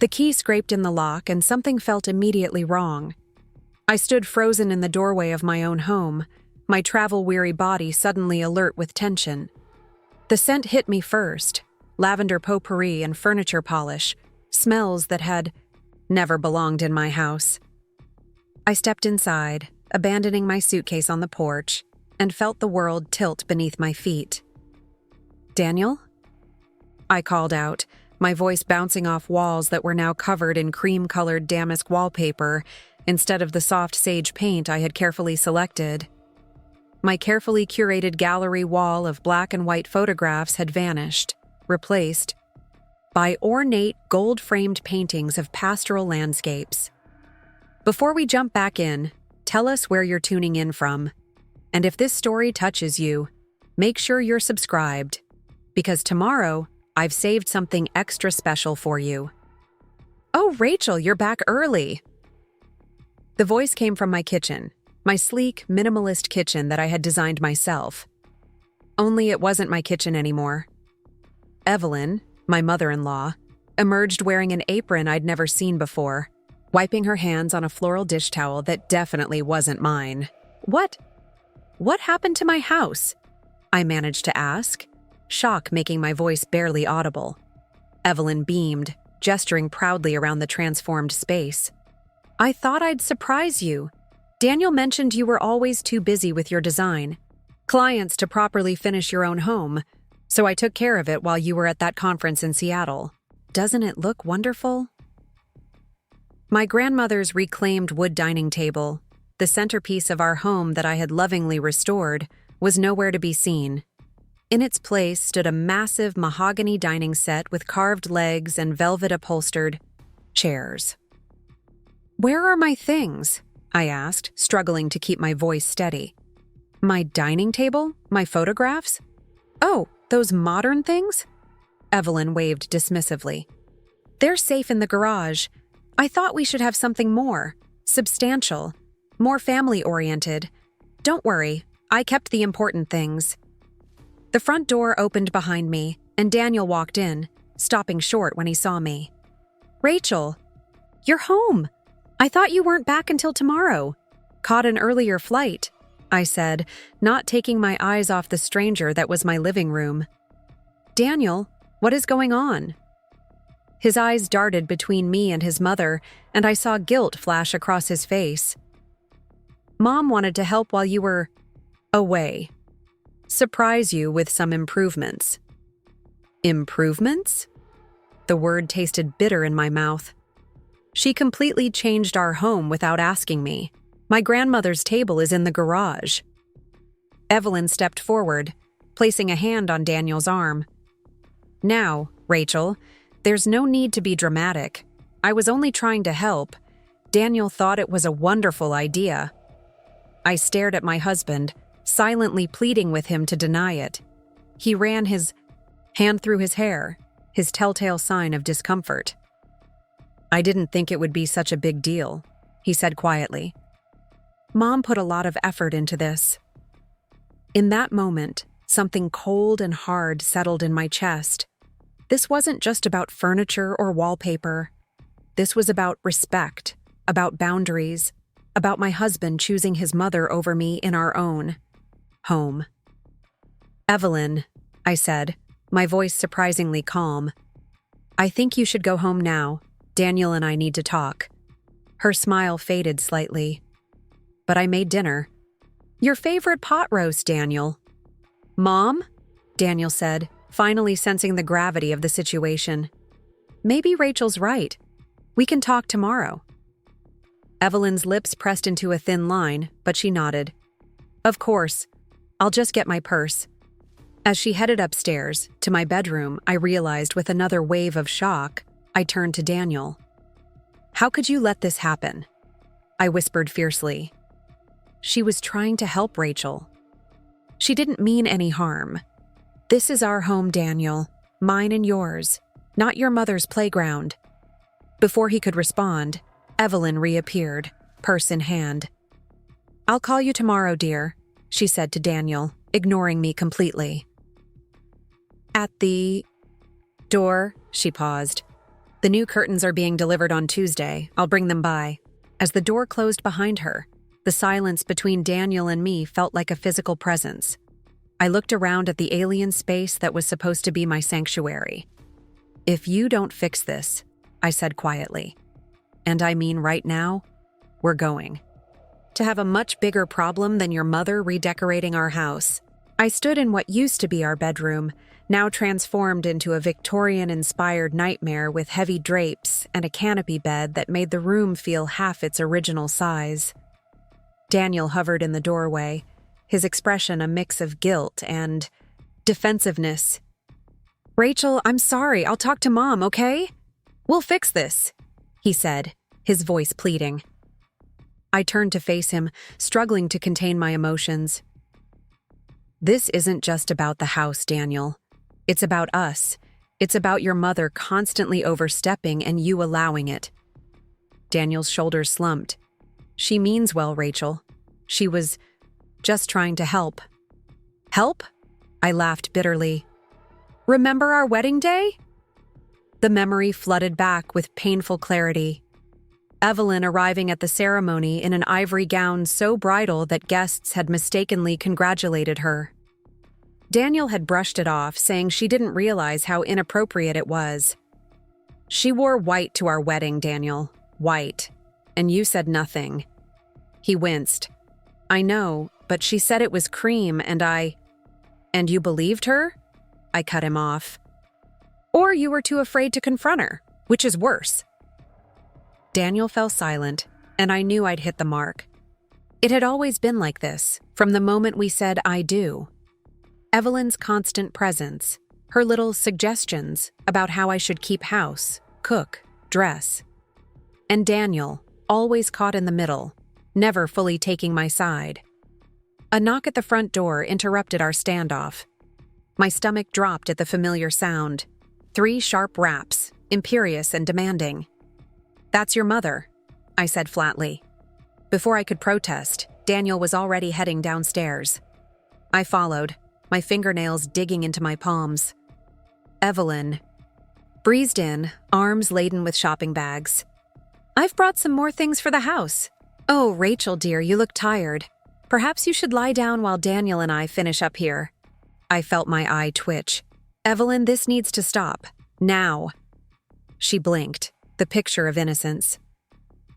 The key scraped in the lock and something felt immediately wrong. I stood frozen in the doorway of my own home, my travel-weary body suddenly alert with tension. The scent hit me first, lavender potpourri and furniture polish, smells that had never belonged in my house. I stepped inside, abandoning my suitcase on the porch, and felt the world tilt beneath my feet. "Daniel?" I called out, my voice bouncing off walls that were now covered in cream-colored damask wallpaper instead of the soft sage paint I had carefully selected. My carefully curated gallery wall of black and white photographs had vanished, replaced by ornate gold-framed paintings of pastoral landscapes. Before we jump back in, tell us where you're tuning in from. And if this story touches you, make sure you're subscribed, because tomorrow I've saved something extra special for you. "Oh, Rachel, you're back early." The voice came from my kitchen, my sleek, minimalist kitchen that I had designed myself. Only it wasn't my kitchen anymore. Evelyn, my mother-in-law, emerged wearing an apron I'd never seen before, wiping her hands on a floral dish towel that definitely wasn't mine. What happened to my house?" I managed to ask, shock making my voice barely audible. Evelyn beamed, gesturing proudly around the transformed space. "I thought I'd surprise you. Daniel mentioned you were always too busy with your design. Clients to properly finish your own home, so I took care of it while you were at that conference in Seattle. Doesn't it look wonderful?" My grandmother's reclaimed wood dining table, the centerpiece of our home that I had lovingly restored, was nowhere to be seen. In its place stood a massive mahogany dining set with carved legs and velvet-upholstered chairs. "Where are my things?" I asked, struggling to keep my voice steady. "My dining table? My photographs? Oh, those modern things?" Evelyn waved dismissively. "They're safe in the garage. I thought we should have something more substantial, more family-oriented. Don't worry, I kept the important things." The front door opened behind me, and Daniel walked in, stopping short when he saw me. "Rachel, you're home. I thought you weren't back until tomorrow. Caught an earlier flight," I said, not taking my eyes off the stranger that was my living room. "Daniel, what is going on?" His eyes darted between me and his mother, and I saw guilt flash across his face. "Mom wanted to help while you were away. Surprise you with some improvements." "Improvements?" The word tasted bitter in my mouth. "She completely changed our home without asking me. My grandmother's table is in the garage." Evelyn stepped forward, placing a hand on Daniel's arm. "Now, Rachel, there's no need to be dramatic. I was only trying to help. Daniel thought it was a wonderful idea." I stared at my husband, silently pleading with him to deny it. He ran his hand through his hair, his telltale sign of discomfort. "I didn't think it would be such a big deal," he said quietly. "Mom put a lot of effort into this." In that moment, something cold and hard settled in my chest. This wasn't just about furniture or wallpaper. This was about respect, about boundaries, about my husband choosing his mother over me in our own home. "Evelyn," I said, my voice surprisingly calm, "I think you should go home now. Daniel and I need to talk." Her smile faded slightly. "But I made dinner." "Your favorite pot roast, Daniel." "Mom?" Daniel said, finally sensing the gravity of the situation. "Maybe Rachel's right. We can talk tomorrow." Evelyn's lips pressed into a thin line, but she nodded. "Of course. I'll just get my purse." As she headed upstairs, to my bedroom, I realized with another wave of shock, I turned to Daniel. "How could you let this happen?" I whispered fiercely. "She was trying to help Rachel. She didn't mean any harm. This is our home, Daniel. Mine and yours. Not your mother's playground." Before he could respond, Evelyn reappeared, purse in hand. "I'll call you tomorrow, dear," she said to Daniel, ignoring me completely. At the door, she paused. The new curtains are being delivered on Tuesday. I'll bring them by. As the door closed behind her, the silence between Daniel and me felt like a physical presence. I looked around at the alien space that was supposed to be my sanctuary. "If you don't fix this," I said quietly, "and I mean right now, we're going to have a much bigger problem than your mother redecorating our house." I stood in what used to be our bedroom, now transformed into a Victorian-inspired nightmare with heavy drapes and a canopy bed that made the room feel half its original size. Daniel hovered in the doorway, his expression a mix of guilt and defensiveness. "Rachel, I'm sorry. I'll talk to Mom, okay? We'll fix this," he said, his voice pleading. I turned to face him, struggling to contain my emotions. "This isn't just about the house, Daniel. It's about us. It's about your mother constantly overstepping and you allowing it." Daniel's shoulders slumped. "She means well, Rachel. She was just trying to help." "Help?" I laughed bitterly. "Remember our wedding day?" The memory flooded back with painful clarity. Evelyn arriving at the ceremony in an ivory gown so bridal that guests had mistakenly congratulated her. Daniel had brushed it off, saying she didn't realize how inappropriate it was. "She wore white to our wedding, Daniel. White. And you said nothing." He winced. "I know, but she said it was cream and And you believed her?" I cut him off. "Or you were too afraid to confront her, which is worse." Daniel fell silent, and I knew I'd hit the mark. It had always been like this, from the moment we said "I do." Evelyn's constant presence, her little suggestions about how I should keep house, cook, dress. And Daniel, always caught in the middle, never fully taking my side. A knock at the front door interrupted our standoff. My stomach dropped at the familiar sound. 3 sharp raps, imperious and demanding. "That's your mother," I said flatly. Before I could protest, Daniel was already heading downstairs. I followed, my fingernails digging into my palms. Evelyn breezed in, arms laden with shopping bags. "I've brought some more things for the house." "Oh, Rachel, dear, you look tired. Perhaps you should lie down while Daniel and I finish up here." I felt my eye twitch. "Evelyn, this needs to stop. Now." She blinked, the picture of innocence.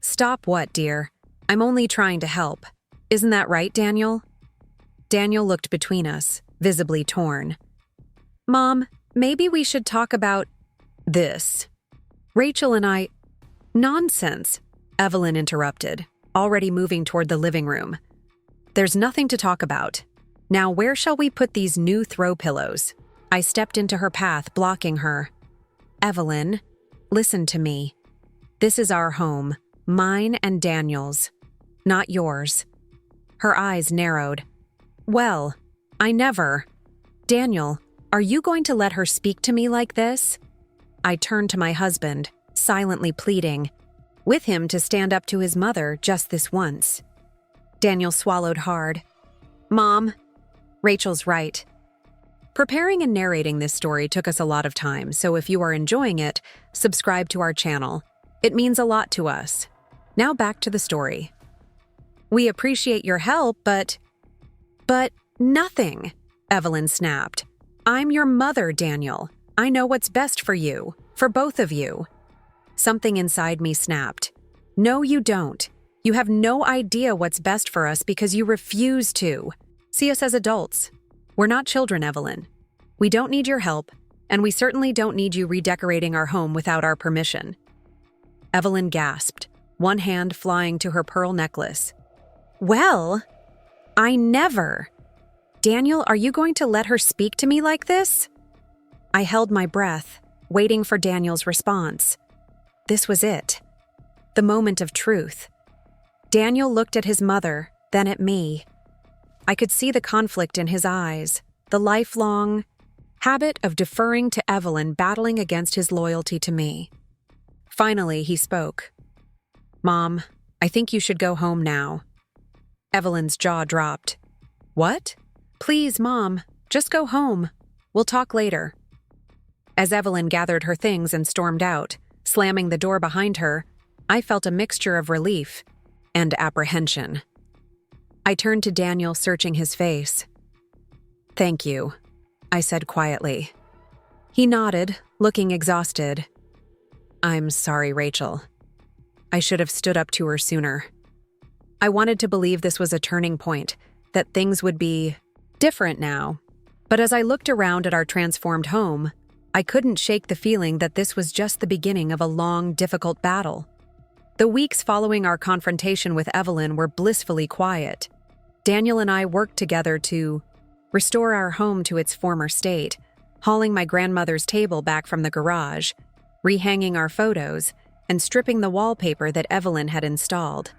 "Stop what, dear? I'm only trying to help. Isn't that right, Daniel?" Daniel looked between us, visibly torn. "Mom, maybe we should talk about this. Rachel and I—" "Nonsense," Evelyn interrupted, already moving toward the living room. "There's nothing to talk about. Now where shall we put these new throw pillows?" I stepped into her path, blocking her. "Evelyn, listen to me. This is our home, mine and Daniel's, not yours." Her eyes narrowed. "Well, I never—" "Daniel, are you going to let her speak to me like this?" I turned to my husband, silently pleading, with him to stand up to his mother just this once. Daniel swallowed hard. "Mom, Rachel's right." Preparing and narrating this story took us a lot of time, so if you are enjoying it, subscribe to our channel. It means a lot to us. Now back to the story. "We appreciate your help, but nothing," Evelyn snapped. "I'm your mother, Daniel. I know what's best for you, for both of you." Something inside me snapped. "No, you don't. You have no idea what's best for us because you refuse to. See us as adults. We're not children, Evelyn. We don't need your help, and we certainly don't need you redecorating our home without our permission." Evelyn gasped, one hand flying to her pearl necklace. "Well, I never—" "Daniel, are you going to let her speak to me like this?" I held my breath, waiting for Daniel's response. This was it. The moment of truth. Daniel looked at his mother, then at me. I could see the conflict in his eyes, the lifelong habit of deferring to Evelyn battling against his loyalty to me. Finally, he spoke. "Mom, I think you should go home now." Evelyn's jaw dropped. "What?" "Please, Mom, just go home. We'll talk later." As Evelyn gathered her things and stormed out, Slamming the door behind her, I felt a mixture of relief and apprehension. I turned to Daniel, searching his face. "Thank you," I said quietly. He nodded, looking exhausted. "I'm sorry, Rachel. I should have stood up to her sooner." I wanted to believe this was a turning point, that things would be different now. But as I looked around at our transformed home, I couldn't shake the feeling that this was just the beginning of a long, difficult battle. The weeks following our confrontation with Evelyn were blissfully quiet. Daniel and I worked together to restore our home to its former state, hauling my grandmother's table back from the garage, rehanging our photos, and stripping the wallpaper that Evelyn had installed.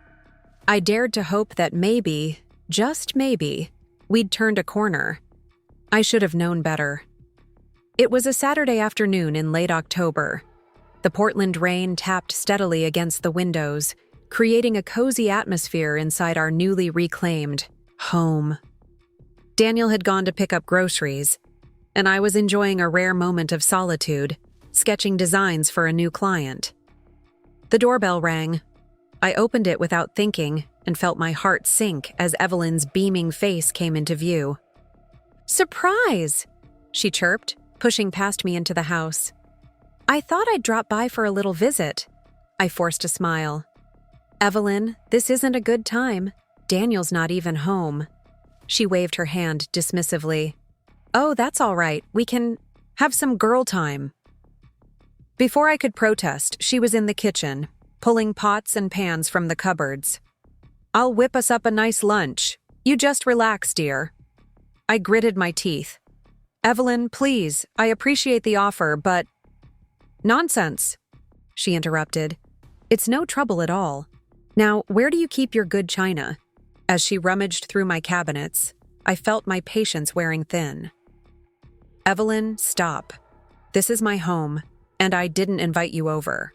I dared to hope that maybe, just maybe, we'd turned a corner. I should have known better. It was a Saturday afternoon in late October. The Portland rain tapped steadily against the windows, creating a cozy atmosphere inside our newly reclaimed home. Daniel had gone to pick up groceries, and I was enjoying a rare moment of solitude, sketching designs for a new client. The doorbell rang. I opened it without thinking and felt my heart sink as Evelyn's beaming face came into view. "Surprise!" she chirped, pushing past me into the house. "I thought I'd drop by for a little visit." I forced a smile. "Evelyn, this isn't a good time. Daniel's not even home." She waved her hand dismissively. "Oh, that's all right. We can have some girl time." Before I could protest, she was in the kitchen, pulling pots and pans from the cupboards. "I'll whip us up a nice lunch. You just relax, dear." I gritted my teeth. "Evelyn, please, I appreciate the offer, but—" "Nonsense," she interrupted. "It's no trouble at all. Now, where do you keep your good china?" As she rummaged through my cabinets, I felt my patience wearing thin. "Evelyn, stop. This is my home, and I didn't invite you over."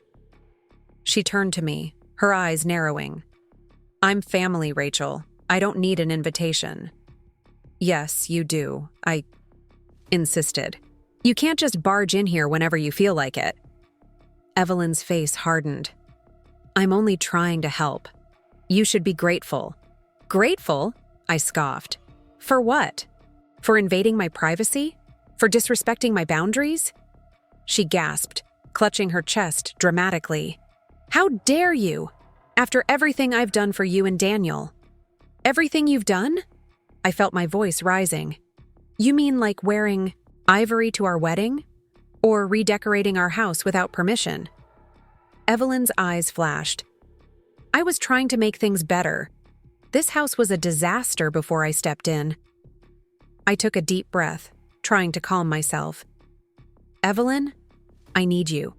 She turned to me, her eyes narrowing. "I'm family, Rachel. I don't need an invitation." "Yes, you do," I insisted. "You can't just barge in here whenever you feel like it." Evelyn's face hardened. "I'm only trying to help. You should be grateful." "Grateful?" I scoffed. "For what? For invading my privacy? For disrespecting my boundaries?" She gasped, clutching her chest dramatically. "How dare you? After everything I've done for you and Daniel." "Everything you've done?" I felt my voice rising. "You mean like wearing ivory to our wedding? Or redecorating our house without permission?" Evelyn's eyes flashed. "I was trying to make things better. This house was a disaster before I stepped in." I took a deep breath, trying to calm myself. "Evelyn, I need you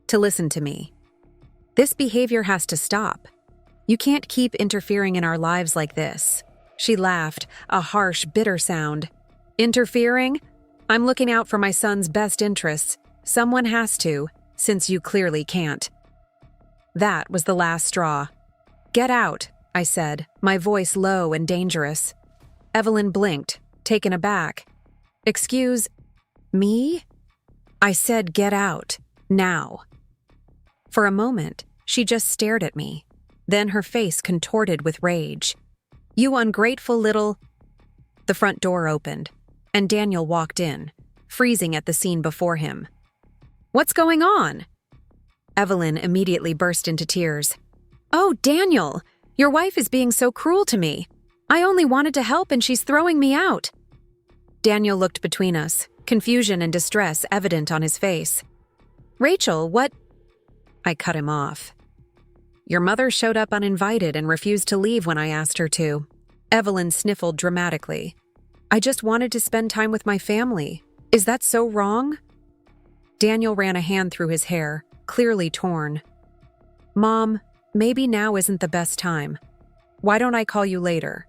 to listen to me. This behavior has to stop. You can't keep interfering in our lives like this." She laughed, a harsh, bitter sound. "Interfering? I'm looking out for my son's best interests. Someone has to, since you clearly can't." That was the last straw. "Get out," I said, my voice low and dangerous. Evelyn blinked, taken aback. "Excuse me?" I said, "Get out, now." For a moment, she just stared at me. Then her face contorted with rage. "You ungrateful little—" The front door opened, and Daniel walked in, freezing at the scene before him. "What's going on?" Evelyn immediately burst into tears. "Oh, Daniel, your wife is being so cruel to me. I only wanted to help and she's throwing me out." Daniel looked between us, confusion and distress evident on his face. "Rachel, what—" I cut him off. "Your mother showed up uninvited and refused to leave when I asked her to." Evelyn sniffled dramatically. "I just wanted to spend time with my family. Is that so wrong?" Daniel ran a hand through his hair, clearly torn. "Mom, maybe now isn't the best time. Why don't I call you later?"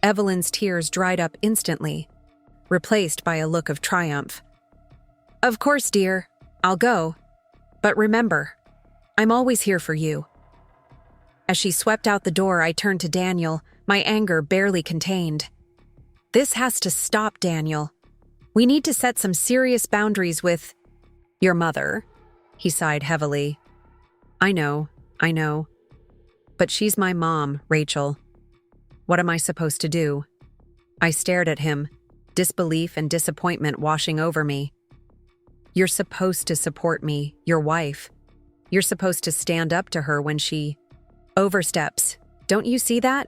Evelyn's tears dried up instantly, replaced by a look of triumph. "Of course, dear. I'll go. But remember, I'm always here for you." As she swept out the door, I turned to Daniel, my anger barely contained. "This has to stop, Daniel. We need to set some serious boundaries with your mother." He sighed heavily. I know. But she's my mom, Rachel. What am I supposed to do? I stared at him, disbelief and disappointment washing over me. You're supposed to support me, your wife. You're supposed to stand up to her when she oversteps. Don't you see that?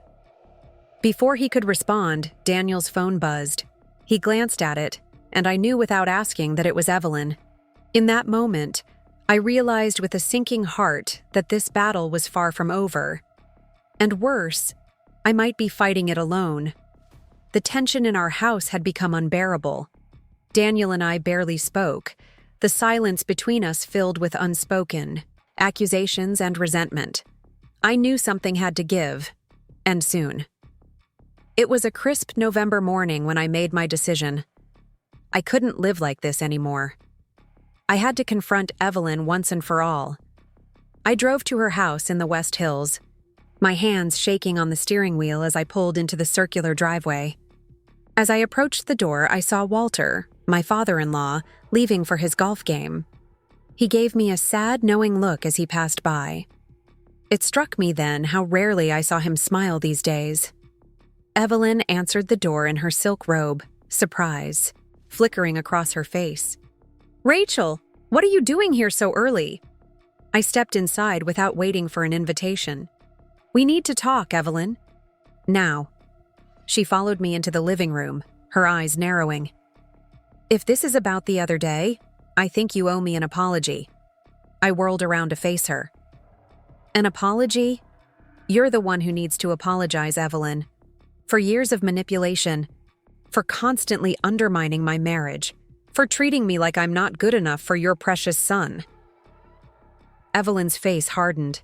Before he could respond, Daniel's phone buzzed. He glanced at it, and I knew without asking that it was Evelyn. In that moment, I realized with a sinking heart that this battle was far from over. And worse, I might be fighting it alone. The tension in our house had become unbearable. Daniel and I barely spoke, the silence between us filled with unspoken accusations and resentment. I knew something had to give, and soon. It was a crisp November morning when I made my decision. I couldn't live like this anymore. I had to confront Evelyn once and for all. I drove to her house in the West Hills, my hands shaking on the steering wheel as I pulled into the circular driveway. As I approached the door, I saw Walter, my father-in-law, leaving for his golf game. He gave me a sad, knowing look as he passed by. It struck me then how rarely I saw him smile these days. Evelyn answered the door in her silk robe, surprise flickering across her face. Rachel, what are you doing here so early? I stepped inside without waiting for an invitation. We need to talk, Evelyn. Now. She followed me into the living room, her eyes narrowing. If this is about the other day, I think you owe me an apology. I whirled around to face her. An apology? You're the one who needs to apologize, Evelyn. For years of manipulation, for constantly undermining my marriage, for treating me like I'm not good enough for your precious son. Evelyn's face hardened.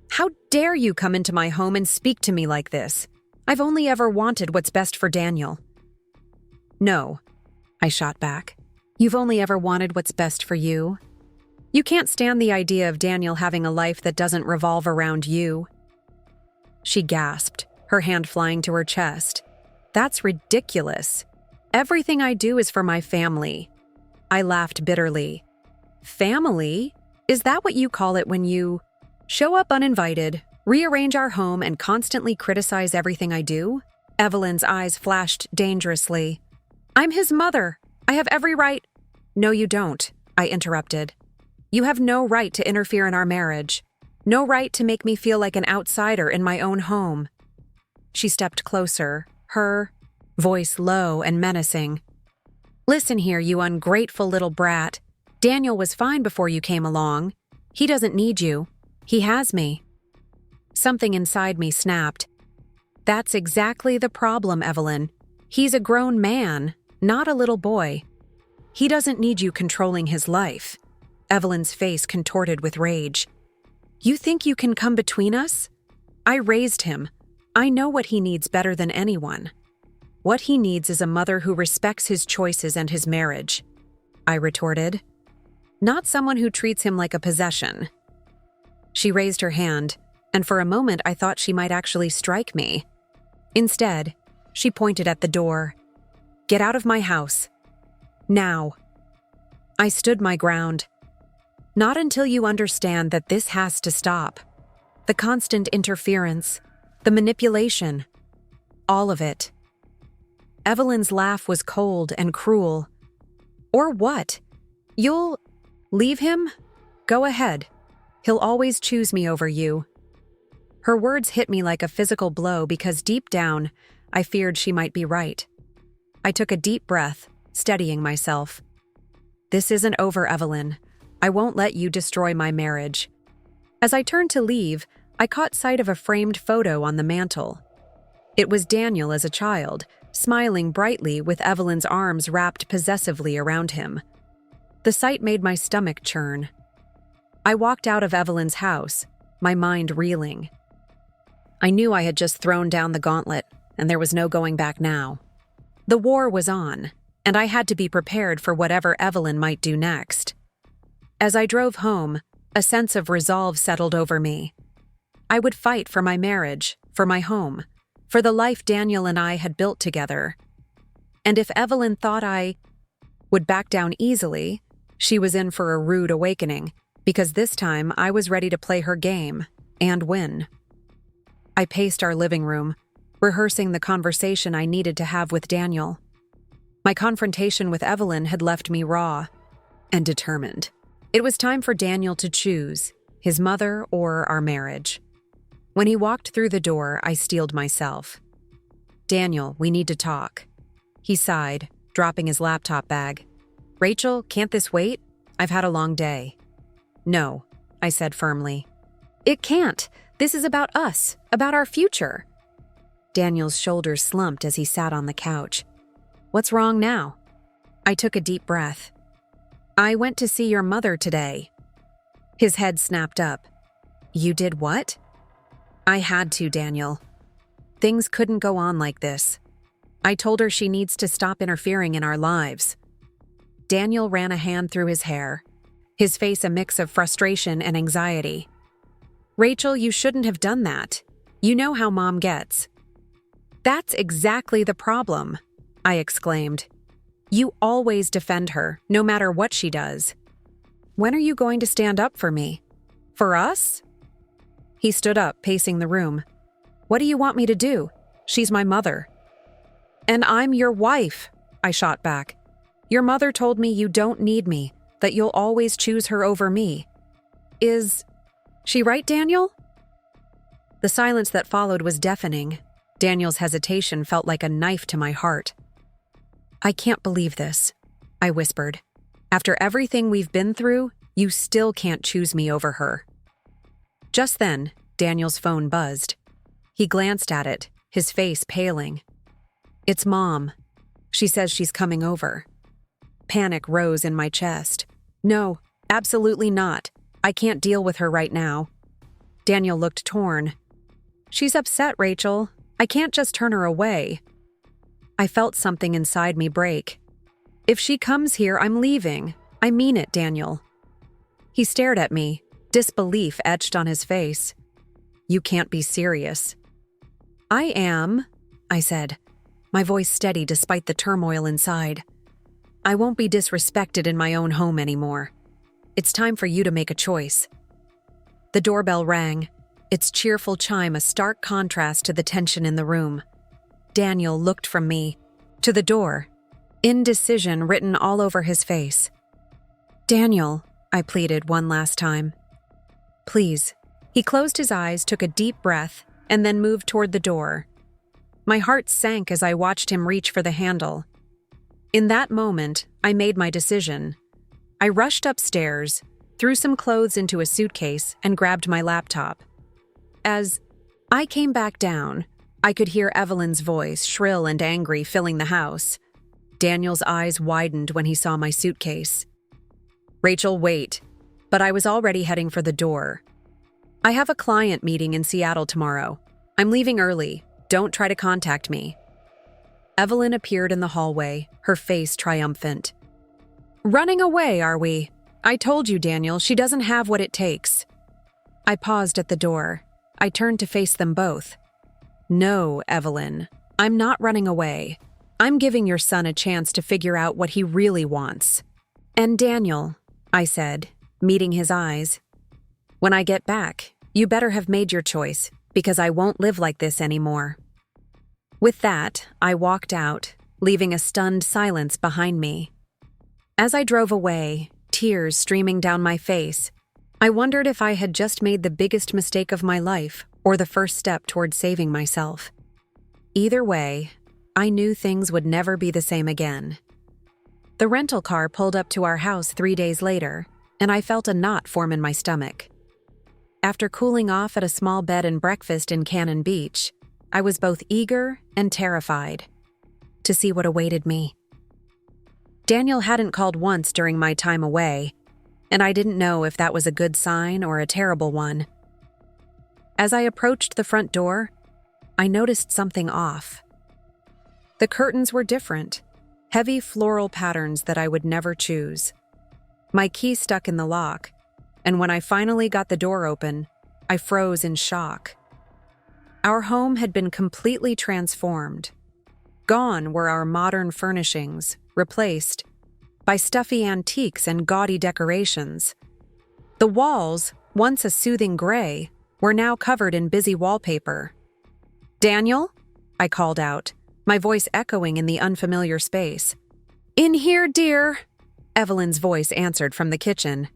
How dare you come into my home and speak to me like this? I've only ever wanted what's best for Daniel. No, I shot back. You've only ever wanted what's best for you. You can't stand the idea of Daniel having a life that doesn't revolve around you. She gasped, her hand flying to her chest. That's ridiculous. Everything I do is for my family. I laughed bitterly. Family? Is that what you call it when you show up uninvited, rearrange our home, and constantly criticize everything I do? Evelyn's eyes flashed dangerously. I'm his mother. I have every right. No, you don't, I interrupted. You have no right to interfere in our marriage. No right to make me feel like an outsider in my own home. She stepped closer, her voice low and menacing. Listen here, you ungrateful little brat. Daniel was fine before you came along. He doesn't need you. He has me. Something inside me snapped. That's exactly the problem, Evelyn. He's a grown man, not a little boy. He doesn't need you controlling his life. Evelyn's face contorted with rage. You think you can come between us? I raised him. I know what he needs better than anyone. What he needs is a mother who respects his choices and his marriage, I retorted. Not someone who treats him like a possession. She raised her hand, and for a moment I thought she might actually strike me. Instead, she pointed at the door. Get out of my house. Now. I stood my ground. Not until you understand that this has to stop. The constant interference, the manipulation, all of it. Evelyn's laugh was cold and cruel. Or what? You'll leave him? Go ahead. He'll always choose me over you. Her words hit me like a physical blow because deep down, I feared she might be right. I took a deep breath, steadying myself. This isn't over, Evelyn. I won't let you destroy my marriage. As I turned to leave, I caught sight of a framed photo on the mantel. It was Daniel as a child, smiling brightly with Evelyn's arms wrapped possessively around him. The sight made my stomach churn. I walked out of Evelyn's house, my mind reeling. I knew I had just thrown down the gauntlet, and there was no going back now. The war was on, and I had to be prepared for whatever Evelyn might do next. As I drove home, a sense of resolve settled over me. I would fight for my marriage, for my home, for the life Daniel and I had built together. And if Evelyn thought I would back down easily, she was in for a rude awakening. because this time I was ready to play her game and win. I paced our living room, rehearsing the conversation I needed to have with Daniel. My confrontation with Evelyn had left me raw and determined. It was time for Daniel to choose, his mother or our marriage. When he walked through the door, I steeled myself. "Daniel, we need to talk." He sighed, dropping his laptop bag. "Rachel, can't this wait? I've had a long day." "No," I said firmly. "It can't. This is about us, about our future." Daniel's shoulders slumped as he sat on the couch. "What's wrong now?" I took a deep breath. "I went to see your mother today." His head snapped up. "You did what?" "I had to, Daniel. Things couldn't go on like this. I told her she needs to stop interfering in our lives." Daniel ran a hand through his hair, his face a mix of frustration and anxiety. "Rachel, you shouldn't have done that. You know how Mom gets." "That's exactly the problem," I exclaimed. "You always defend her, no matter what she does. When are you going to stand up for me? For us?" He stood up, pacing the room. "What do you want me to do? She's my mother." "And I'm your wife," I shot back. "Your mother told me you don't need me, that you'll always choose her over me. Is she right, Daniel?" The silence that followed was deafening. Daniel's hesitation felt like a knife to my heart. "I can't believe this," I whispered. "After everything we've been through, you still can't choose me over her." Just then, Daniel's phone buzzed. He glanced at it, his face paling. "It's Mom. She says she's coming over." Panic rose in my chest. "No, absolutely not. I can't deal with her right now." Daniel looked torn. "She's upset, Rachel. I can't just turn her away." I felt something inside me break. "If she comes here, I'm leaving. I mean it, Daniel." He stared at me, disbelief etched on his face. "You can't be serious." "I am," I said, my voice steady despite the turmoil inside. "I won't be disrespected in my own home anymore. It's time for you to make a choice." The doorbell rang, its cheerful chime a stark contrast to the tension in the room. Daniel looked from me to the door, indecision written all over his face. "Daniel," I pleaded one last time. "Please." He closed his eyes, took a deep breath, and then moved toward the door. My heart sank as I watched him reach for the handle. In that moment, I made my decision. I rushed upstairs, threw some clothes into a suitcase, and grabbed my laptop. As I came back down, I could hear Evelyn's voice, shrill and angry, filling the house. Daniel's eyes widened when he saw my suitcase. "Rachel, wait." But I was already heading for the door. "I have a client meeting in Seattle tomorrow. I'm leaving early. Don't try to contact me." Evelyn appeared in the hallway, her face triumphant. "Running away, are we? I told you, Daniel, she doesn't have what it takes." I paused at the door. I turned to face them both. "No, Evelyn, I'm not running away. I'm giving your son a chance to figure out what he really wants." "And Daniel," I said, meeting his eyes, "when I get back, you better have made your choice, because I won't live like this anymore." With that, I walked out, leaving a stunned silence behind me. As I drove away, tears streaming down my face, I wondered if I had just made the biggest mistake of my life or the first step toward saving myself. Either way, I knew things would never be the same again. The rental car pulled up to our house 3 days later, and I felt a knot form in my stomach. After cooling off at a small bed and breakfast in Cannon Beach, I was both eager and terrified to see what awaited me. Daniel hadn't called once during my time away, and I didn't know if that was a good sign or a terrible one. As I approached the front door, I noticed something off. The curtains were different, heavy floral patterns that I would never choose. My key stuck in the lock, and when I finally got the door open, I froze in shock. Our home had been completely transformed. Gone were our modern furnishings, replaced by stuffy antiques and gaudy decorations. The walls, once a soothing gray, were now covered in busy wallpaper. "Daniel?" I called out, my voice echoing in the unfamiliar space. "In here, dear," Evelyn's voice answered from the kitchen.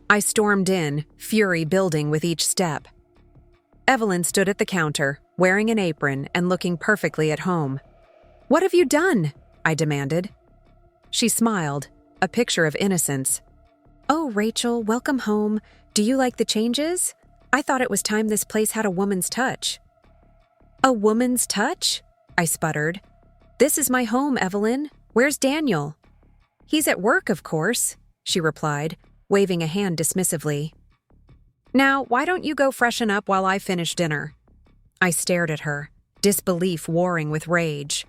I stormed in, fury building with each step. Evelyn stood at the counter, wearing an apron and looking perfectly at home. "What have you done?" I demanded. She smiled, a picture of innocence. "Oh, Rachel, welcome home. Do you like the changes? I thought it was time this place had a woman's touch." "A woman's touch?" I sputtered. "This is my home, Evelyn. Where's Daniel?" "He's at work, of course," she replied, waving a hand dismissively. "Now, why don't you go freshen up while I finish dinner?" I stared at her, disbelief warring with rage.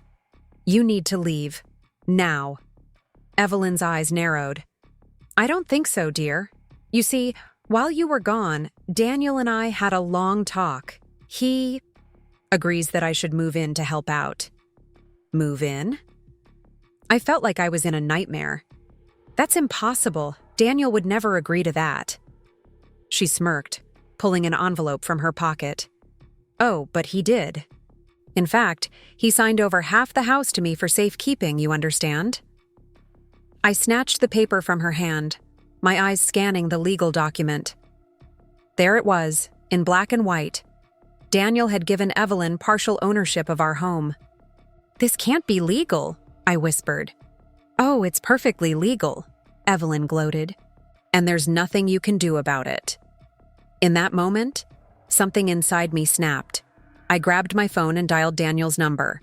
"You need to leave. Now." Evelyn's eyes narrowed. "I don't think so, dear. You see, while you were gone, Daniel and I had a long talk. He agrees that I should move in to help out." "Move in?" I felt like I was in a nightmare. "That's impossible. Daniel would never agree to that." She smirked, pulling an envelope from her pocket. "Oh, but he did. In fact, he signed over half the house to me for safekeeping, you understand?" I snatched the paper from her hand, my eyes scanning the legal document. There it was, in black and white. Daniel had given Evelyn partial ownership of our home. "This can't be legal," I whispered. "Oh, it's perfectly legal," Evelyn gloated. "And there's nothing you can do about it." In that moment, something inside me snapped. I grabbed my phone and dialed Daniel's number.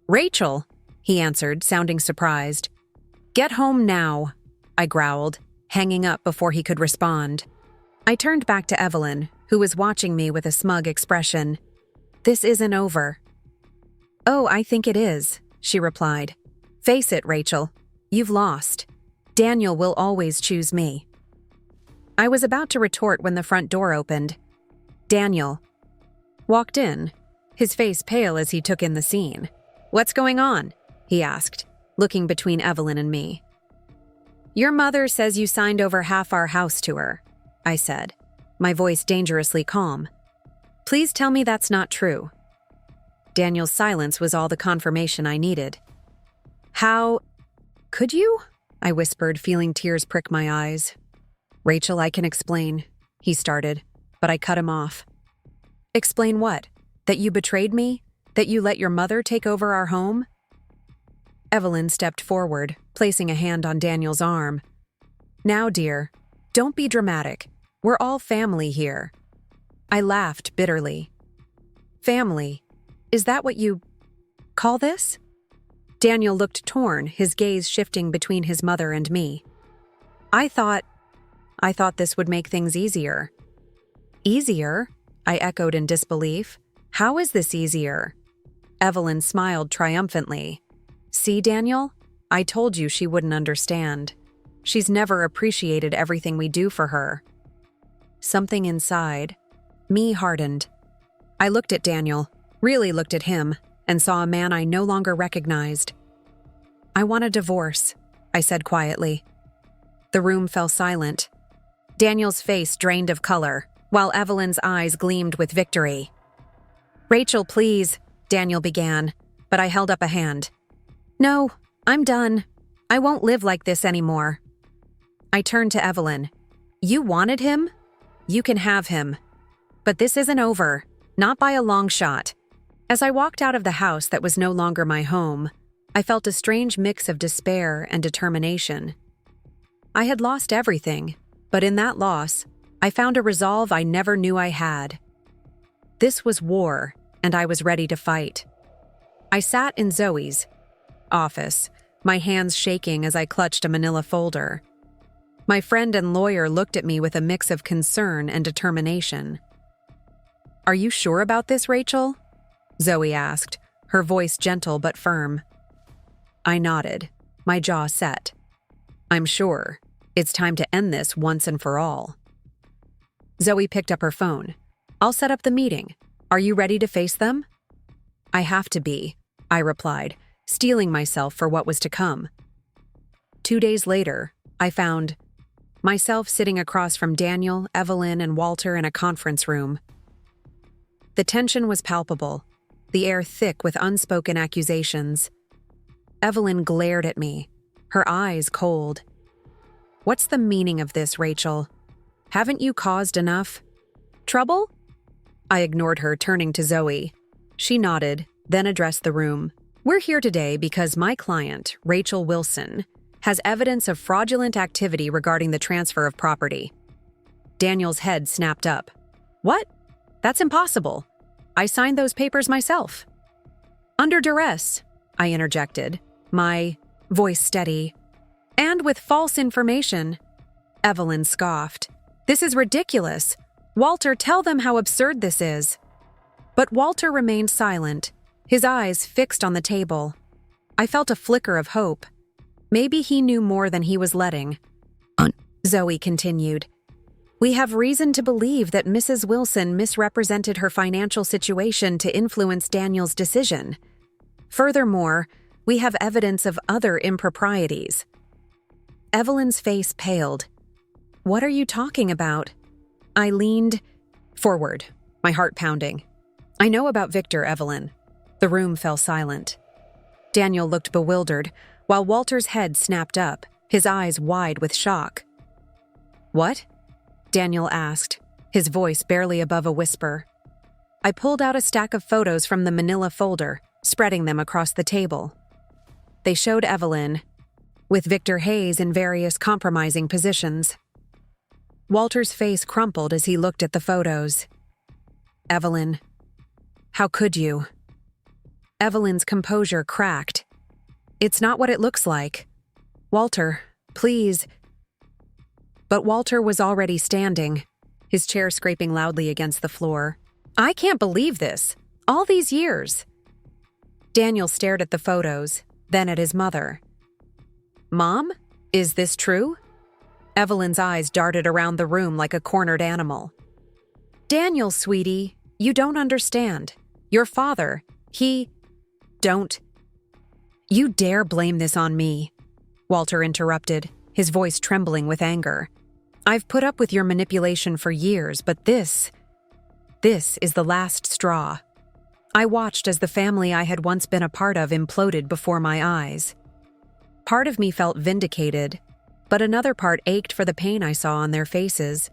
"Rachel," he answered, sounding surprised. "Get home now," I growled, hanging up before he could respond. I turned back to Evelyn, who was watching me with a smug expression. "This isn't over." "Oh, I think it is," she replied. "Face it, Rachel. You've lost. Daniel will always choose me." I was about to retort when the front door opened. Daniel walked in, his face pale as he took in the scene. "What's going on?" he asked, looking between Evelyn and me. "Your mother says you signed over half our house to her," I said, my voice dangerously calm. "Please tell me that's not true." Daniel's silence was all the confirmation I needed. "How could you?" I whispered, feeling tears prick my eyes. "Rachel, I can explain," he started, but I cut him off. "Explain what? That you betrayed me? That you let your mother take over our home?" Evelyn stepped forward, placing a hand on Daniel's arm. "Now, dear, don't be dramatic. We're all family here." I laughed bitterly. "Family? Is that what you call this?" Daniel looked torn, his gaze shifting between his mother and me. I thought this would make things easier." "Easier?" I echoed in disbelief. "How is this easier?" Evelyn smiled triumphantly. "See, Daniel? I told you she wouldn't understand. She's never appreciated everything we do for her." Something inside me hardened. I looked at Daniel, really looked at him, and saw a man I no longer recognized. "I want a divorce," I said quietly. The room fell silent. Daniel's face drained of color, while Evelyn's eyes gleamed with victory. "Rachel, please," Daniel began, but I held up a hand. "No, I'm done. I won't live like this anymore." I turned to Evelyn. "You wanted him? You can have him. But this isn't over, not by a long shot." As I walked out of the house that was no longer my home, I felt a strange mix of despair and determination. I had lost everything, but in that loss, I found a resolve I never knew I had. This was war, and I was ready to fight. I sat in Zoe's office, my hands shaking as I clutched a manila folder. My friend and lawyer looked at me with a mix of concern and determination. "Are you sure about this, Rachel?" Zoe asked, her voice gentle but firm. I nodded, my jaw set. "I'm sure. It's time to end this once and for all." Zoe picked up her phone. "I'll set up the meeting. Are you ready to face them?" "I have to be," I replied, steeling myself for what was to come. 2 days later, I found myself sitting across from Daniel, Evelyn, and Walter in a conference room. The tension was palpable, the air thick with unspoken accusations. Evelyn glared at me, her eyes cold. "What's the meaning of this, Rachel? Haven't you caused enough trouble?" I ignored her, turning to Zoe. She nodded, then addressed the room. "We're here today because my client, Rachel Wilson, has evidence of fraudulent activity regarding the transfer of property." Daniel's head snapped up. "What? That's impossible. I signed those papers myself." "Under duress," I interjected, my voice steady. "And with false information." Evelyn scoffed. "This is ridiculous. Walter, tell them how absurd this is." But Walter remained silent, his eyes fixed on the table. I felt a flicker of hope. Maybe he knew more than he was letting. Zoe continued. "We have reason to believe that Mrs. Wilson misrepresented her financial situation to influence Daniel's decision. Furthermore, we have evidence of other improprieties." Evelyn's face paled. "What are you talking about?" I leaned forward, my heart pounding. "I know about Victor, Evelyn." The room fell silent. Daniel looked bewildered, while Walter's head snapped up, his eyes wide with shock. "What?" Daniel asked, his voice barely above a whisper. I pulled out a stack of photos from the manila folder, spreading them across the table. They showed Evelyn, with Victor Hayes in various compromising positions. Walter's face crumpled as he looked at the photos. "Evelyn, how could you?" Evelyn's composure cracked. "It's not what it looks like. Walter, please." But Walter was already standing, his chair scraping loudly against the floor. "I can't believe this. All these years." Daniel stared at the photos, then at his mother. "Mom, is this true?" Evelyn's eyes darted around the room like a cornered animal. "Daniel, sweetie, you don't understand. Your father, don't. You dare blame this on me," Walter interrupted, his voice trembling with anger. "I've put up with your manipulation for years, but this is the last straw." I watched as the family I had once been a part of imploded before my eyes. Part of me felt vindicated, but another part ached for the pain I saw on their faces.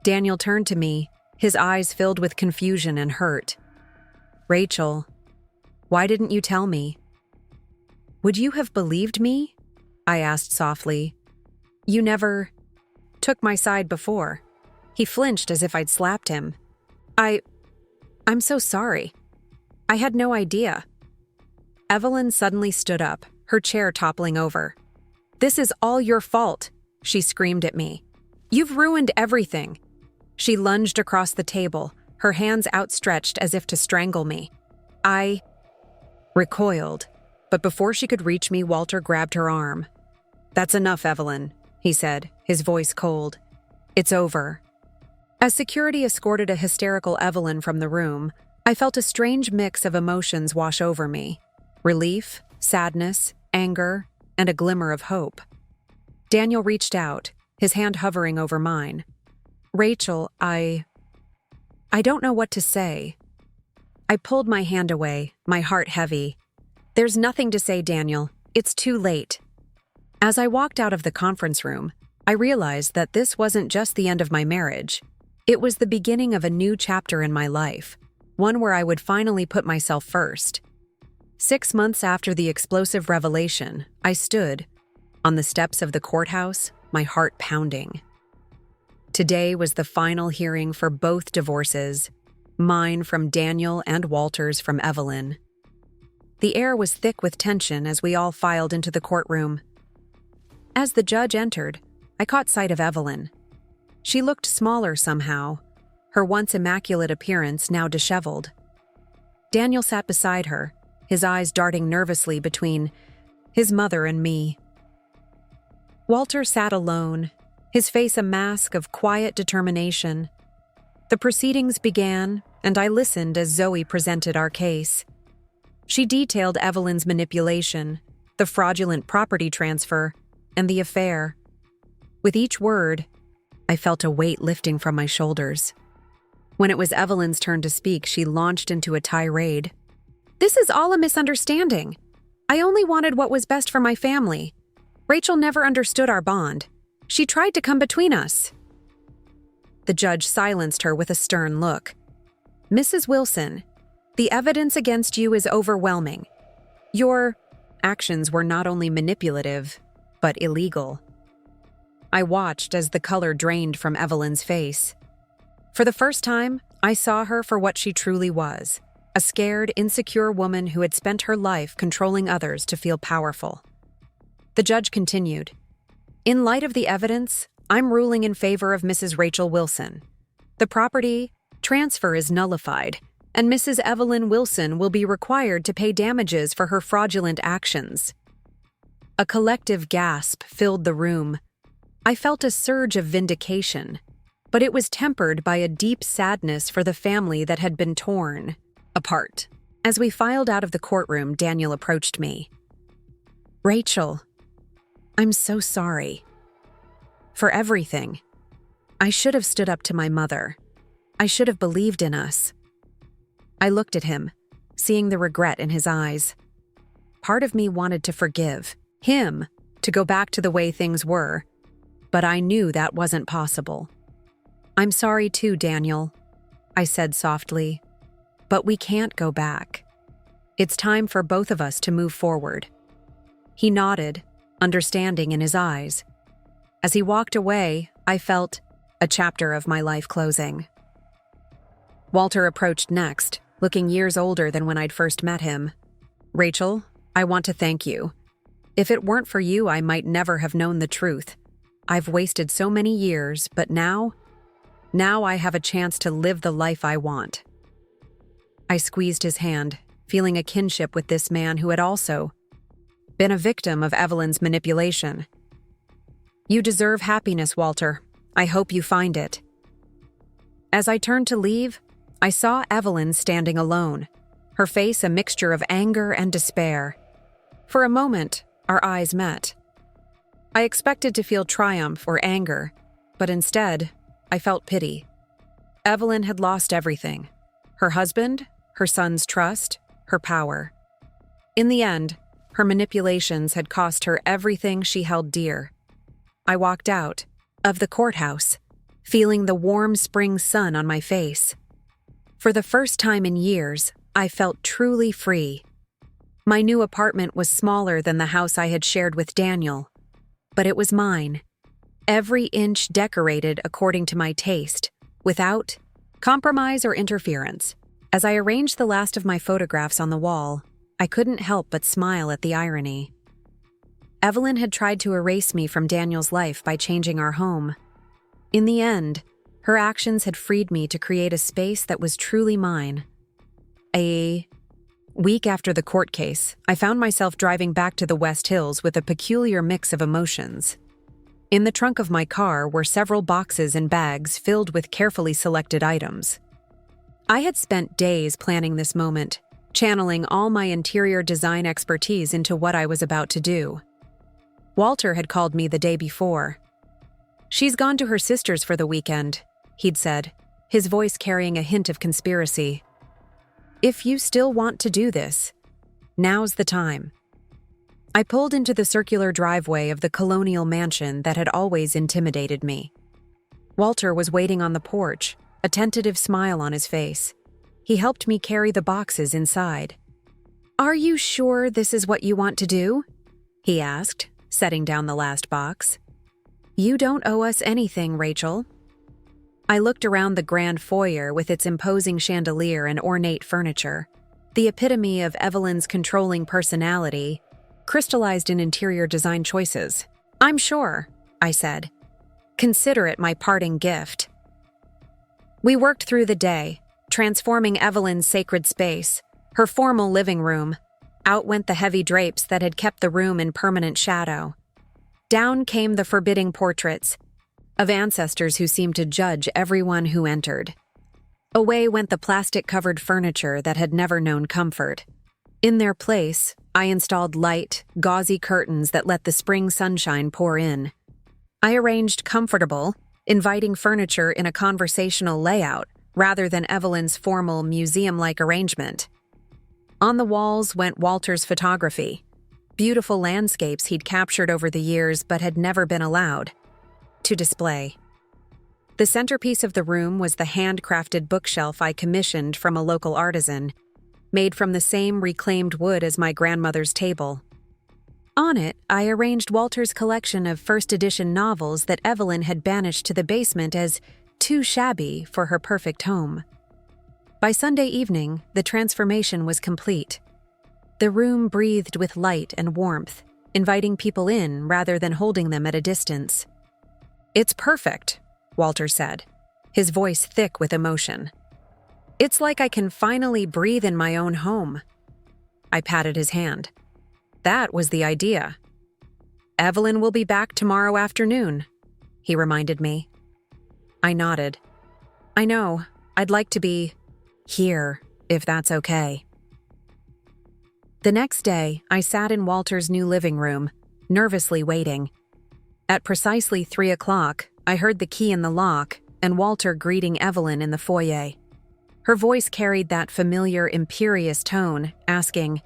Daniel turned to me, his eyes filled with confusion and hurt. "Rachel, why didn't you tell me?" "Would you have believed me?" I asked softly. "You never took my side before." He flinched as if I'd slapped him. I'm so sorry. I had no idea." Evelyn suddenly stood up, her chair toppling over. "This is all your fault," she screamed at me. "You've ruined everything." She lunged across the table, her hands outstretched as if to strangle me. I recoiled, but before she could reach me, Walter grabbed her arm. "That's enough, Evelyn," he said, his voice cold. "It's over." As security escorted a hysterical Evelyn from the room, I felt a strange mix of emotions wash over me. Relief, sadness, anger, and a glimmer of hope. Daniel reached out, his hand hovering over mine. "Rachel, I don't know what to say." I pulled my hand away, my heart heavy. "There's nothing to say, Daniel. It's too late." As I walked out of the conference room, I realized that this wasn't just the end of my marriage. It was the beginning of a new chapter in my life, one where I would finally put myself first. 6 months after the explosive revelation, I stood on the steps of the courthouse, my heart pounding. Today was the final hearing for both divorces, mine from Daniel and Walter's from Evelyn. The air was thick with tension as we all filed into the courtroom. As the judge entered, I caught sight of Evelyn. She looked smaller somehow, her once immaculate appearance now disheveled. Daniel sat beside her, his eyes darting nervously between his mother and me. Walter sat alone, his face a mask of quiet determination. The proceedings began, and I listened as Zoe presented our case. She detailed Evelyn's manipulation, the fraudulent property transfer, and the affair. With each word, I felt a weight lifting from my shoulders. When it was Evelyn's turn to speak, she launched into a tirade. "This is all a misunderstanding. I only wanted what was best for my family. Rachel never understood our bond. She tried to come between us." The judge silenced her with a stern look. "Mrs. Wilson, the evidence against you is overwhelming. Your actions were not only manipulative, but illegal." I watched as the color drained from Evelyn's face. For the first time, I saw her for what she truly was, a scared, insecure woman who had spent her life controlling others to feel powerful. The judge continued, "In light of the evidence, I'm ruling in favor of Mrs. Rachel Wilson. The property transfer is nullified, and Mrs. Evelyn Wilson will be required to pay damages for her fraudulent actions." A collective gasp filled the room. I felt a surge of vindication, but it was tempered by a deep sadness for the family that had been torn apart. As we filed out of the courtroom, Daniel approached me. "Rachel, I'm so sorry. For everything. I should have stood up to my mother. I should have believed in us." I looked at him, seeing the regret in his eyes. Part of me wanted to forgive him, to go back to the way things were, but I knew that wasn't possible. "I'm sorry too, Daniel," I said softly, "but we can't go back. It's time for both of us to move forward." He nodded, understanding in his eyes. As he walked away, I felt a chapter of my life closing. Walter approached next, looking years older than when I'd first met him. "Rachel, I want to thank you. If it weren't for you, I might never have known the truth. I've wasted so many years, but now I have a chance to live the life I want." I squeezed his hand, feeling a kinship with this man who had also been a victim of Evelyn's manipulation. "You deserve happiness, Walter. I hope you find it." As I turned to leave, I saw Evelyn standing alone, her face a mixture of anger and despair. For a moment, our eyes met. I expected to feel triumph or anger, but instead, I felt pity. Evelyn had lost everything: her husband, her son's trust, her power. In the end, her manipulations had cost her everything she held dear. I walked out of the courthouse, feeling the warm spring sun on my face. For the first time in years, I felt truly free. My new apartment was smaller than the house I had shared with Daniel, but it was mine, every inch decorated according to my taste, without compromise or interference. As I arranged the last of my photographs on the wall, I couldn't help but smile at the irony. Evelyn had tried to erase me from Daniel's life by changing our home. In the end, her actions had freed me to create a space that was truly mine. A week after the court case, I found myself driving back to the West Hills with a peculiar mix of emotions. In the trunk of my car were several boxes and bags filled with carefully selected items. I had spent days planning this moment, channeling all my interior design expertise into what I was about to do. Walter had called me the day before. "She's gone to her sister's for the weekend," he'd said, his voice carrying a hint of conspiracy. "If you still want to do this, now's the time." I pulled into the circular driveway of the colonial mansion that had always intimidated me. Walter was waiting on the porch, a tentative smile on his face. He helped me carry the boxes inside. "Are you sure this is what you want to do?" he asked, setting down the last box. "You don't owe us anything, Rachel." I looked around the grand foyer with its imposing chandelier and ornate furniture, the epitome of Evelyn's controlling personality, crystallized in interior design choices. "I'm sure," I said. "Consider it my parting gift." We worked through the day, transforming Evelyn's sacred space, her formal living room. Out went the heavy drapes that had kept the room in permanent shadow. Down came the forbidding portraits of ancestors who seemed to judge everyone who entered. Away went the plastic-covered furniture that had never known comfort. In their place, I installed light, gauzy curtains that let the spring sunshine pour in. I arranged comfortable, inviting furniture in a conversational layout rather than Evelyn's formal museum-like arrangement. On the walls went Walter's photography, beautiful landscapes he'd captured over the years but had never been allowed to display. The centerpiece of the room was the handcrafted bookshelf I commissioned from a local artisan, made from the same reclaimed wood as my grandmother's table. On it, I arranged Walter's collection of first-edition novels that Evelyn had banished to the basement as too shabby for her perfect home. By Sunday evening, the transformation was complete. The room breathed with light and warmth, inviting people in rather than holding them at a distance. "It's perfect," Walter said, his voice thick with emotion. "It's like I can finally breathe in my own home." I patted his hand. "That was the idea." "Evelyn will be back tomorrow afternoon," he reminded me. I nodded. "I know. I'd like to be here, if that's okay." The next day, I sat in Walter's new living room, nervously waiting. At precisely 3 o'clock, I heard the key in the lock and Walter greeting Evelyn in the foyer. Her voice carried that familiar, imperious tone, asking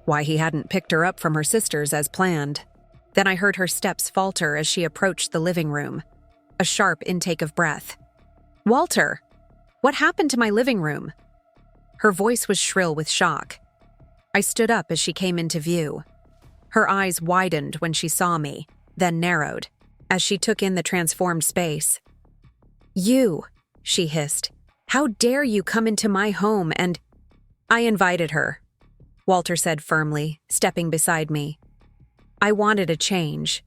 why he hadn't picked her up from her sister's as planned. Then I heard her steps falter as she approached the living room. A sharp intake of breath. "Walter! What happened to my living room?" Her voice was shrill with shock. I stood up as she came into view. Her eyes widened when she saw me, then narrowed, as she took in the transformed space. "You," she hissed. "How dare you come into my home and—" "I invited her," Walter said firmly, stepping beside me. "I wanted a change."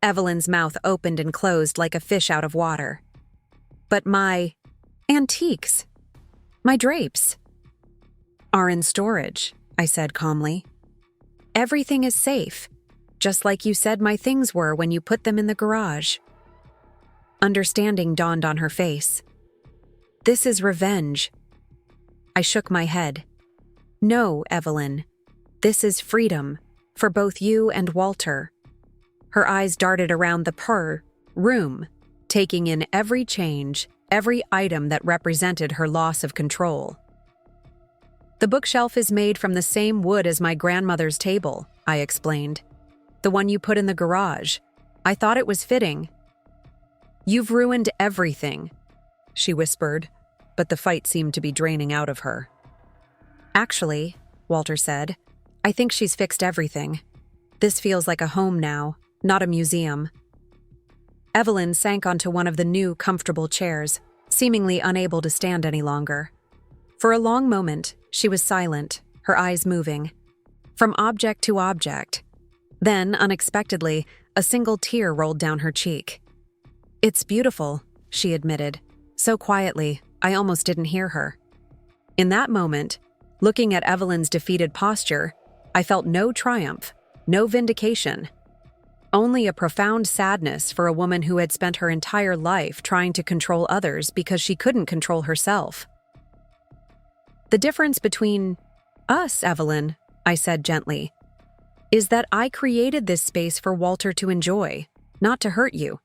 Evelyn's mouth opened and closed like a fish out of water. "But my antiques, my drapes, are in storage," I said calmly. "Everything is safe, just like you said my things were when you put them in the garage." Understanding dawned on her face. "This is revenge." I shook my head. "No, Evelyn. This is freedom, for both you and Walter." Her eyes darted around the room, taking in every change, every item that represented her loss of control. "The bookshelf is made from the same wood as my grandmother's table," I explained. "The one you put in the garage. I thought it was fitting." "You've ruined everything," she whispered, but the fight seemed to be draining out of her. "Actually," Walter said, "I think she's fixed everything. This feels like a home now, not a museum." Evelyn sank onto one of the new, comfortable chairs, seemingly unable to stand any longer. For a long moment, she was silent, her eyes moving, from object to object. Then, unexpectedly, a single tear rolled down her cheek. "It's beautiful," she admitted, so quietly I almost didn't hear her. In that moment, looking at Evelyn's defeated posture, I felt no triumph, no vindication. Only a profound sadness for a woman who had spent her entire life trying to control others because she couldn't control herself. "The difference between us, Evelyn," I said gently, "is that I created this space for Walter to enjoy, not to hurt you.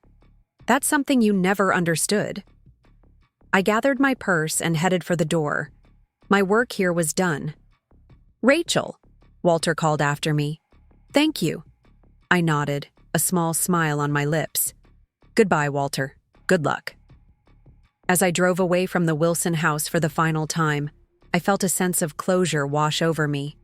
That's something you never understood." I gathered my purse and headed for the door. My work here was done. "Rachel," Walter called after me. "Thank you." I nodded, a small smile on my lips. "Goodbye, Walter. Good luck." As I drove away from the Wilson house for the final time, I felt a sense of closure wash over me.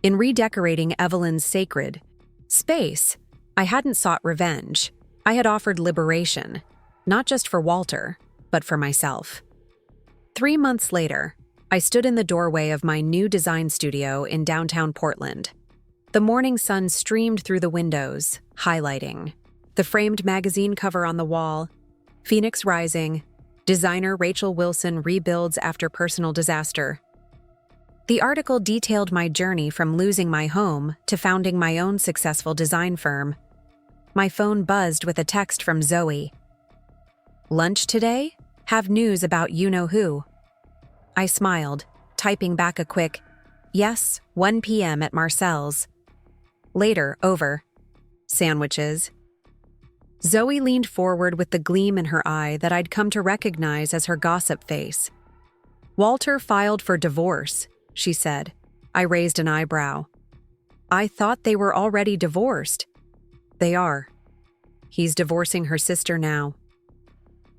In redecorating Evelyn's sacred space, I hadn't sought revenge. I had offered liberation, not just for Walter, but for myself. 3 months later, I stood in the doorway of my new design studio in downtown Portland. The morning sun streamed through the windows, highlighting the framed magazine cover on the wall, Phoenix Rising, designer Rachel Wilson rebuilds after personal disaster. The article detailed my journey from losing my home to founding my own successful design firm. My phone buzzed with a text from Zoe. "Lunch today? Have news about you-know-who." I smiled, typing back a quick, "Yes, 1 p.m. at Marcel's." Later, over. "Sandwiches." Zoe leaned forward with the gleam in her eye that I'd come to recognize as her gossip face. "Walter filed for divorce," she said. I raised an eyebrow. "I thought they were already divorced." "They are. He's divorcing her sister now."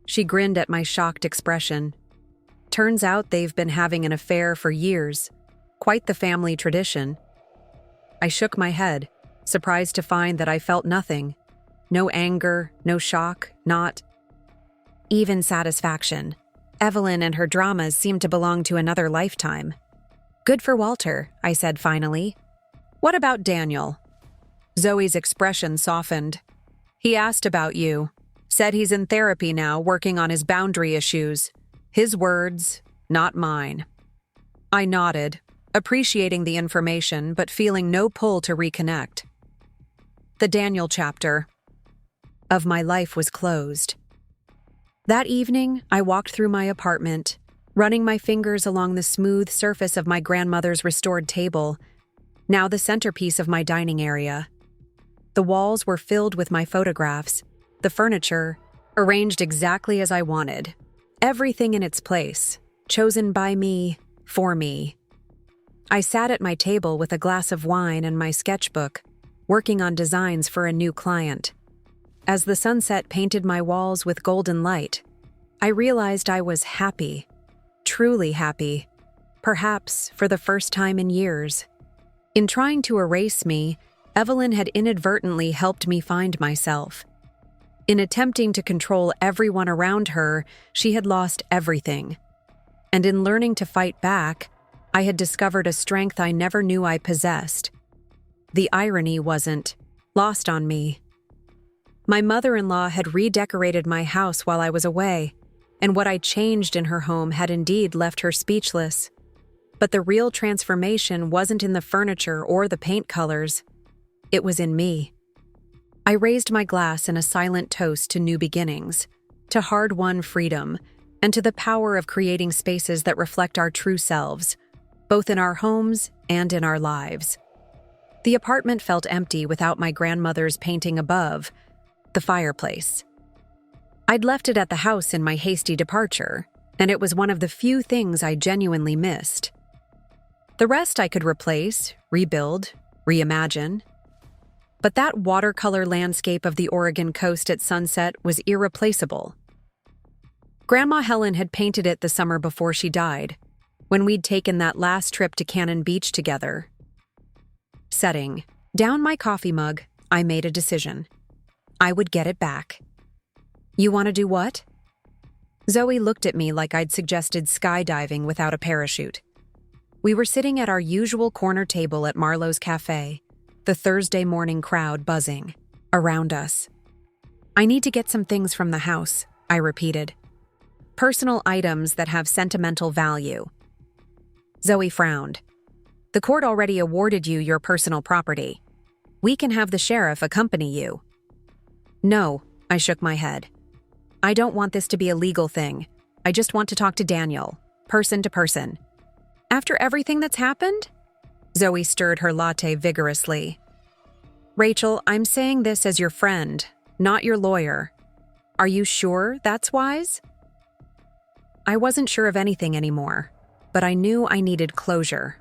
She grinned at my shocked expression. "Turns out they've been having an affair for years. Quite the family tradition." I shook my head, surprised to find that I felt nothing. No anger, no shock, not even satisfaction. Evelyn and her dramas seemed to belong to another lifetime. "Good for Walter," I said finally. "What about Daniel?" Zoe's expression softened. "He asked about you. Said he's in therapy now, working on his boundary issues. His words, not mine." I nodded, appreciating the information but feeling no pull to reconnect. The Daniel chapter of my life was closed. That evening, I walked through my apartment, running my fingers along the smooth surface of my grandmother's restored table, now the centerpiece of my dining area. The walls were filled with my photographs, the furniture arranged exactly as I wanted, everything in its place, chosen by me, for me. I sat at my table with a glass of wine and my sketchbook, working on designs for a new client. As the sunset painted my walls with golden light, I realized I was happy, truly happy, perhaps for the first time in years. In trying to erase me, Evelyn had inadvertently helped me find myself. In attempting to control everyone around her, she had lost everything. And in learning to fight back, I had discovered a strength I never knew I possessed. The irony wasn't lost on me. My mother-in-law had redecorated my house while I was away, and what I changed in her home had indeed left her speechless. But the real transformation wasn't in the furniture or the paint colors. It was in me. I raised my glass in a silent toast to new beginnings, to hard-won freedom, and to the power of creating spaces that reflect our true selves, both in our homes and in our lives. The apartment felt empty without my grandmother's painting above, the fireplace. I'd left it at the house in my hasty departure, and it was one of the few things I genuinely missed. The rest I could replace, rebuild, reimagine. But that watercolor landscape of the Oregon coast at sunset was irreplaceable. Grandma Helen had painted it the summer before she died, when we'd taken that last trip to Cannon Beach together. Setting down my coffee mug, I made a decision. I would get it back. "You want to do what?" Zoe looked at me like I'd suggested skydiving without a parachute. We were sitting at our usual corner table at Marlowe's Cafe, the Thursday morning crowd buzzing around us. "I need to get some things from the house," I repeated. "Personal items that have sentimental value." Zoe frowned. "The court already awarded you your personal property. We can have the sheriff accompany you." "No," I shook my head. "I don't want this to be a legal thing. I just want to talk to Daniel, person to person." "After everything that's happened?" Zoe stirred her latte vigorously. "Rachel, I'm saying this as your friend, not your lawyer. Are you sure that's wise?" I wasn't sure of anything anymore, but I knew I needed closure.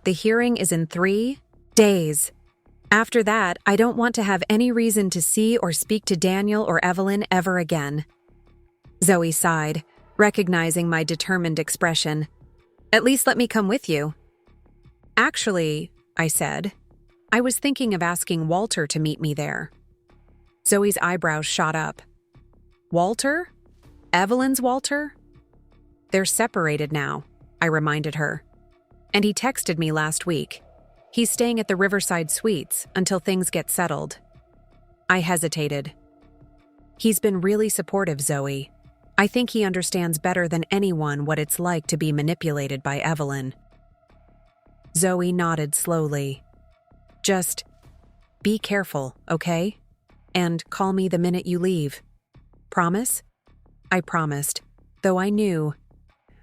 The hearing is in 3 days. After that, I don't want to have any reason to see or speak to Daniel or Evelyn ever again. Zoe sighed, recognizing my determined expression. "At least let me come with you." "Actually," I said, "I was thinking of asking Walter to meet me there." Zoe's eyebrows shot up. "Walter? Evelyn's Walter?" "They're separated now," I reminded her. "And he texted me last week. He's staying at the Riverside Suites until things get settled." I hesitated. "He's been really supportive, Zoe. I think he understands better than anyone what it's like to be manipulated by Evelyn." Zoe nodded slowly. "Just be careful, okay? And call me the minute you leave. Promise?" I promised, though I knew.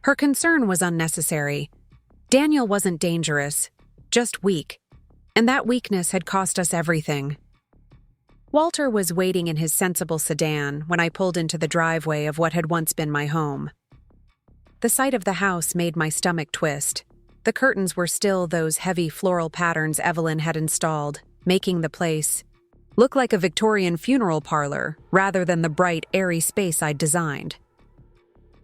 Her concern was unnecessary. Daniel wasn't dangerous, just weak, and that weakness had cost us everything. Walter was waiting in his sensible sedan when I pulled into the driveway of what had once been my home. The sight of the house made my stomach twist. The curtains were still those heavy floral patterns Evelyn had installed, making the place look like a Victorian funeral parlor rather than the bright, airy space I'd designed.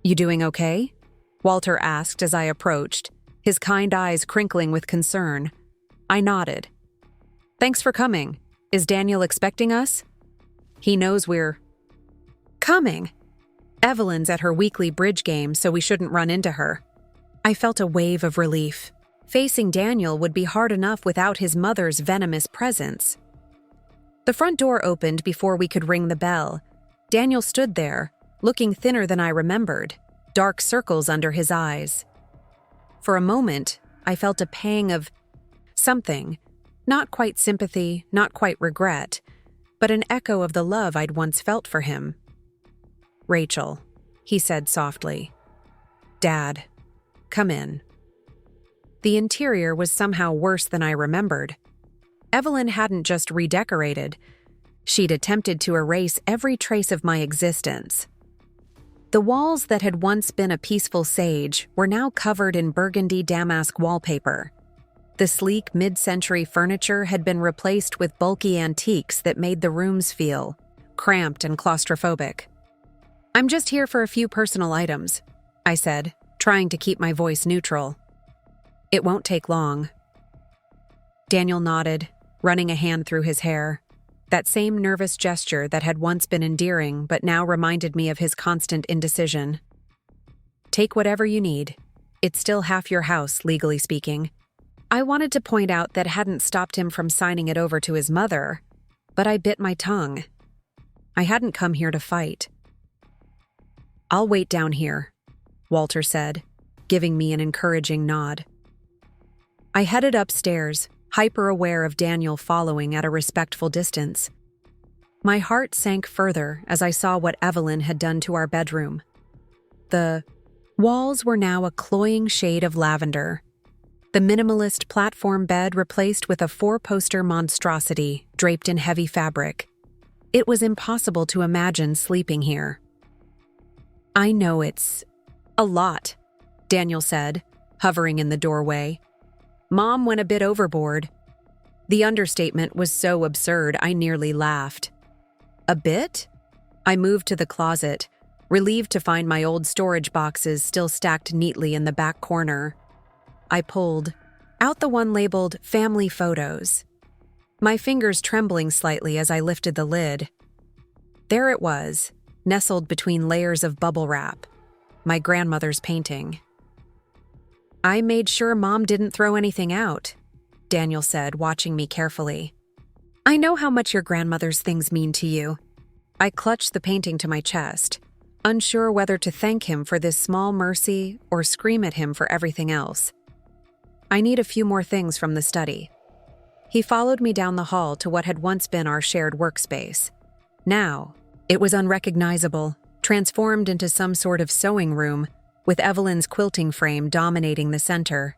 "You doing okay?" Walter asked as I approached, his kind eyes crinkling with concern. I nodded. "Thanks for coming. Is Daniel expecting us?" "He knows we're coming. Evelyn's at her weekly bridge game, so we shouldn't run into her." I felt a wave of relief. Facing Daniel would be hard enough without his mother's venomous presence. The front door opened before we could ring the bell. Daniel stood there, looking thinner than I remembered, dark circles under his eyes. For a moment, I felt a pang of something, not quite sympathy, not quite regret, but an echo of the love I'd once felt for him. "Rachel," he said softly. "Dad, come in." The interior was somehow worse than I remembered. Evelyn hadn't just redecorated. She'd attempted to erase every trace of my existence. The walls that had once been a peaceful sage were now covered in burgundy damask wallpaper. The sleek mid-century furniture had been replaced with bulky antiques that made the rooms feel cramped and claustrophobic. "I'm just here for a few personal items," I said, trying to keep my voice neutral. "It won't take long." Daniel nodded, running a hand through his hair. That same nervous gesture that had once been endearing but now reminded me of his constant indecision. "Take whatever you need. It's still half your house, legally speaking." I wanted to point out that hadn't stopped him from signing it over to his mother, but I bit my tongue. I hadn't come here to fight. "I'll wait down here," Walter said, giving me an encouraging nod. I headed upstairs, hyper-aware of Daniel following at a respectful distance. My heart sank further as I saw what Evelyn had done to our bedroom. The walls were now a cloying shade of lavender. The minimalist platform bed replaced with a four-poster monstrosity draped in heavy fabric. It was impossible to imagine sleeping here. "I know it's a lot," Daniel said, hovering in the doorway. "Mom went a bit overboard." The understatement was so absurd I nearly laughed. "A bit?" I moved to the closet, relieved to find my old storage boxes still stacked neatly in the back corner. I pulled out the one labeled Family Photos, my fingers trembling slightly as I lifted the lid. There it was, nestled between layers of bubble wrap, my grandmother's painting. "I made sure Mom didn't throw anything out," Daniel said, watching me carefully. "I know how much your grandmother's things mean to you." I clutched the painting to my chest, unsure whether to thank him for this small mercy or scream at him for everything else. "I need a few more things from the study." He followed me down the hall to what had once been our shared workspace. Now, it was unrecognizable, transformed into some sort of sewing room, with Evelyn's quilting frame dominating the center.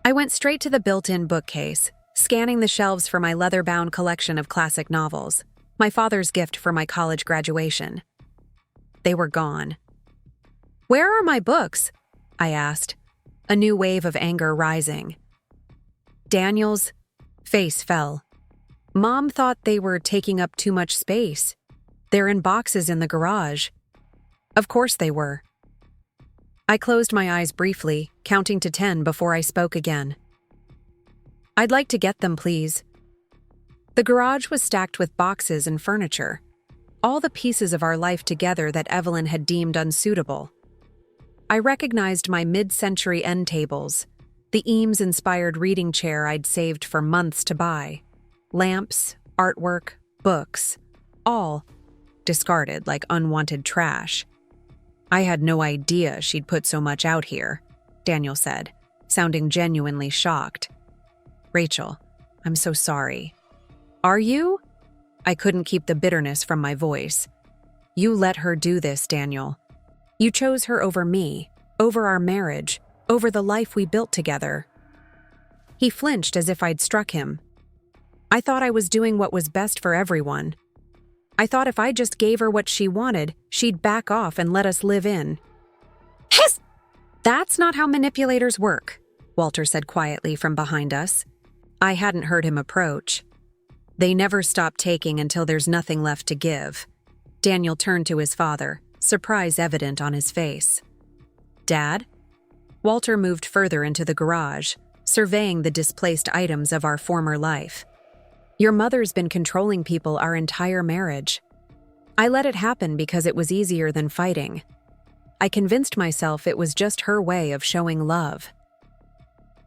I went straight to the built-in bookcase, scanning the shelves for my leather-bound collection of classic novels, my father's gift for my college graduation. They were gone. "Where are my books?" I asked, a new wave of anger rising. Daniel's face fell. "Mom thought they were taking up too much space. They're in boxes in the garage." Of course they were. I closed my eyes briefly, counting to 10 before I spoke again. "I'd like to get them, please." The garage was stacked with boxes and furniture, all the pieces of our life together that Evelyn had deemed unsuitable. I recognized my mid-century end tables, the Eames-inspired reading chair I'd saved for months to buy, lamps, artwork, books, all discarded like unwanted trash. "I had no idea she'd put so much out here," Daniel said, sounding genuinely shocked. "Rachel, I'm so sorry." "Are you?" I couldn't keep the bitterness from my voice. "You let her do this, Daniel. You chose her over me, over our marriage, over the life we built together." He flinched as if I'd struck him. "I thought I was doing what was best for everyone," I thought if I just gave her what she wanted, she'd back off and let us live in. Hiss! That's not how manipulators work, Walter said quietly from behind us. I hadn't heard him approach. They never stop taking until there's nothing left to give. Daniel turned to his father, surprise evident on his face. Dad? Walter moved further into the garage, surveying the displaced items of our former life. Your mother's been controlling people our entire marriage. I let it happen because it was easier than fighting. I convinced myself it was just her way of showing love.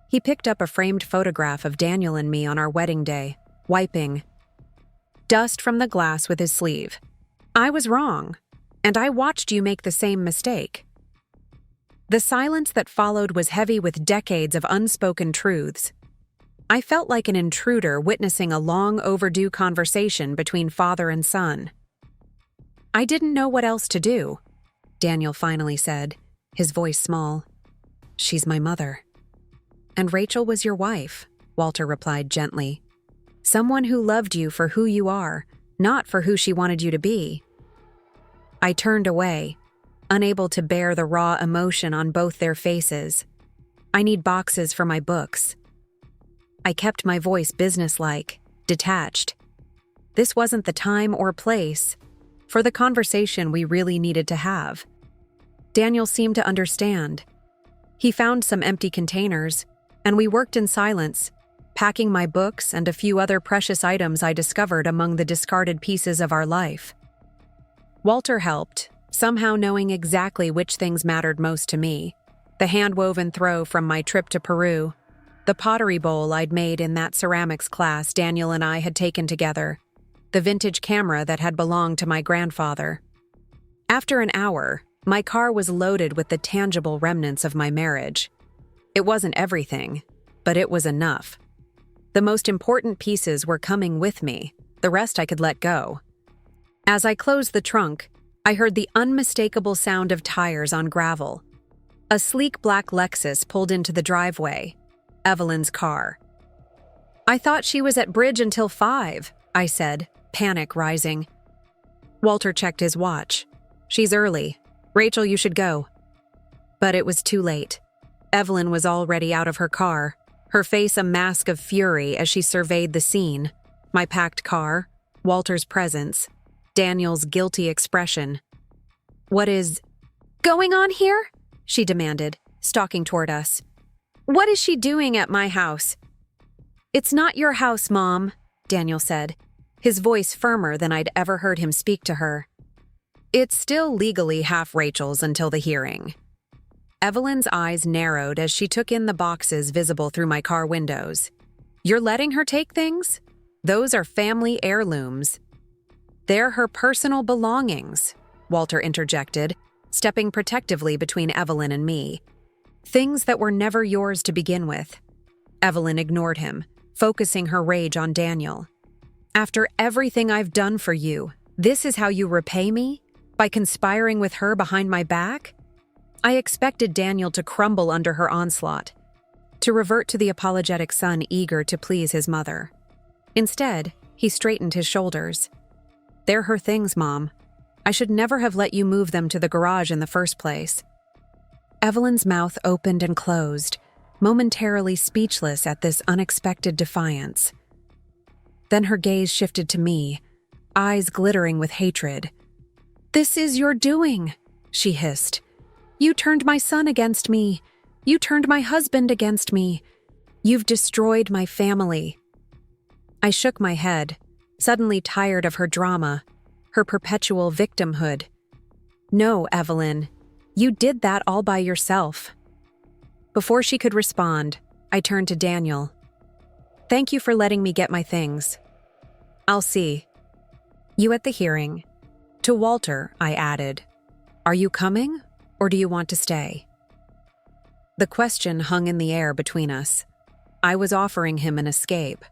He picked up a framed photograph of Daniel and me on our wedding day, wiping dust from the glass with his sleeve. I was wrong, and I watched you make the same mistake. The silence that followed was heavy with decades of unspoken truths. I felt like an intruder witnessing a long overdue conversation between father and son. I didn't know what else to do, Daniel finally said, his voice small. She's my mother. And Rachel was your wife, Walter replied gently. Someone who loved you for who you are, not for who she wanted you to be. I turned away, unable to bear the raw emotion on both their faces. I need boxes for my books. I kept my voice businesslike, detached. This wasn't the time or place for the conversation we really needed to have. Daniel seemed to understand. He found some empty containers, and we worked in silence, packing my books and a few other precious items I discovered among the discarded pieces of our life. Walter helped, somehow knowing exactly which things mattered most to me. The hand-woven throw from my trip to Peru, the pottery bowl I'd made in that ceramics class Daniel and I had taken together, the vintage camera that had belonged to my grandfather. After an hour, my car was loaded with the tangible remnants of my marriage. It wasn't everything, but it was enough. The most important pieces were coming with me, the rest I could let go. As I closed the trunk, I heard the unmistakable sound of tires on gravel. A sleek black Lexus pulled into the driveway, Evelyn's car. I thought she was at bridge until 5, I said, panic rising. Walter checked his watch. She's early. Rachel, you should go. But it was too late. Evelyn was already out of her car, her face a mask of fury as she surveyed the scene. My packed car, Walter's presence, Daniel's guilty expression. What is going on here? She demanded, stalking toward us. What is she doing at my house? It's not your house, Mom, Daniel said, his voice firmer than I'd ever heard him speak to her. It's still legally half Rachel's until the hearing. Evelyn's eyes narrowed as she took in the boxes visible through my car windows. You're letting her take things? Those are family heirlooms. They're her personal belongings, Walter interjected, stepping protectively between Evelyn and me. Things that were never yours to begin with. Evelyn ignored him, focusing her rage on Daniel. After everything I've done for you, this is how you repay me? By conspiring with her behind my back? I expected Daniel to crumble under her onslaught, to revert to the apologetic son eager to please his mother. Instead, he straightened his shoulders. They're her things, Mom. I should never have let you move them to the garage in the first place. Evelyn's mouth opened and closed, momentarily speechless at this unexpected defiance. Then her gaze shifted to me, eyes glittering with hatred. This is your doing, she hissed. You turned my son against me. You turned my husband against me. You've destroyed my family. I shook my head, suddenly tired of her drama, her perpetual victimhood. No, Evelyn, you did that all by yourself. Before she could respond, I turned to Daniel. Thank you for letting me get my things. I'll see you at the hearing. To Walter, I added, are you coming, or do you want to stay? The question hung in the air between us. I was offering him an escape,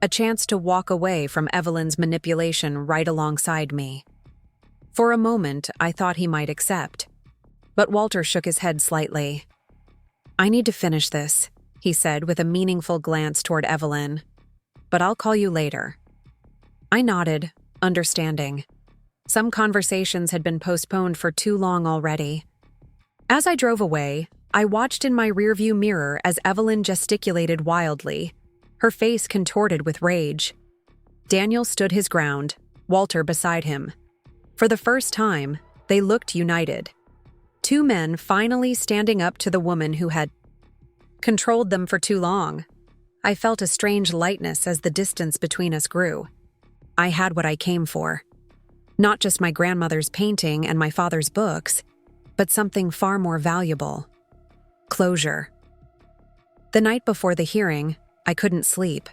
a chance to walk away from Evelyn's manipulation right alongside me. For a moment, I thought he might accept, but Walter shook his head slightly. I need to finish this, he said with a meaningful glance toward Evelyn. But I'll call you later. I nodded, understanding. Some conversations had been postponed for too long already. As I drove away, I watched in my rearview mirror as Evelyn gesticulated wildly, her face contorted with rage. Daniel stood his ground, Walter beside him. For the first time, they looked united. Two men finally standing up to the woman who had controlled them for too long. I felt a strange lightness as the distance between us grew. I had what I came for. Not just my grandmother's painting and my father's books, but something far more valuable. Closure. The night before the hearing, I couldn't sleep.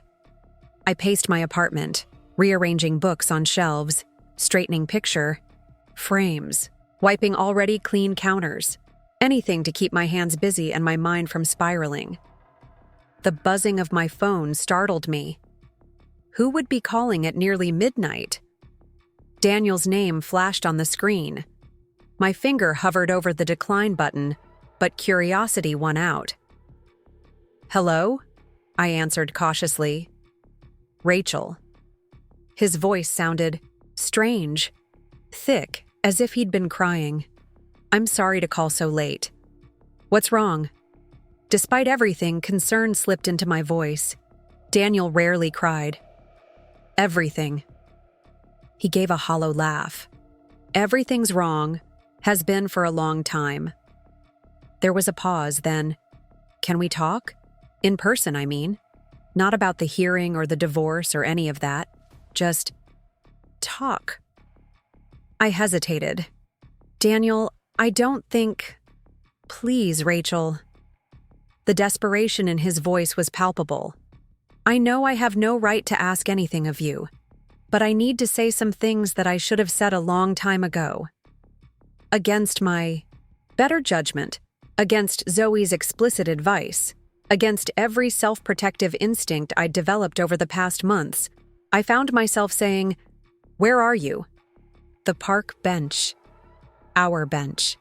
I paced my apartment, rearranging books on shelves, straightening picture frames, wiping already clean counters, anything to keep my hands busy and my mind from spiraling. The buzzing of my phone startled me. Who would be calling at nearly midnight? Daniel's name flashed on the screen. My finger hovered over the decline button, but curiosity won out. "Hello?" I answered cautiously. "Rachel." His voice sounded strange, thick, as if he'd been crying. "I'm sorry to call so late. What's wrong?" Despite everything, concern slipped into my voice. Daniel rarely cried. "Everything." He gave a hollow laugh. "Everything's wrong. Has been for a long time." There was a pause, then, "Can we talk? In person, I mean. Not about the hearing or the divorce or any of that. Just talk." I hesitated. "Daniel, I don't think—" "Please, Rachel." The desperation in his voice was palpable. "I know I have no right to ask anything of you, but I need to say some things that I should have said a long time ago. Against my better judgment, against Zoe's explicit advice, against every self-protective instinct I'd developed over the past months, I found myself saying, 'Where are you?' The park bench. Our bench.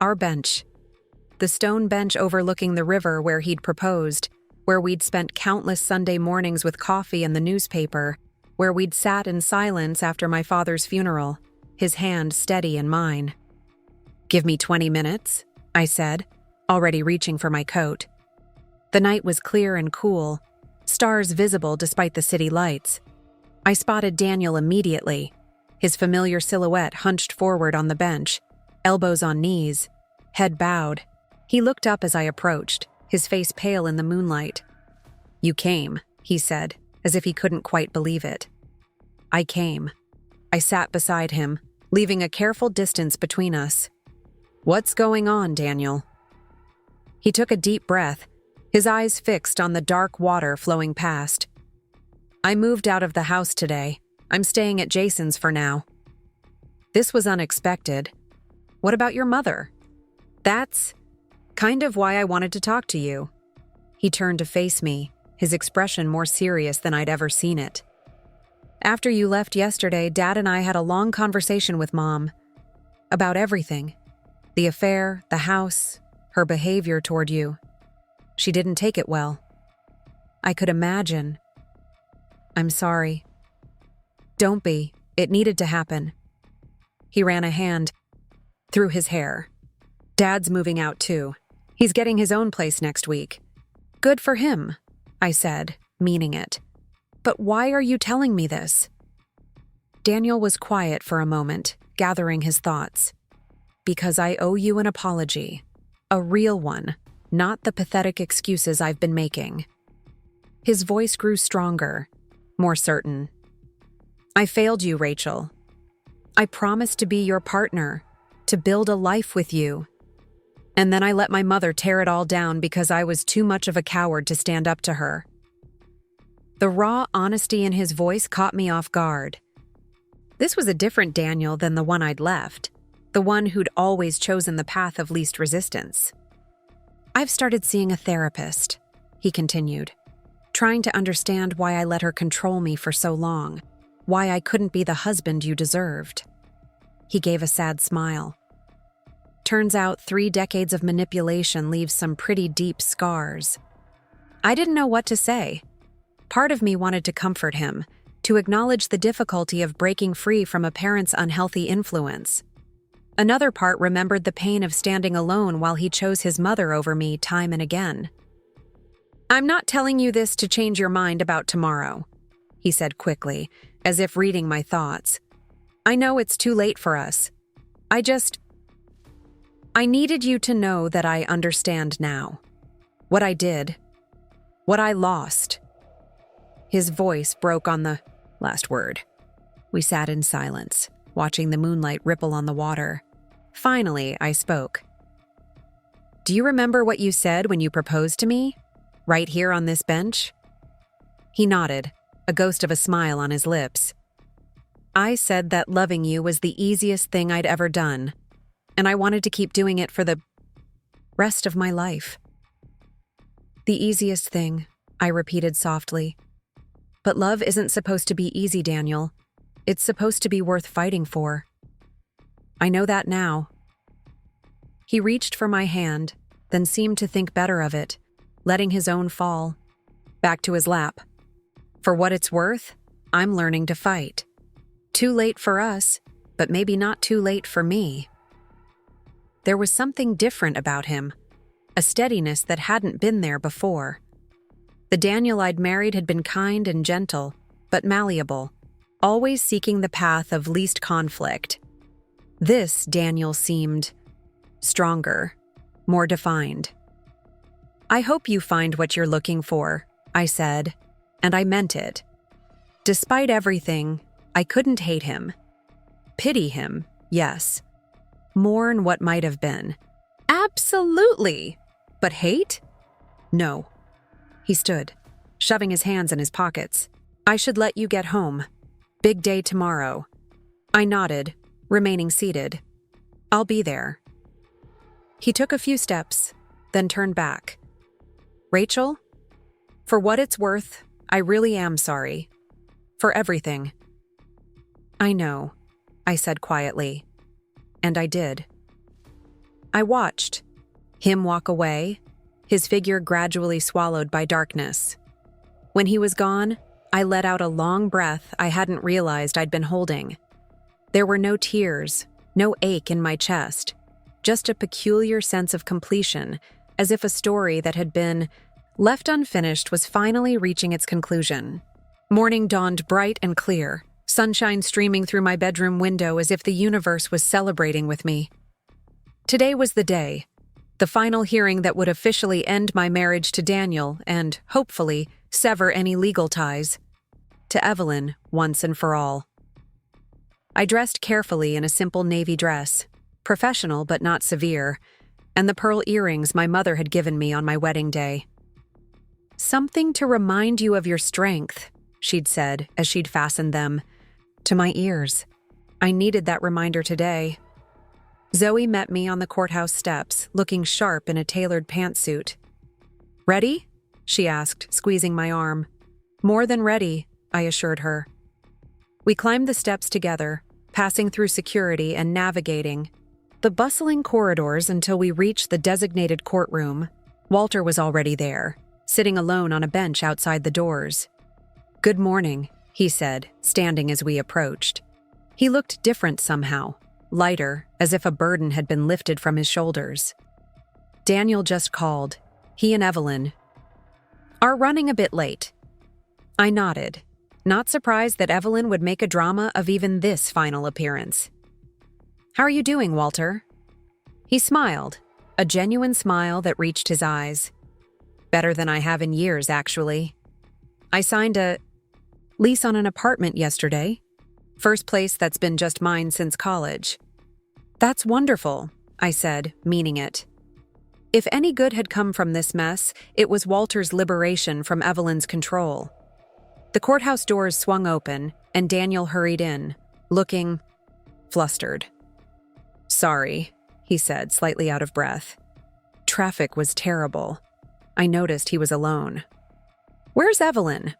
Our bench. The stone bench overlooking the river where he'd proposed, where we'd spent countless Sunday mornings with coffee and the newspaper, where we'd sat in silence after my father's funeral, his hand steady in mine. 'Give me 20 minutes, I said, already reaching for my coat. The night was clear and cool, stars visible despite the city lights. I spotted Daniel immediately, his familiar silhouette hunched forward on the bench, elbows on knees, head bowed. He looked up as I approached, his face pale in the moonlight. "You came," he said, as if he couldn't quite believe it. I came. I sat beside him, leaving a careful distance between us. "What's going on, Daniel?" He took a deep breath, his eyes fixed on the dark water flowing past. "I moved out of the house today. I'm staying at Jason's for now." This was unexpected. "What about your mother?" "That's kind of why I wanted to talk to you." He turned to face me, his expression more serious than I'd ever seen it. "After you left yesterday, Dad and I had a long conversation with Mom. About everything. The affair, the house, her behavior toward you. She didn't take it well. I could imagine. I'm sorry." "Don't be. It needed to happen." He ran a hand through his hair. "Dad's moving out too. He's getting his own place next week." "Good for him," I said, meaning it. "But why are you telling me this?" Daniel was quiet for a moment, gathering his thoughts. "Because I owe you an apology. A real one, not the pathetic excuses I've been making." His voice grew stronger, more certain. "I failed you, Rachel. I promised to be your partner, to build a life with you. And then I let my mother tear it all down because I was too much of a coward to stand up to her." The raw honesty in his voice caught me off guard. This was a different Daniel than the one I'd left, the one who'd always chosen the path of least resistance. "I've started seeing a therapist," he continued, "trying to understand why I let her control me for so long, why I couldn't be the husband you deserved." He gave a sad smile. "Turns out 3 decades of manipulation leaves some pretty deep scars." I didn't know what to say. Part of me wanted to comfort him, to acknowledge the difficulty of breaking free from a parent's unhealthy influence. Another part remembered the pain of standing alone while he chose his mother over me time and again. "I'm not telling you this to change your mind about tomorrow," he said quickly, as if reading my thoughts. "I know it's too late for us. I needed you to know that I understand now. What I did. What I lost." His voice broke on the last word. We sat in silence, watching the moonlight ripple on the water. Finally, I spoke. "Do you remember what you said when you proposed to me? Right here on this bench?" He nodded, a ghost of a smile on his lips. "I said that loving you was the easiest thing I'd ever done, and I wanted to keep doing it for the rest of my life." "The easiest thing," I repeated softly. "But love isn't supposed to be easy, Daniel. It's supposed to be worth fighting for." "I know that now." He reached for my hand, then seemed to think better of it, letting his own fall back to his lap. "For what it's worth, I'm learning to fight. Too late for us, but maybe not too late for me." There was something different about him, a steadiness that hadn't been there before. The Daniel I'd married had been kind and gentle, but malleable, always seeking the path of least conflict. This Daniel seemed stronger, more defined. "I hope you find what you're looking for," I said, and I meant it. Despite everything, I couldn't hate him. Pity him, yes. Mourn what might have been. Absolutely! But hate? No. He stood, shoving his hands in his pockets. "I should let you get home. Big day tomorrow." I nodded, remaining seated. "I'll be there." He took a few steps, then turned back. "Rachel, for what it's worth, I really am sorry. For everything." "I know," I said quietly. And I did. I watched him walk away, his figure gradually swallowed by darkness. When he was gone, I let out a long breath I hadn't realized I'd been holding. There were no tears, no ache in my chest, just a peculiar sense of completion, as if a story that had been left unfinished was finally reaching its conclusion. Morning dawned bright and clear, sunshine streaming through my bedroom window as if the universe was celebrating with me. Today was the day, the final hearing that would officially end my marriage to Daniel and, hopefully, sever any legal ties to Evelyn once and for all. I dressed carefully in a simple navy dress, professional but not severe, and the pearl earrings my mother had given me on my wedding day. "Something to remind you of your strength," she'd said as she'd fastened them to my ears. I needed that reminder today. Zoe met me on the courthouse steps, looking sharp in a tailored pantsuit. "Ready?" she asked, squeezing my arm. "More than ready," I assured her. We climbed the steps together, passing through security and navigating the bustling corridors until we reached the designated courtroom. Walter was already there, sitting alone on a bench outside the doors. "Good morning," he said, standing as we approached. He looked different somehow, lighter, as if a burden had been lifted from his shoulders. "Daniel just called. He and Evelyn are running a bit late." I nodded, not surprised that Evelyn would make a drama of even this final appearance. "How are you doing, Walter?" He smiled, a genuine smile that reached his eyes. "Better than I have in years, actually. I signed a lease on an apartment yesterday. First place that's been just mine since college." "That's wonderful," I said, meaning it. If any good had come from this mess, it was Walter's liberation from Evelyn's control. The courthouse doors swung open, and Daniel hurried in, looking flustered. "Sorry," he said, slightly out of breath. Traffic was terrible. I noticed he was alone. "Where's Evelyn?"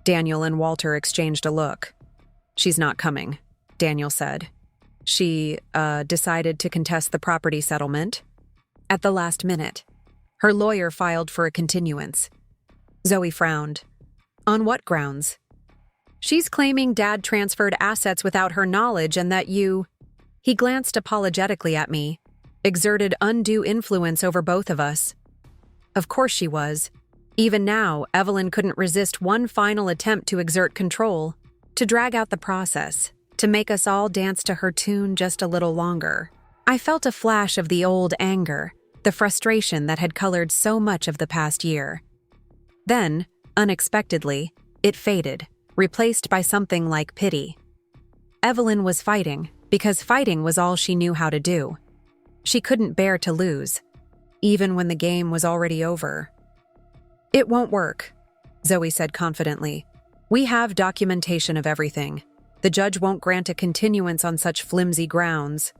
Daniel and Walter exchanged a look. "She's not coming," Daniel said. She decided to contest the property settlement at the last minute. Her lawyer filed for a continuance." Zoe frowned. "On what grounds?" She's claiming Dad transferred assets without her knowledge and that you— He glanced apologetically at me, exerted undue influence over both of us. Of course she was. Even now, Evelyn couldn't resist one final attempt to exert control, to drag out the process, to make us all dance to her tune just a little longer. I felt a flash of the old anger, the frustration that had colored so much of the past year. Then, unexpectedly, it faded, replaced by something like pity. Evelyn was fighting, because fighting was all she knew how to do. She couldn't bear to lose, even when the game was already over. "It won't work," Zoe said confidently. "We have documentation of everything. The judge won't grant a continuance on such flimsy grounds."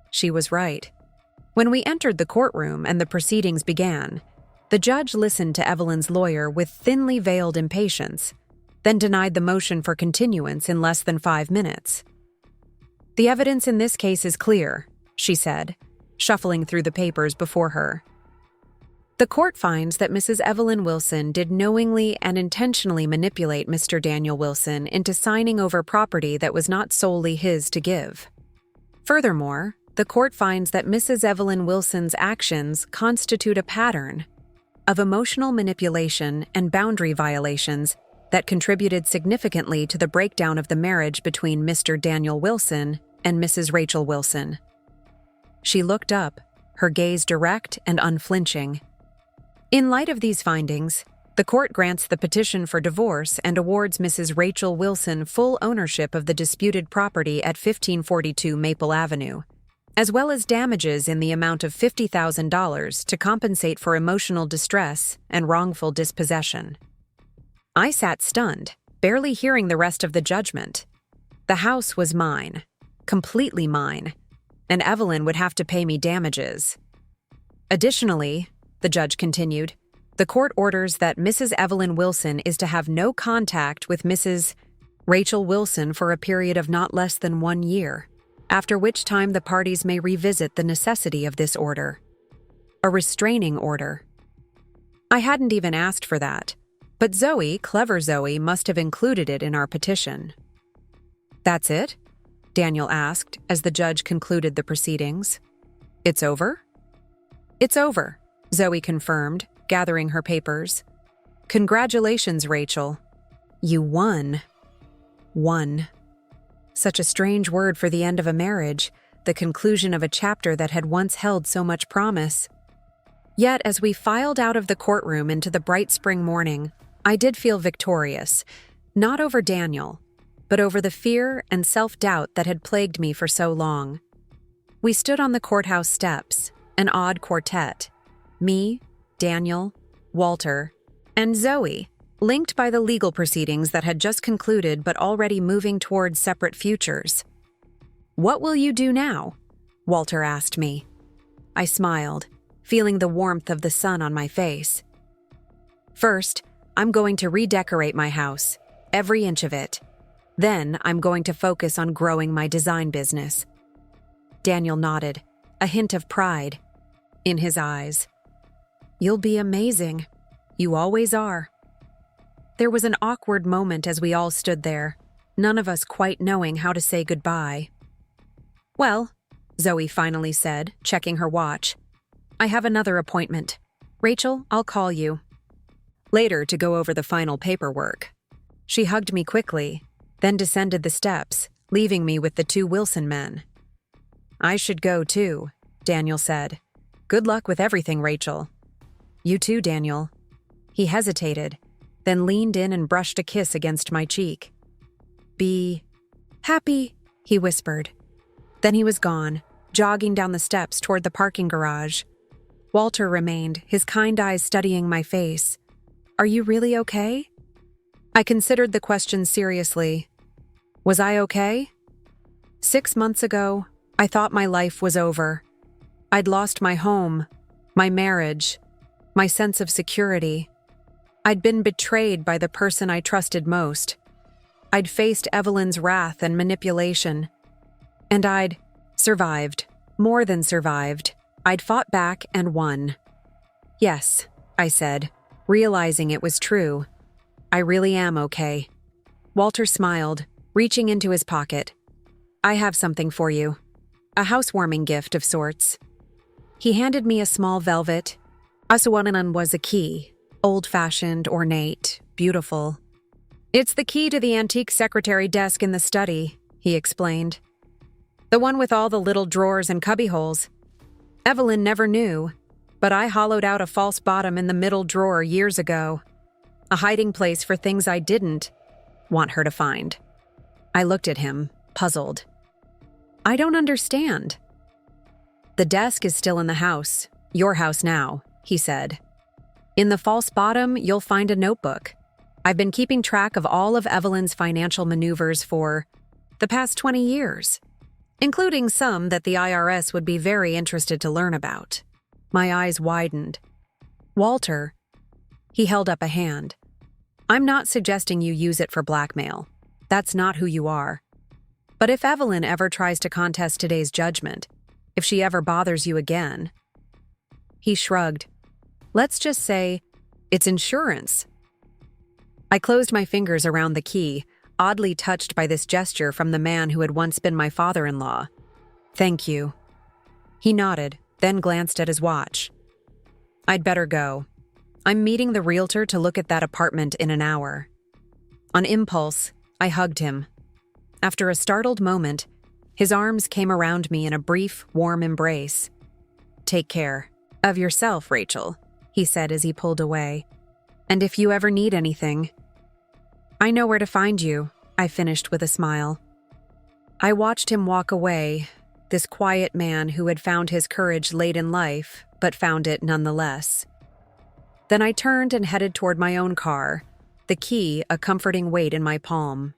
She was right. When we entered the courtroom and the proceedings began, the judge listened to Evelyn's lawyer with thinly veiled impatience, then denied the motion for continuance in less than 5 minutes. "The evidence in this case is clear," she said, shuffling through the papers before her. "The court finds that Mrs. Evelyn Wilson did knowingly and intentionally manipulate Mr. Daniel Wilson into signing over property that was not solely his to give. Furthermore, the court finds that Mrs. Evelyn Wilson's actions constitute a pattern of emotional manipulation and boundary violations that contributed significantly to the breakdown of the marriage between Mr. Daniel Wilson and Mrs. Rachel Wilson." She looked up, her gaze direct and unflinching. "In light of these findings, the court grants the petition for divorce and awards Mrs. Rachel Wilson full ownership of the disputed property at 1542 Maple Avenue, as well as damages in the amount of $50,000 to compensate for emotional distress and wrongful dispossession." I sat stunned, barely hearing the rest of the judgment. The house was mine, completely mine, and Evelyn would have to pay me damages. "Additionally," the judge continued, "the court orders that Mrs. Evelyn Wilson is to have no contact with Mrs. Rachel Wilson for a period of not less than 1 year, after which time the parties may revisit the necessity of this order. A restraining order." I hadn't even asked for that, but Zoe, clever Zoe, must have included it in our petition. "That's it?" Daniel asked as the judge concluded the proceedings. "It's over?" "It's over," Zoe confirmed, gathering her papers. "Congratulations, Rachel. You won." Won. Such a strange word for the end of a marriage, the conclusion of a chapter that had once held so much promise. Yet, as we filed out of the courtroom into the bright spring morning, I did feel victorious, not over Daniel, but over the fear and self-doubt that had plagued me for so long. We stood on the courthouse steps, an odd quartet. Me, Daniel, Walter, and Zoe, linked by the legal proceedings that had just concluded but already moving towards separate futures. "What will you do now?" Walter asked me. I smiled, feeling the warmth of the sun on my face. "First, I'm going to redecorate my house, every inch of it. Then I'm going to focus on growing my design business." Daniel nodded, a hint of pride in his eyes. "You'll be amazing. You always are." There was an awkward moment as we all stood there, none of us quite knowing how to say goodbye. "Well," Zoe finally said, checking her watch, "I have another appointment. Rachel, I'll call you later to go over the final paperwork." She hugged me quickly, then descended the steps, leaving me with the 2 Wilson men. "I should go too," Daniel said. "Good luck with everything, Rachel." "You too, Daniel." He hesitated, then leaned in and brushed a kiss against my cheek. "Be happy," he whispered. Then he was gone, jogging down the steps toward the parking garage. Walter remained, his kind eyes studying my face. "Are you really okay?" I considered the question seriously. Was I okay? 6 months ago, I thought my life was over. I'd lost my home, my marriage, my sense of security. I'd been betrayed by the person I trusted most. I'd faced Evelyn's wrath and manipulation. And I'd survived, more than survived. I'd fought back and won. "Yes," I said, realizing it was true. "I really am okay." Walter smiled, reaching into his pocket. I have something for you. A housewarming gift of sorts. He handed me a small velvet. Asuwanan was a key, old-fashioned, ornate, beautiful. It's the key to the antique secretary desk in the study, he explained. The one with all the little drawers and cubbyholes. Evelyn never knew, but I hollowed out a false bottom in the middle drawer years ago. A hiding place for things I didn't want her to find. I looked at him, puzzled. I don't understand. The desk is still in the house, your house now, he said. In the false bottom, you'll find a notebook. I've been keeping track of all of Evelyn's financial maneuvers for the past 20 years, including some that the IRS would be very interested to learn about. My eyes widened. Walter, he held up a hand. I'm not suggesting you use it for blackmail. That's not who you are. But if Evelyn ever tries to contest today's judgment, if she ever bothers you again... He shrugged. Let's just say, it's insurance. I closed my fingers around the key, oddly touched by this gesture from the man who had once been my father-in-law. Thank you. He nodded, then glanced at his watch. I'd better go. I'm meeting the realtor to look at that apartment in an hour. On impulse, I hugged him. After a startled moment, his arms came around me in a brief, warm embrace. Take care of yourself, Rachel, he said as he pulled away. And if you ever need anything... I know where to find you, I finished with a smile. I watched him walk away, this quiet man who had found his courage late in life, but found it nonetheless. Then I turned and headed toward my own car, the key a comforting weight in my palm.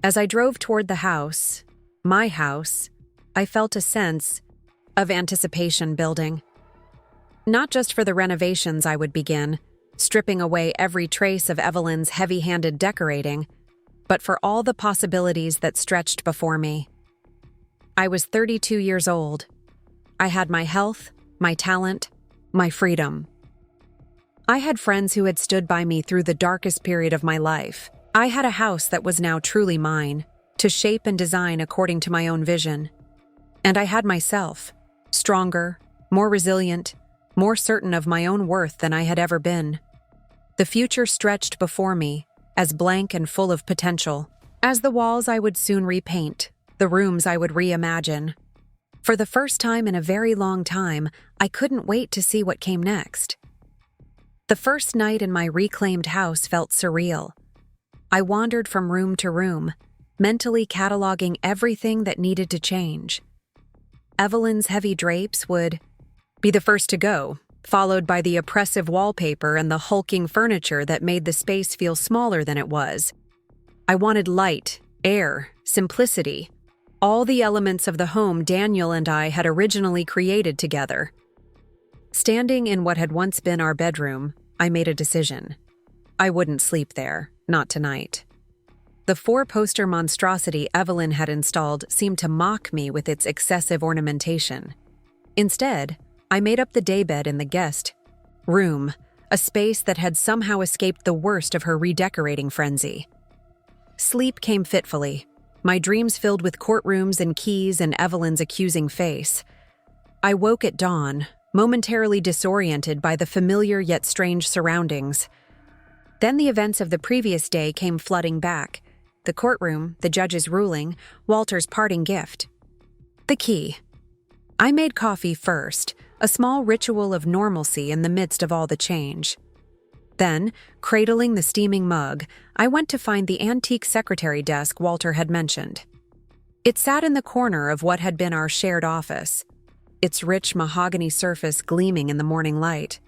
As I drove toward the house, my house, I felt a sense of anticipation building. Not just for the renovations I would begin, stripping away every trace of Evelyn's heavy-handed decorating, but for all the possibilities that stretched before me. I was 32 years old. I had my health, my talent, my freedom. I had friends who had stood by me through the darkest period of my life. I had a house that was now truly mine, to shape and design according to my own vision. And I had myself, stronger, more resilient, more certain of my own worth than I had ever been. The future stretched before me, as blank and full of potential, as the walls I would soon repaint, the rooms I would reimagine. For the first time in a very long time, I couldn't wait to see what came next. The first night in my reclaimed house felt surreal. I wandered from room to room, mentally cataloging everything that needed to change. Evelyn's heavy drapes would be the first to go, followed by the oppressive wallpaper and the hulking furniture that made the space feel smaller than it was. I wanted light, air, simplicity, all the elements of the home Daniel and I had originally created together. Standing in what had once been our bedroom, I made a decision. I wouldn't sleep there, not tonight. The four-poster monstrosity Evelyn had installed seemed to mock me with its excessive ornamentation. Instead, I made up the daybed in the guest room, a space that had somehow escaped the worst of her redecorating frenzy. Sleep came fitfully, my dreams filled with courtrooms and keys and Evelyn's accusing face. I woke at dawn, momentarily disoriented by the familiar yet strange surroundings. Then the events of the previous day came flooding back. The courtroom, the judge's ruling, Walter's parting gift. The key. I made coffee first, a small ritual of normalcy in the midst of all the change. Then, cradling the steaming mug, I went to find the antique secretary desk Walter had mentioned. It sat in the corner of what had been our shared office, its rich mahogany surface gleaming in the morning light.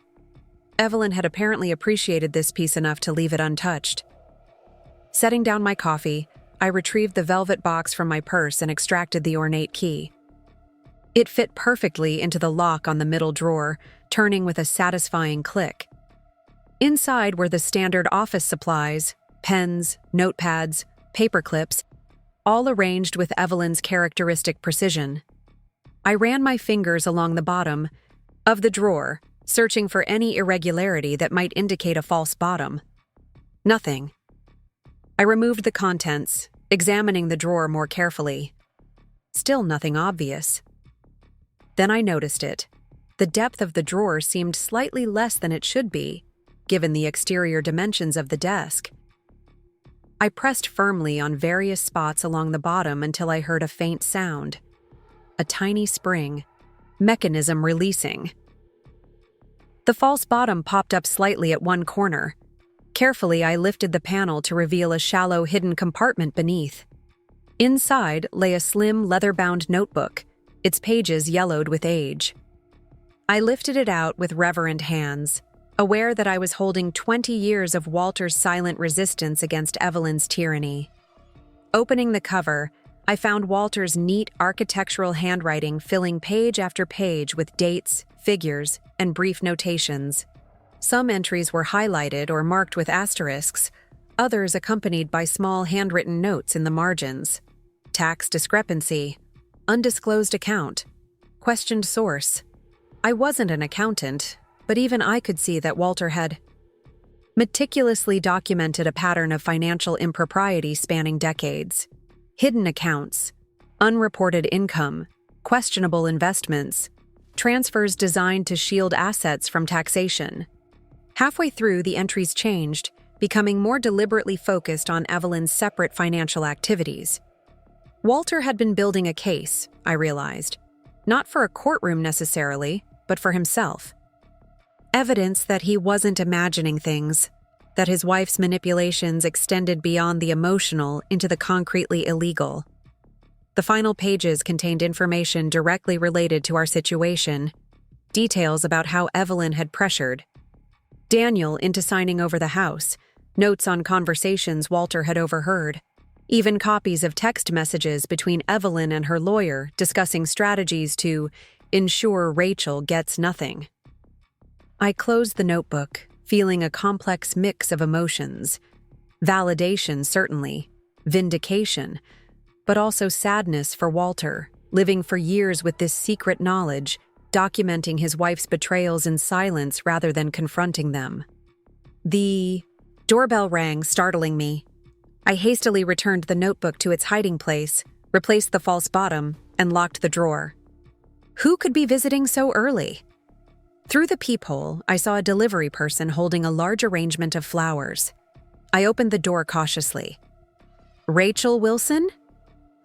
Evelyn had apparently appreciated this piece enough to leave it untouched. Setting down my coffee, I retrieved the velvet box from my purse and extracted the ornate key. It fit perfectly into the lock on the middle drawer, turning with a satisfying click. Inside were the standard office supplies, pens, notepads, paper clips, all arranged with Evelyn's characteristic precision. I ran my fingers along the bottom of the drawer, searching for any irregularity that might indicate a false bottom. Nothing. I removed the contents, examining the drawer more carefully. Still nothing obvious. Then I noticed it. The depth of the drawer seemed slightly less than it should be, given the exterior dimensions of the desk. I pressed firmly on various spots along the bottom until I heard a faint sound. A tiny spring, mechanism releasing. The false bottom popped up slightly at one corner. Carefully, I lifted the panel to reveal a shallow hidden compartment beneath. Inside lay a slim leather-bound notebook, its pages yellowed with age. I lifted it out with reverent hands, aware that I was holding 20 years of Walter's silent resistance against Evelyn's tyranny. Opening the cover, I found Walter's neat architectural handwriting filling page after page with dates, figures, and brief notations. Some entries were highlighted or marked with asterisks, others accompanied by small handwritten notes in the margins. Tax discrepancy, undisclosed account, questioned source. I wasn't an accountant, but even I could see that Walter had meticulously documented a pattern of financial impropriety spanning decades. Hidden accounts, unreported income, questionable investments, transfers designed to shield assets from taxation. Halfway through, the entries changed, becoming more deliberately focused on Evelyn's separate financial activities. Walter had been building a case, I realized, not for a courtroom necessarily, but for himself. Evidence that he wasn't imagining things, that his wife's manipulations extended beyond the emotional into the concretely illegal. The final pages contained information directly related to our situation, details about how Evelyn had pressured Daniel into signing over the house, notes on conversations Walter had overheard, even copies of text messages between Evelyn and her lawyer discussing strategies to ensure Rachel gets nothing. I closed the notebook, feeling a complex mix of emotions. Validation, certainly, vindication, but also sadness for Walter, living for years with this secret knowledge, documenting his wife's betrayals in silence rather than confronting them. The doorbell rang, startling me. I hastily returned the notebook to its hiding place, replaced the false bottom, and locked the drawer. Who could be visiting so early? Through the peephole, I saw a delivery person holding a large arrangement of flowers. I opened the door cautiously. "Rachel Wilson?"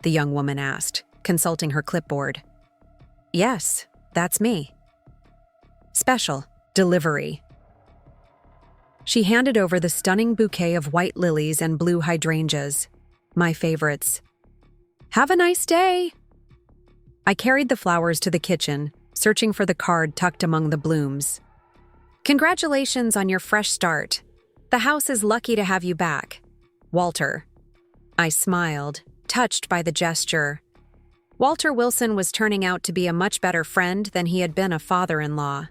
the young woman asked, consulting her clipboard. "Yes, that's me." "Special, delivery." She handed over the stunning bouquet of white lilies and blue hydrangeas, my favorites. "Have a nice day." I carried the flowers to the kitchen, searching for the card tucked among the blooms. "Congratulations on your fresh start. The house is lucky to have you back. Walter." I smiled, touched by the gesture. Walter Wilson was turning out to be a much better friend than he had been a father-in-law.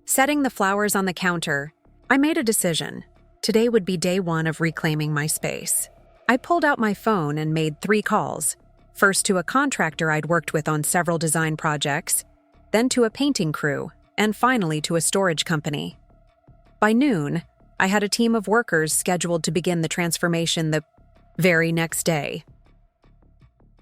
Setting the flowers on the counter, I made a decision. Today would be day one of reclaiming my space. I pulled out my phone and made 3 calls. First to a contractor I'd worked with on several design projects, then to a painting crew, and finally to a storage company. By noon, I had a team of workers scheduled to begin the transformation the very next day.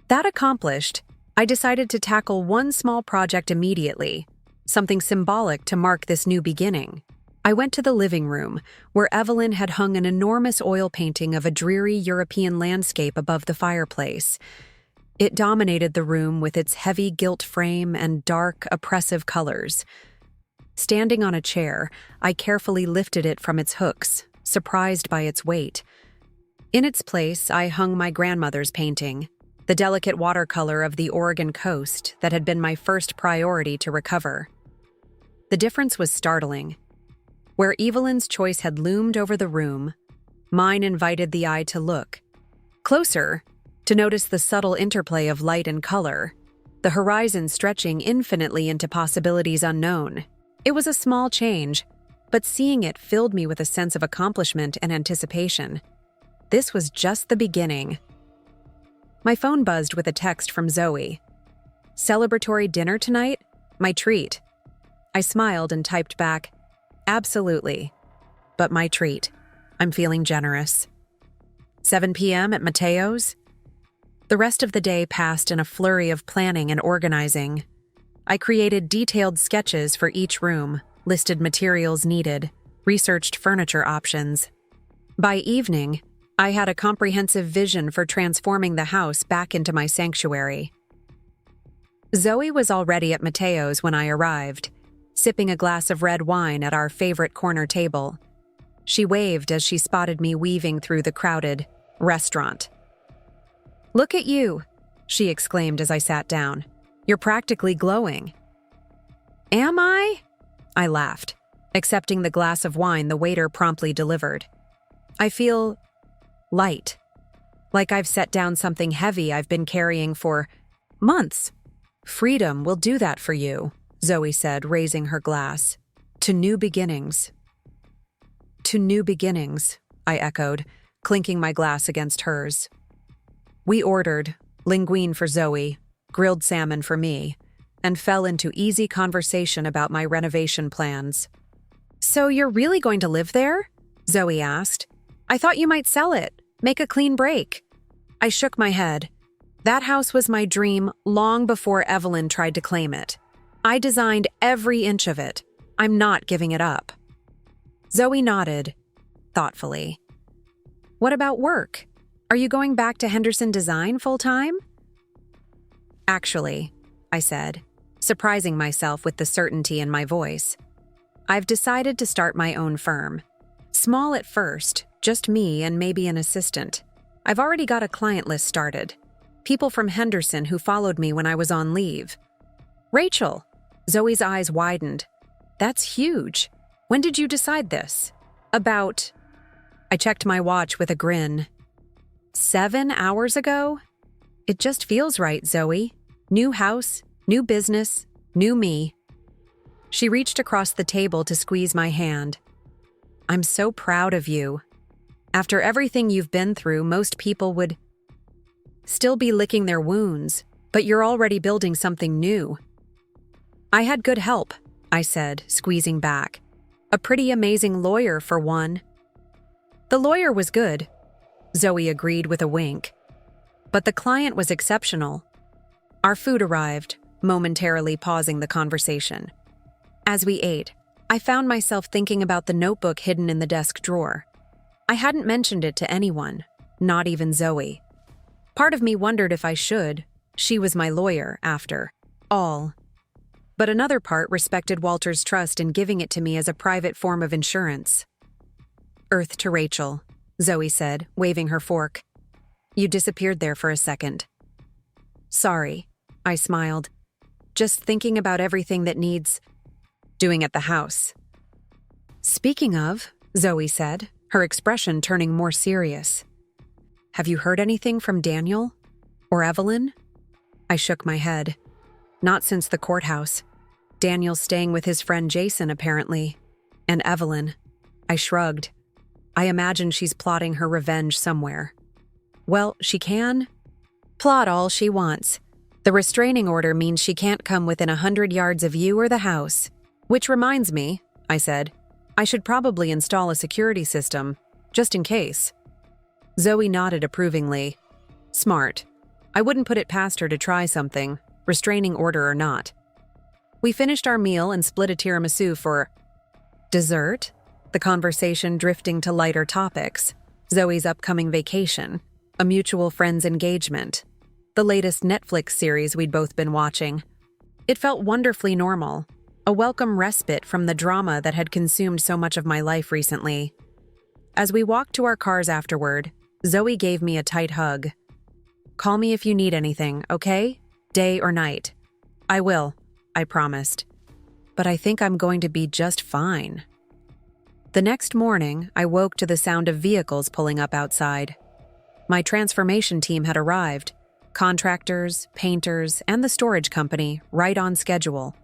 That accomplished, I decided to tackle one small project immediately, something symbolic to mark this new beginning. I went to the living room, where Evelyn had hung an enormous oil painting of a dreary European landscape above the fireplace. It dominated the room with its heavy gilt frame and dark, oppressive colors. Standing on a chair, I carefully lifted it from its hooks, surprised by its weight. In its place, I hung my grandmother's painting, the delicate watercolor of the Oregon coast that had been my first priority to recover. The difference was startling. Where Evelyn's choice had loomed over the room, mine invited the eye to look closer, to notice the subtle interplay of light and color, the horizon stretching infinitely into possibilities unknown. It was a small change, but seeing it filled me with a sense of accomplishment and anticipation. This was just the beginning. My phone buzzed with a text from Zoe. "Celebratory dinner tonight? My treat." I smiled and typed back, "Absolutely. But my treat. I'm feeling generous." 7 p.m. at Mateo's? The rest of the day passed in a flurry of planning and organizing. I created detailed sketches for each room, listed materials needed, researched furniture options. By evening, I had a comprehensive vision for transforming the house back into my sanctuary. Zoe was already at Mateo's when I arrived, sipping a glass of red wine at our favorite corner table. She waved as she spotted me weaving through the crowded restaurant. "Look at you," she exclaimed as I sat down. "You're practically glowing." "Am I?" I laughed, accepting the glass of wine the waiter promptly delivered. "I feel light, like I've set down something heavy I've been carrying for months." "Freedom will do that for you," Zoe said, raising her glass. "To new beginnings." "To new beginnings," I echoed, clinking my glass against hers. We ordered linguine for Zoe, grilled salmon for me, and fell into easy conversation about my renovation plans. "So you're really going to live there?" Zoe asked. "I thought you might sell it, make a clean break." I shook my head. That house was my dream long before Evelyn tried to claim it. I designed every inch of it. I'm not giving it up. Zoe nodded, thoughtfully. "What about work? Are you going back to Henderson Design full-time?" "Actually," I said, surprising myself with the certainty in my voice, "I've decided to start my own firm. Small at first, just me and maybe an assistant. I've already got a client list started. People from Henderson who followed me when I was on leave." "Rachel," Zoe's eyes widened. "That's huge. When did you decide this?" "About..." I checked my watch with a grin. 7 hours ago? It just feels right, Zoe. New house, new business, new me. She reached across the table to squeeze my hand. "I'm so proud of you. After everything you've been through, most people would still be licking their wounds, but you're already building something new." "I had good help," I said, squeezing back. "A pretty amazing lawyer, for one." "The lawyer was good," Zoe agreed with a wink. "But the client was exceptional." Our food arrived, momentarily pausing the conversation. As we ate, I found myself thinking about the notebook hidden in the desk drawer. I hadn't mentioned it to anyone, not even Zoe. Part of me wondered if I should. She was my lawyer, after all. But another part respected Walter's trust in giving it to me as a private form of insurance. "Earth to Rachel," Zoe said, waving her fork. "You disappeared there for a second." "Sorry," I smiled. "Just thinking about everything that needs doing at the house." "Speaking of," Zoe said, her expression turning more serious. "Have you heard anything from Daniel? Or Evelyn?" I shook my head. "Not since the courthouse. Daniel's staying with his friend Jason, apparently. And Evelyn." I shrugged. "I imagine she's plotting her revenge somewhere." "Well, she can plot all she wants. The restraining order means she can't come within 100 yards of you or the house. Which reminds me," I said, "I should probably install a security system, just in case." Zoe nodded approvingly. "Smart. I wouldn't put it past her to try something, restraining order or not." We finished our meal and split a tiramisu for dessert, the conversation drifting to lighter topics: Zoe's upcoming vacation, a mutual friend's engagement, the latest Netflix series we'd both been watching. It felt wonderfully normal, a welcome respite from the drama that had consumed so much of my life recently. As we walked to our cars afterward, Zoe gave me a tight hug. "Call me if you need anything, okay? Day or night." "I will," I promised. "But I think I'm going to be just fine." The next morning, I woke to the sound of vehicles pulling up outside. My transformation team had arrived, contractors, painters, and the storage company, right on schedule.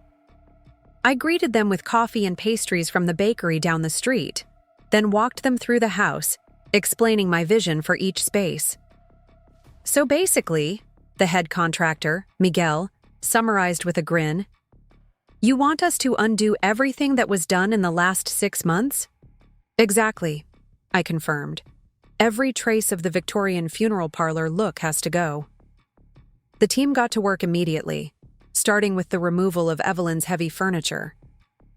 I greeted them with coffee and pastries from the bakery down the street, then walked them through the house, explaining my vision for each space. "So basically," the head contractor, Miguel, summarized with a grin, "you want us to undo everything that was done in the last 6 months?" "Exactly," I confirmed. Every trace of the Victorian funeral parlor look has to go. The team got to work immediately, starting with the removal of Evelyn's heavy furniture.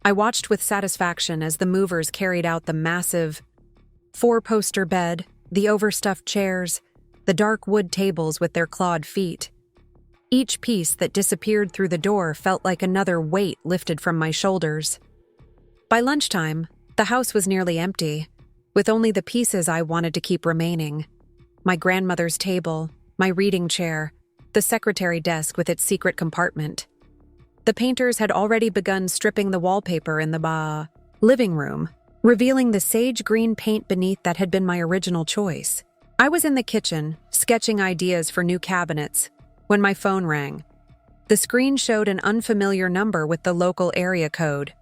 I watched with satisfaction as the movers carried out the massive four-poster bed, the overstuffed chairs, the dark wood tables with their clawed feet. Each piece that disappeared through the door felt like another weight lifted from my shoulders. By lunchtime, the house was nearly empty, with only the pieces I wanted to keep remaining. My grandmother's table, my reading chair, the secretary desk with its secret compartment. The painters had already begun stripping the wallpaper in the living room, revealing the sage green paint beneath that had been my original choice. I was in the kitchen, sketching ideas for new cabinets, when my phone rang. The screen showed an unfamiliar number with the local area code.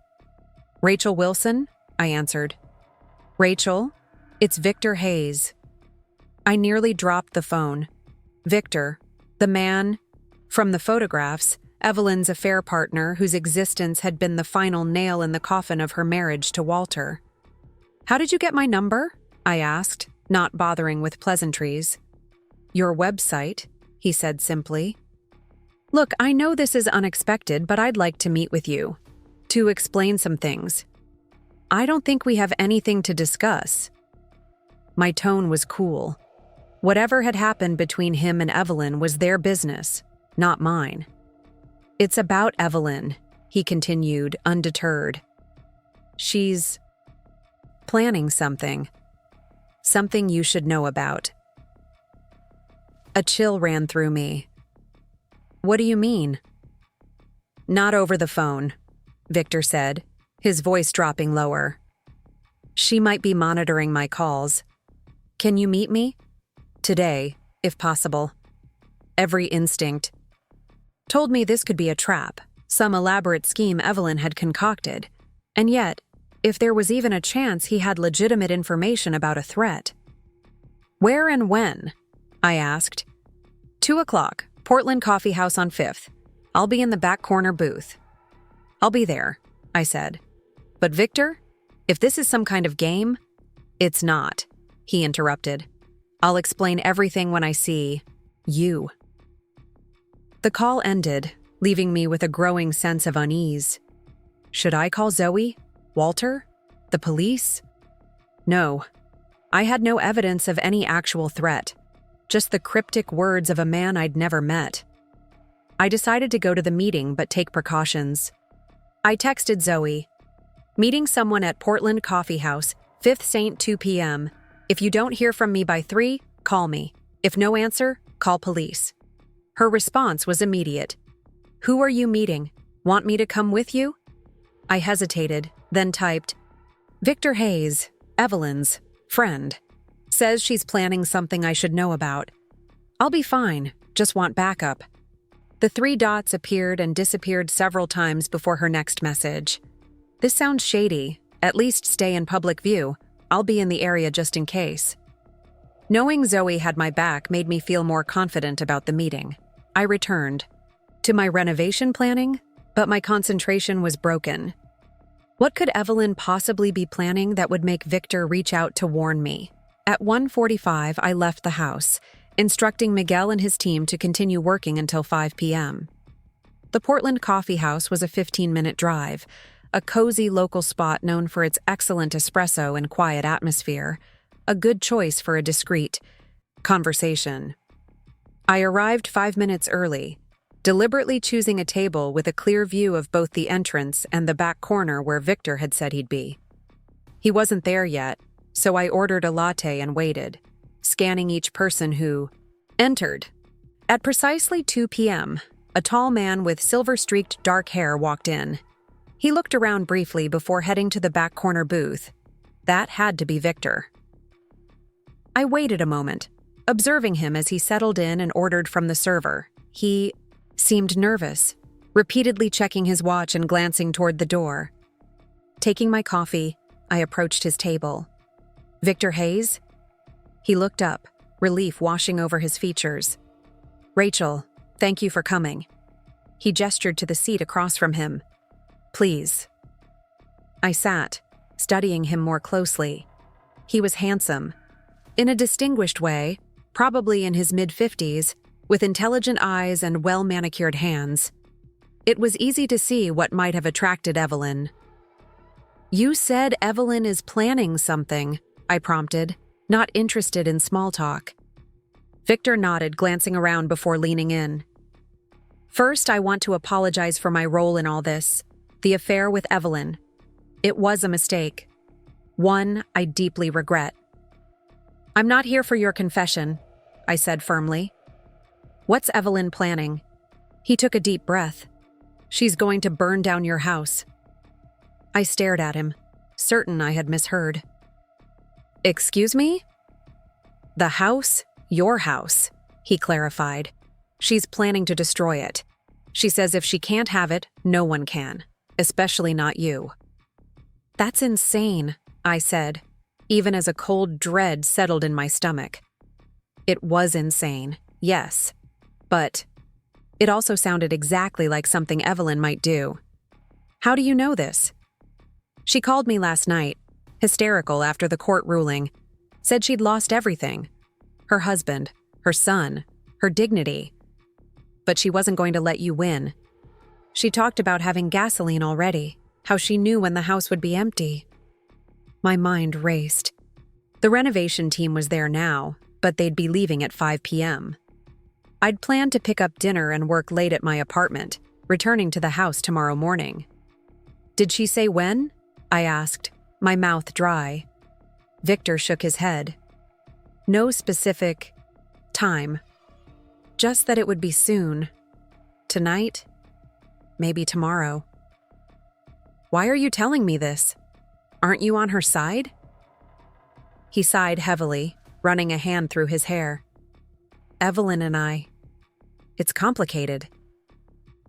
"Rachel Wilson?" I answered. "Rachel, it's Victor Hayes." I nearly dropped the phone. Victor, the man from the photographs, Evelyn's affair partner whose existence had been the final nail in the coffin of her marriage to Walter. "How did you get my number?" I asked, not bothering with pleasantries. "Your website," he said simply. "Look, I know this is unexpected, but I'd like to meet with you. To explain some things. I don't think we have anything to discuss." My tone was cool. Whatever had happened between him and Evelyn was their business, not mine. "It's about Evelyn," he continued, undeterred. "She's planning something. Something you should know about." A chill ran through me. "What do you mean?" "Not over the phone," Victor said, his voice dropping lower. "She might be monitoring my calls. Can you meet me? Today, if possible." Every instinct told me this could be a trap, some elaborate scheme Evelyn had concocted. And yet, if there was even a chance he had legitimate information about a threat. "Where and when?" I asked. 2:00, Portland Coffee House on 5th. I'll be in the back corner booth." "I'll be there," I said. "But Victor, if this is some kind of game—" "It's not," he interrupted. "I'll explain everything when I see you." The call ended, leaving me with a growing sense of unease. Should I call Zoe? Walter? The police? No. I had no evidence of any actual threat, just the cryptic words of a man I'd never met. I decided to go to the meeting but take precautions. I texted Zoe, "Meeting someone at Portland Coffee House, 5th St. 2 p.m. If you don't hear from me by 3, call me. If no answer, call police." Her response was immediate. "Who are you meeting? Want me to come with you?" I hesitated, then typed, "Victor Hayes, Evelyn's friend. Says she's planning something I should know about. I'll be fine, just want backup." The 3 dots appeared and disappeared several times before her next message. "This sounds shady. At least stay in public view. I'll be in the area just in case." Knowing Zoe had my back made me feel more confident about the meeting. I returned to my renovation planning, but my concentration was broken. What could Evelyn possibly be planning that would make Victor reach out to warn me? At 1:45, I left the house, instructing Miguel and his team to continue working until 5 p.m. The Portland Coffee House was a 15-minute drive, a cozy local spot known for its excellent espresso and quiet atmosphere, a good choice for a discreet conversation. I arrived 5 minutes early, deliberately choosing a table with a clear view of both the entrance and the back corner where Victor had said he'd be. He wasn't there yet, so I ordered a latte and waited, scanning each person who entered. At precisely 2 p.m., a tall man with silver-streaked dark hair walked in. He looked around briefly before heading to the back corner booth. That had to be Victor. I waited a moment, observing him as he settled in and ordered from the server. He seemed nervous, repeatedly checking his watch and glancing toward the door. Taking my coffee, I approached his table. "Victor Hayes?" He looked up, relief washing over his features. "Rachel, thank you for coming." He gestured to the seat across from him. "Please." I sat, studying him more closely. He was handsome, In a distinguished way, probably in his mid-50s, with intelligent eyes and well-manicured hands. It was easy to see what might have attracted Evelyn. "You said Evelyn is planning something," I prompted, not interested in small talk. Victor nodded, glancing around before leaning in. "First, I want to apologize for my role in all this, the affair with Evelyn. It was a mistake. One I deeply regret." "I'm not here for your confession," I said firmly. "What's Evelyn planning?" He took a deep breath. "She's going to burn down your house." I stared at him, certain I had misheard. "Excuse me?" "The house, your house," he clarified. "She's planning to destroy it. She says if she can't have it, no one can, especially not you." "That's insane," I said, even as a cold dread settled in my stomach. It was insane, yes, but it also sounded exactly like something Evelyn might do. "How do you know this?" "She called me last night, hysterical after the court ruling, said she'd lost everything. Her husband, her son, her dignity. But she wasn't going to let you win. She talked about having gasoline already, how she knew when the house would be empty." My mind raced. The renovation team was there now, but they'd be leaving at 5 p.m. I'd planned to pick up dinner and work late at my apartment, returning to the house tomorrow morning. "Did she say when?" I asked, my mouth dry. Victor shook his head. "No specific time. Just that it would be soon. Tonight, maybe tomorrow." "Why are you telling me this? Aren't you on her side?" He sighed heavily, running a hand through his hair. "Evelyn and I. It's complicated.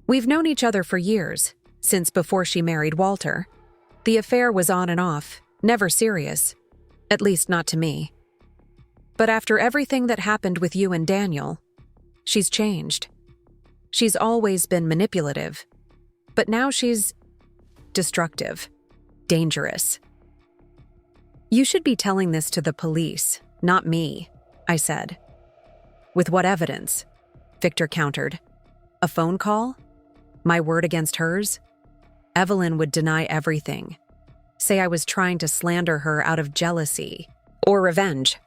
We've known each other for years, since before she married Walter. The affair was on and off, never serious, at least not to me. But after everything that happened with you and Daniel, she's changed. She's always been manipulative, but now she's destructive, dangerous." "You should be telling this to the police, not me," I said. "With what evidence?" Victor countered. "A phone call? My word against hers? Evelyn would deny everything. Say I was trying to slander her out of jealousy or revenge."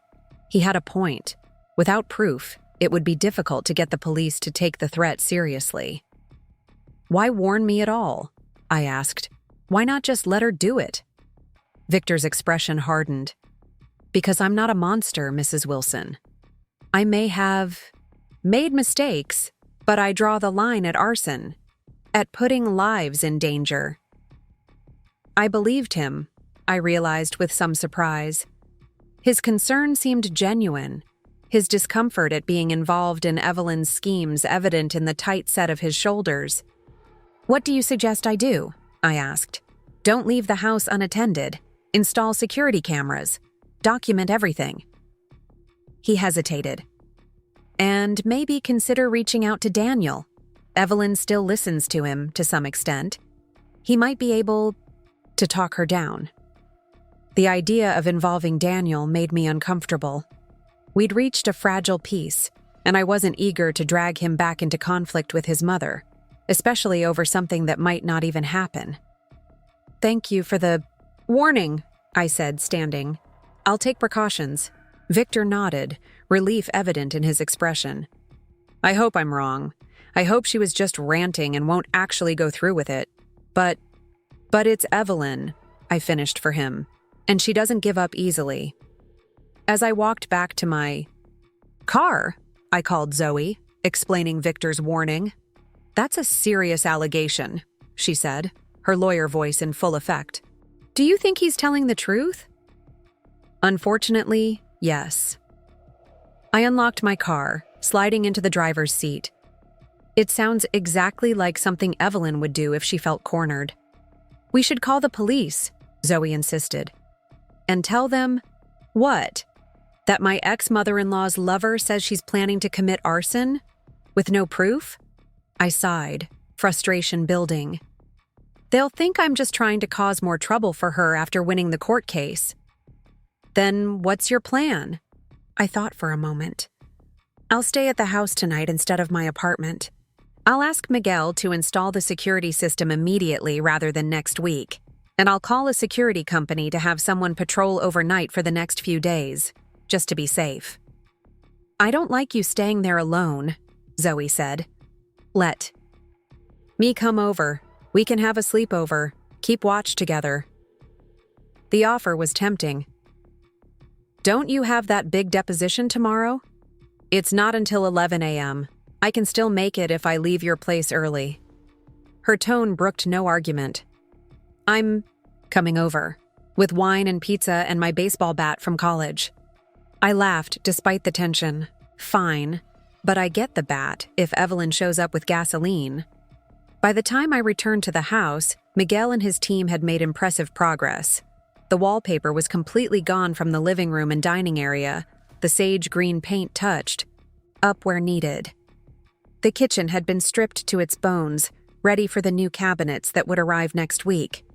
He had a point. Without proof, it would be difficult to get the police to take the threat seriously. "Why warn me at all?" I asked. "Why not just let her do it?" Victor's expression hardened. "Because I'm not a monster, Mrs. Wilson. I may have made mistakes, but I draw the line at arson, at putting lives in danger." I believed him, I realized with some surprise. His concern seemed genuine, his discomfort at being involved in Evelyn's schemes evident in the tight set of his shoulders. "What do you suggest I do?" I asked. "Don't leave the house unattended. Install security cameras. Document everything." He hesitated. "And maybe consider reaching out to Daniel. Evelyn still listens to him to some extent. He might be able to talk her down." The idea of involving Daniel made me uncomfortable. We'd reached a fragile peace, and I wasn't eager to drag him back into conflict with his mother, especially over something that might not even happen. "Thank you for the warning," I said, standing. "I'll take precautions." Victor nodded, relief evident in his expression. "I hope I'm wrong. I hope she was just ranting and won't actually go through with it. But it's Evelyn," I finished for him, "and she doesn't give up easily." As I walked back to my car, I called Zoe, explaining Victor's warning. "That's a serious allegation," she said, her lawyer voice in full effect. "Do you think he's telling the truth?" "Unfortunately, yes." I unlocked my car, sliding into the driver's seat. It sounds exactly like something Evelyn would do if she felt cornered. "We should call the police," Zoe insisted. "And tell them," "what? That my ex-mother-in-law's lover says she's planning to commit arson? With no proof?" I sighed, frustration building. "They'll think I'm just trying to cause more trouble for her after winning the court case." "Then what's your plan?" I thought for a moment. I'll stay at the house tonight instead of my apartment. I'll ask Miguel to install the security system immediately rather than next week, and I'll call a security company to have someone patrol overnight for the next few days, just to be safe. I don't like you staying there alone, Zoe said. Let me come over. We can have a sleepover, keep watch together. The offer was tempting. Don't you have that big deposition tomorrow? It's not until 11 a.m. I can still make it if I leave your place early. Her tone brooked no argument. I'm coming over, with wine and pizza and my baseball bat from college. I laughed despite the tension. Fine, but I get the bat if Evelyn shows up with gasoline. By the time I returned to the house, Miguel and his team had made impressive progress. The wallpaper was completely gone from the living room and dining area, the sage green paint touched, up where needed. The kitchen had been stripped to its bones, ready for the new cabinets that would arrive next week.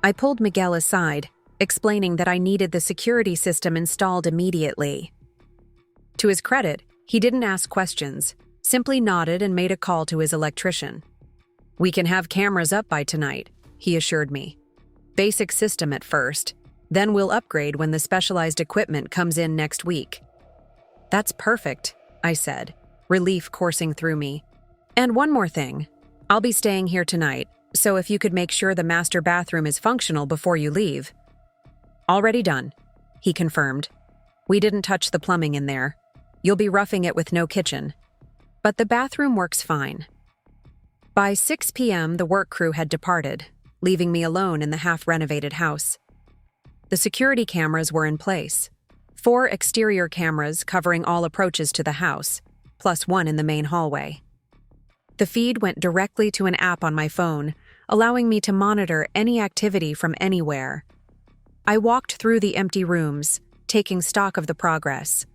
I pulled Miguel aside, explaining that I needed the security system installed immediately. To his credit, he didn't ask questions, simply nodded and made a call to his electrician. We can have cameras up by tonight, he assured me. Basic system at first, then we'll upgrade when the specialized equipment comes in next week. That's perfect, I said, relief coursing through me. And one more thing. I'll be staying here tonight, so if you could make sure the master bathroom is functional before you leave. Already done, he confirmed. We didn't touch the plumbing in there. You'll be roughing it with no kitchen. But the bathroom works fine. By 6 p.m., the work crew had departed, leaving me alone in the half-renovated house. The security cameras were in place. 4 exterior cameras covering all approaches to the house, plus 1 in the main hallway. The feed went directly to an app on my phone, allowing me to monitor any activity from anywhere. I walked through the empty rooms, taking stock of the progress.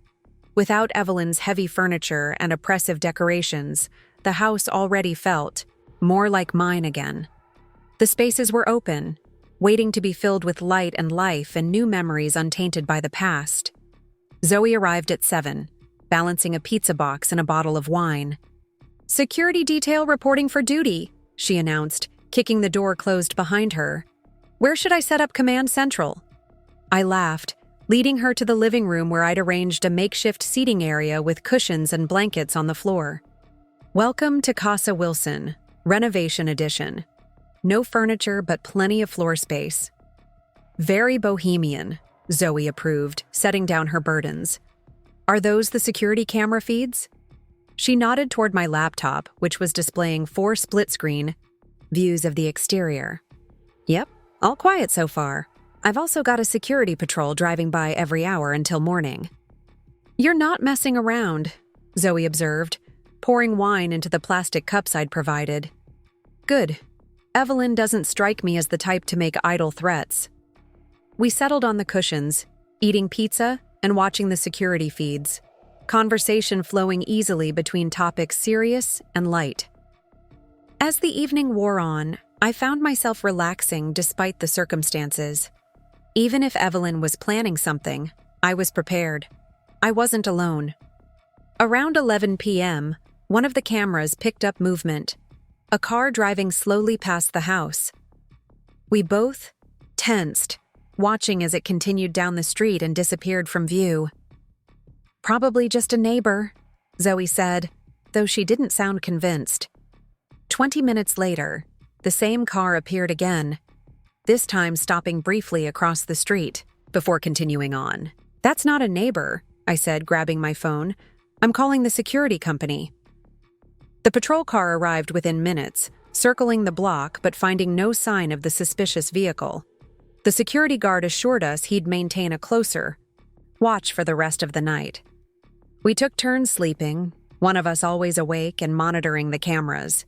Without Evelyn's heavy furniture and oppressive decorations, the house already felt more like mine again. The spaces were open, waiting to be filled with light and life and new memories untainted by the past. Zoe arrived at 7, balancing a pizza box and a bottle of wine. "Security detail reporting for duty," she announced, kicking the door closed behind her. "Where should I set up command central?" I laughed, leading her to the living room where I'd arranged a makeshift seating area with cushions and blankets on the floor. Welcome to Casa Wilson, Renovation Edition. No furniture, but plenty of floor space. Very bohemian, Zoe approved, setting down her burdens. Are those the security camera feeds? She nodded toward my laptop, which was displaying 4 split-screen views of the exterior. Yep, all quiet so far. I've also got a security patrol driving by every hour until morning. You're not messing around, Zoe observed, pouring wine into the plastic cups I'd provided. Good. Evelyn doesn't strike me as the type to make idle threats. We settled on the cushions, eating pizza and watching the security feeds, conversation flowing easily between topics serious and light. As the evening wore on, I found myself relaxing despite the circumstances. Even if Evelyn was planning something, I was prepared. I wasn't alone. Around 11 p.m., one of the cameras picked up movement, a car driving slowly past the house. We both tensed, watching as it continued down the street and disappeared from view. Probably just a neighbor, Zoe said, though she didn't sound convinced. 20 minutes later, the same car appeared again, this time stopping briefly across the street, before continuing on. That's not a neighbor, I said, grabbing my phone. I'm calling the security company. The patrol car arrived within minutes, circling the block but finding no sign of the suspicious vehicle. The security guard assured us he'd maintain a closer watch for the rest of the night. We took turns sleeping, one of us always awake and monitoring the cameras.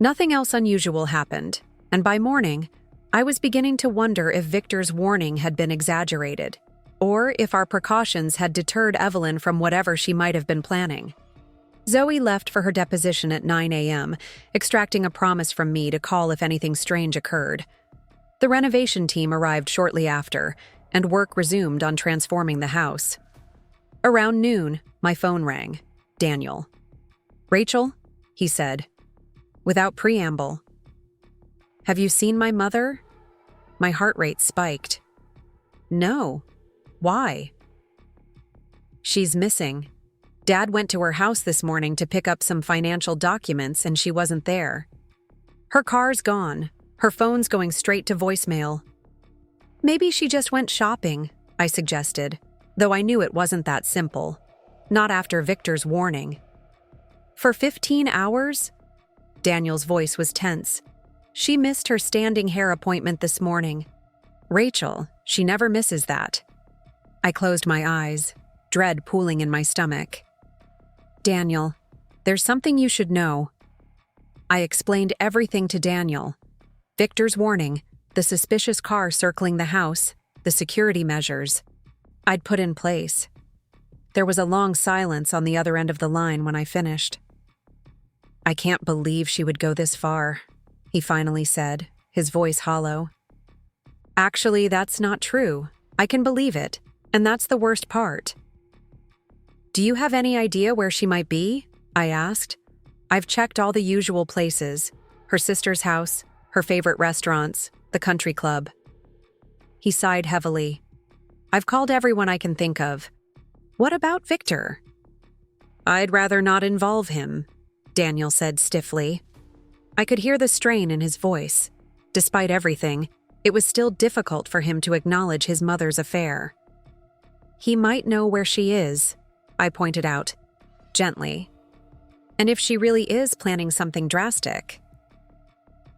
Nothing else unusual happened, and by morning, I was beginning to wonder if Victor's warning had been exaggerated, or if our precautions had deterred Evelyn from whatever she might have been planning. Zoe left for her deposition at 9 a.m., extracting a promise from me to call if anything strange occurred. The renovation team arrived shortly after, and work resumed on transforming the house. Around noon, my phone rang. Daniel. "Rachel?" he said, without preamble. "Have you seen my mother?" My heart rate spiked. "No. Why?" "She's missing. Dad went to her house this morning to pick up some financial documents and she wasn't there. Her car's gone. Her phone's going straight to voicemail." "Maybe she just went shopping," I suggested, though I knew it wasn't that simple. Not after Victor's warning. "For 15 hours?" Daniel's voice was tense. "She missed her standing hair appointment this morning." "Rachel, she never misses that." I closed my eyes, dread pooling in my stomach. "Daniel, there's something you should know." I explained everything to Daniel. Victor's warning, the suspicious car circling the house, the security measures I'd put in place. There was a long silence on the other end of the line when I finished. "I can't believe she would go this far," he finally said, his voice hollow. "Actually, that's not true. I can believe it, and that's the worst part." "Do you have any idea where she might be?" I asked. "I've checked all the usual places, her sister's house, her favorite restaurants, the country club." He sighed heavily. "I've called everyone I can think of." "What about Victor?" "I'd rather not involve him," Daniel said stiffly. I could hear the strain in his voice. Despite everything, it was still difficult for him to acknowledge his mother's affair. "He might know where she is," I pointed out, gently. "And if she really is planning something drastic."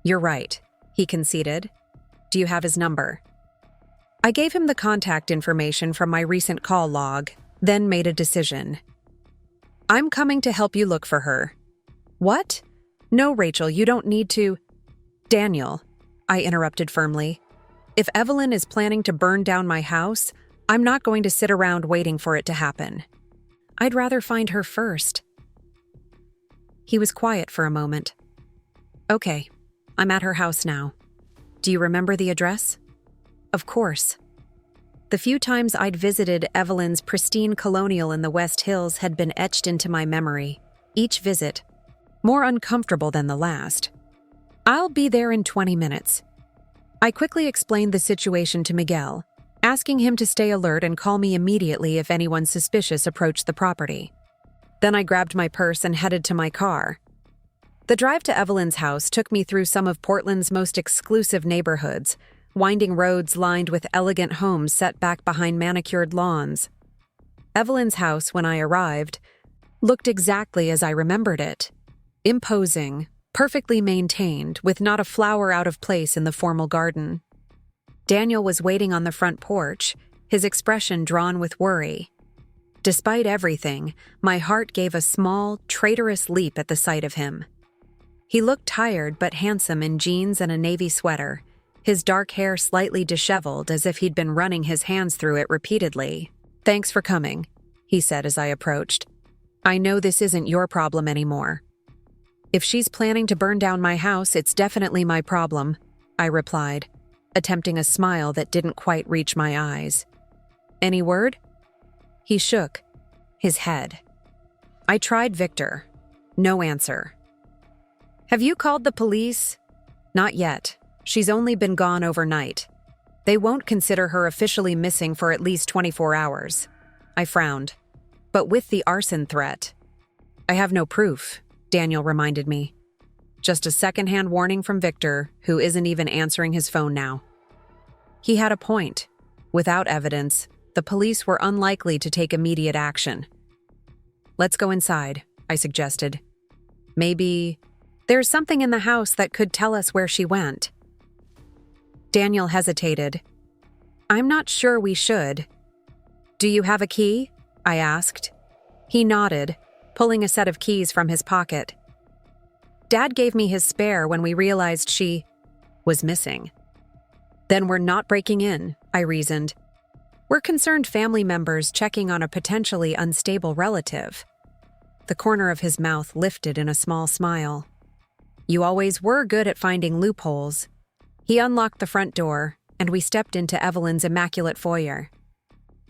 "You're right," he conceded. "Do you have his number?" I gave him the contact information from my recent call log, then made a decision. "I'm coming to help you look for her." "What? No, Rachel, you don't need to—" "Daniel," I interrupted firmly. "If Evelyn is planning to burn down my house, I'm not going to sit around waiting for it to happen. I'd rather find her first." He was quiet for a moment. "Okay, I'm at her house now. Do you remember the address?" Of course. The few times I'd visited Evelyn's pristine colonial in the West Hills had been etched into my memory, each visit more uncomfortable than the last. "I'll be there in 20 minutes. I quickly explained the situation to Miguel, asking him to stay alert and call me immediately if anyone suspicious approached the property. Then I grabbed my purse and headed to my car. The drive to Evelyn's house took me through some of Portland's most exclusive neighborhoods, winding roads lined with elegant homes set back behind manicured lawns. Evelyn's house, when I arrived, looked exactly as I remembered it. Imposing, perfectly maintained, with not a flower out of place in the formal garden. Daniel was waiting on the front porch, his expression drawn with worry. Despite everything, my heart gave a small, traitorous leap at the sight of him. He looked tired but handsome in jeans and a navy sweater, his dark hair slightly disheveled as if he'd been running his hands through it repeatedly. "Thanks for coming," he said as I approached. "I know this isn't your problem anymore." "If she's planning to burn down my house, it's definitely my problem," I replied, attempting a smile that didn't quite reach my eyes. "Any word?" He shook his head. "I tried Victor. No answer." "Have you called the police?" "Not yet. She's only been gone overnight. They won't consider her officially missing for at least 24 hours. I frowned. "But with the arson threat." "I have no proof," Daniel reminded me. "Just a secondhand warning from Victor, who isn't even answering his phone now." He had a point. Without evidence, the police were unlikely to take immediate action. "Let's go inside," I suggested. "Maybe there's something in the house that could tell us where she went." Daniel hesitated. "I'm not sure we should." "Do you have a key?" I asked. He nodded, pulling a set of keys from his pocket. "Dad gave me his spare when we realized she was missing." "Then we're not breaking in," I reasoned. "We're concerned family members checking on a potentially unstable relative." The corner of his mouth lifted in a small smile. "You always were good at finding loopholes." He unlocked the front door, and we stepped into Evelyn's immaculate foyer.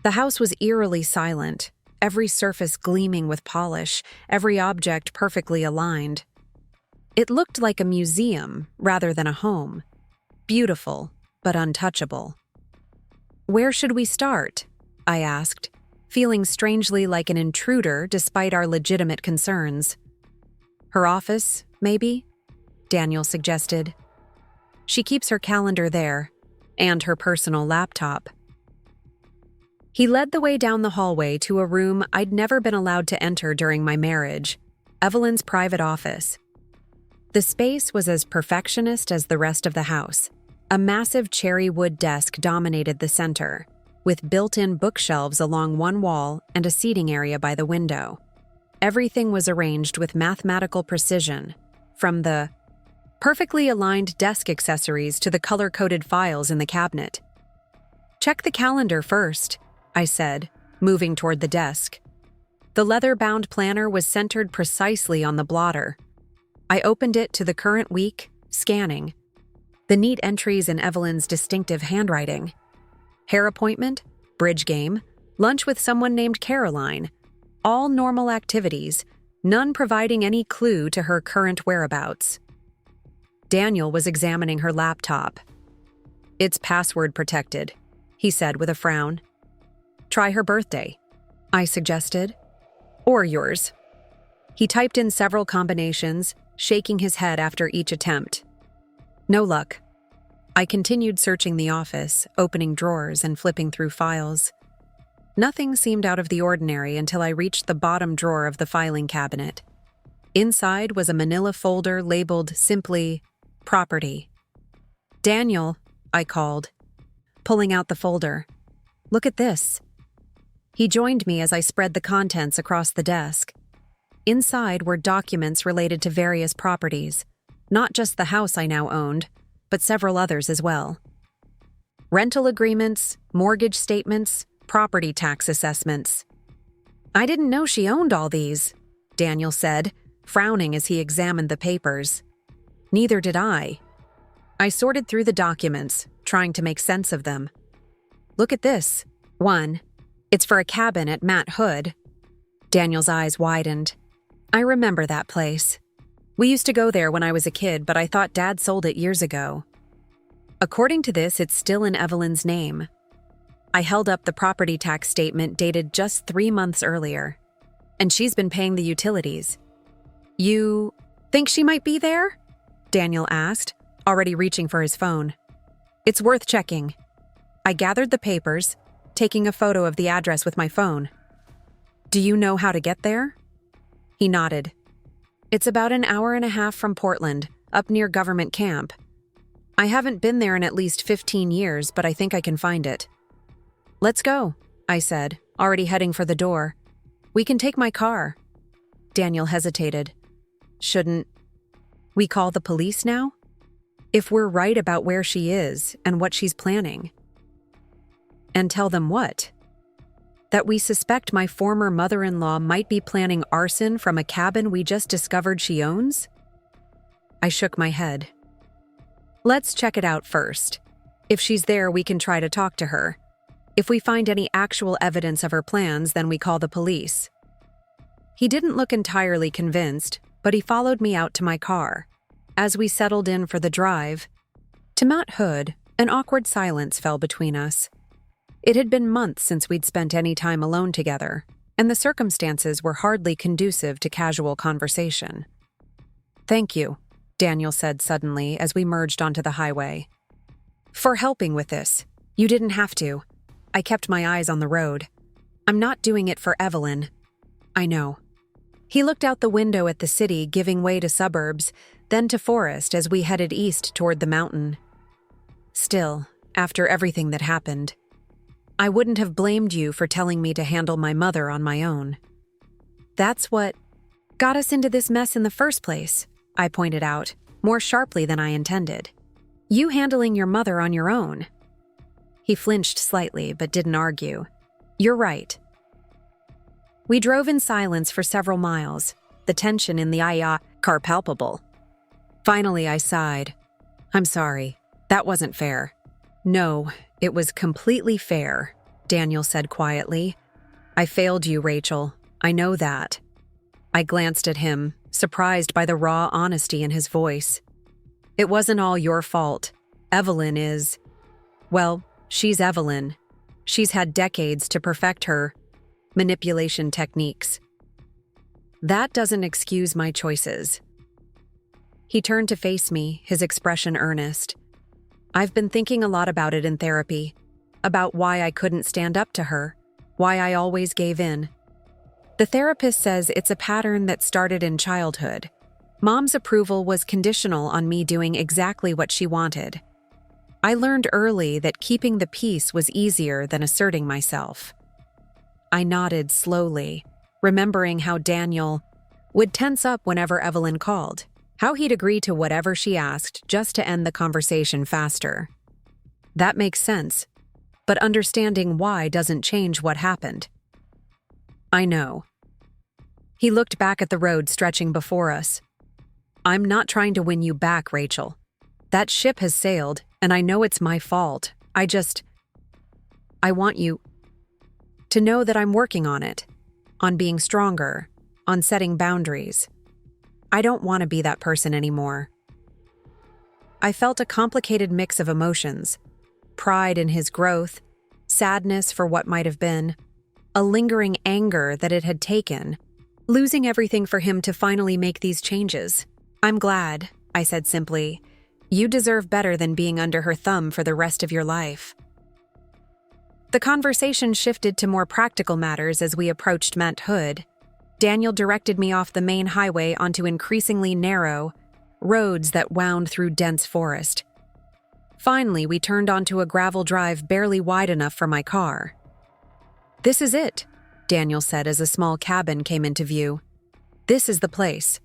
The house was eerily silent, every surface gleaming with polish, every object perfectly aligned. It looked like a museum rather than a home. Beautiful, but untouchable. "Where should we start?" I asked, feeling strangely like an intruder despite our legitimate concerns. "Her office, maybe?" Daniel suggested. "She keeps her calendar there, and her personal laptop." He led the way down the hallway to a room I'd never been allowed to enter during my marriage, Evelyn's private office. The space was as perfectionist as the rest of the house. A massive cherry wood desk dominated the center, with built-in bookshelves along one wall and a seating area by the window. Everything was arranged with mathematical precision, from the perfectly aligned desk accessories to the color-coded files in the cabinet. "Check the calendar first," I said, moving toward the desk. The leather-bound planner was centered precisely on the blotter. I opened it to the current week, scanning. The neat entries in Evelyn's distinctive handwriting. Hair appointment, bridge game, lunch with someone named Caroline. All normal activities, none providing any clue to her current whereabouts. Daniel was examining her laptop. "It's password protected," he said with a frown. "Try her birthday," I suggested. "Or yours." He typed in several combinations, shaking his head after each attempt. No luck. I continued searching the office, opening drawers and flipping through files. Nothing seemed out of the ordinary until I reached the bottom drawer of the filing cabinet. Inside was a manila folder labeled simply, "Property." "Daniel," I called, pulling out the folder. "Look at this." He joined me as I spread the contents across the desk. Inside were documents related to various properties, not just the house I now owned, but several others as well. Rental agreements, mortgage statements, property tax assessments. "I didn't know she owned all these," Daniel said, frowning as he examined the papers. "Neither did I." I sorted through the documents, trying to make sense of them. "Look at this. 1. It's for a cabin at Matt Hood." Daniel's eyes widened. "I remember that place. We used to go there when I was a kid, but I thought Dad sold it years ago." According to this, it's still in Evelyn's name. I held up the property tax statement dated just 3 months earlier. "And she's been paying the utilities." "You think she might be there?" Daniel asked, already reaching for his phone. "It's worth checking." I gathered the papers, taking a photo of the address with my phone. "Do you know how to get there?" He nodded. "It's about an hour and a half from Portland, up near Government Camp. I haven't been there in at least 15 years, but I think I can find it." "Let's go," I said, already heading for the door. "We can take my car." Daniel hesitated. "Shouldn't we call the police now? If we're right about where she is and what she's planning." "And tell them what?" "That we suspect my former mother-in-law might be planning arson from a cabin we just discovered she owns?" I shook my head. "Let's check it out first. If she's there, we can try to talk to her. If we find any actual evidence of her plans, then we call the police." He didn't look entirely convinced, but he followed me out to my car. As we settled in for the drive to Matt Hood, an awkward silence fell between us. It had been months since we'd spent any time alone together, and the circumstances were hardly conducive to casual conversation. "Thank you," Daniel said suddenly as we merged onto the highway. "For helping with this. You didn't have to." I kept my eyes on the road. "I'm not doing it for Evelyn." "I know." He looked out the window at the city giving way to suburbs, then to forest as we headed east toward the mountain. "Still, after everything that happened, I wouldn't have blamed you for telling me to handle my mother on my own." "That's what got us into this mess in the first place," I pointed out, more sharply than I intended. "You handling your mother on your own." He flinched slightly but didn't argue. "You're right." We drove in silence for several miles, the tension in the car palpable. Finally, I sighed. "I'm sorry. That wasn't fair." "No, it was completely fair," Daniel said quietly. I failed you, Rachel. I know that. I glanced at him, surprised by the raw honesty in his voice. It wasn't all your fault. Evelyn is… Well, she's Evelyn. She's had decades to perfect her manipulation techniques. That doesn't excuse my choices. He turned to face me, his expression earnest. I've been thinking a lot about it in therapy, about why I couldn't stand up to her, why I always gave in. The therapist says it's a pattern that started in childhood. Mom's approval was conditional on me doing exactly what she wanted. I learned early that keeping the peace was easier than asserting myself. I nodded slowly, remembering how Daniel would tense up whenever Evelyn called, how he'd agree to whatever she asked just to end the conversation faster. That makes sense, but understanding why doesn't change what happened. I know. He looked back at the road stretching before us. I'm not trying to win you back, Rachel. That ship has sailed, and I know it's my fault. I want you to know that I'm working on it, on being stronger, on setting boundaries. I don't want to be that person anymore. I felt a complicated mix of emotions, pride in his growth, sadness for what might have been, a lingering anger that it had taken, losing everything for him to finally make these changes. I'm glad, I said simply. You deserve better than being under her thumb for the rest of your life. The conversation shifted to more practical matters as we approached Mount Hood. Daniel directed me off the main highway onto increasingly narrow roads that wound through dense forest. Finally, we turned onto a gravel drive barely wide enough for my car. This is it, Daniel said as a small cabin came into view. This is the place.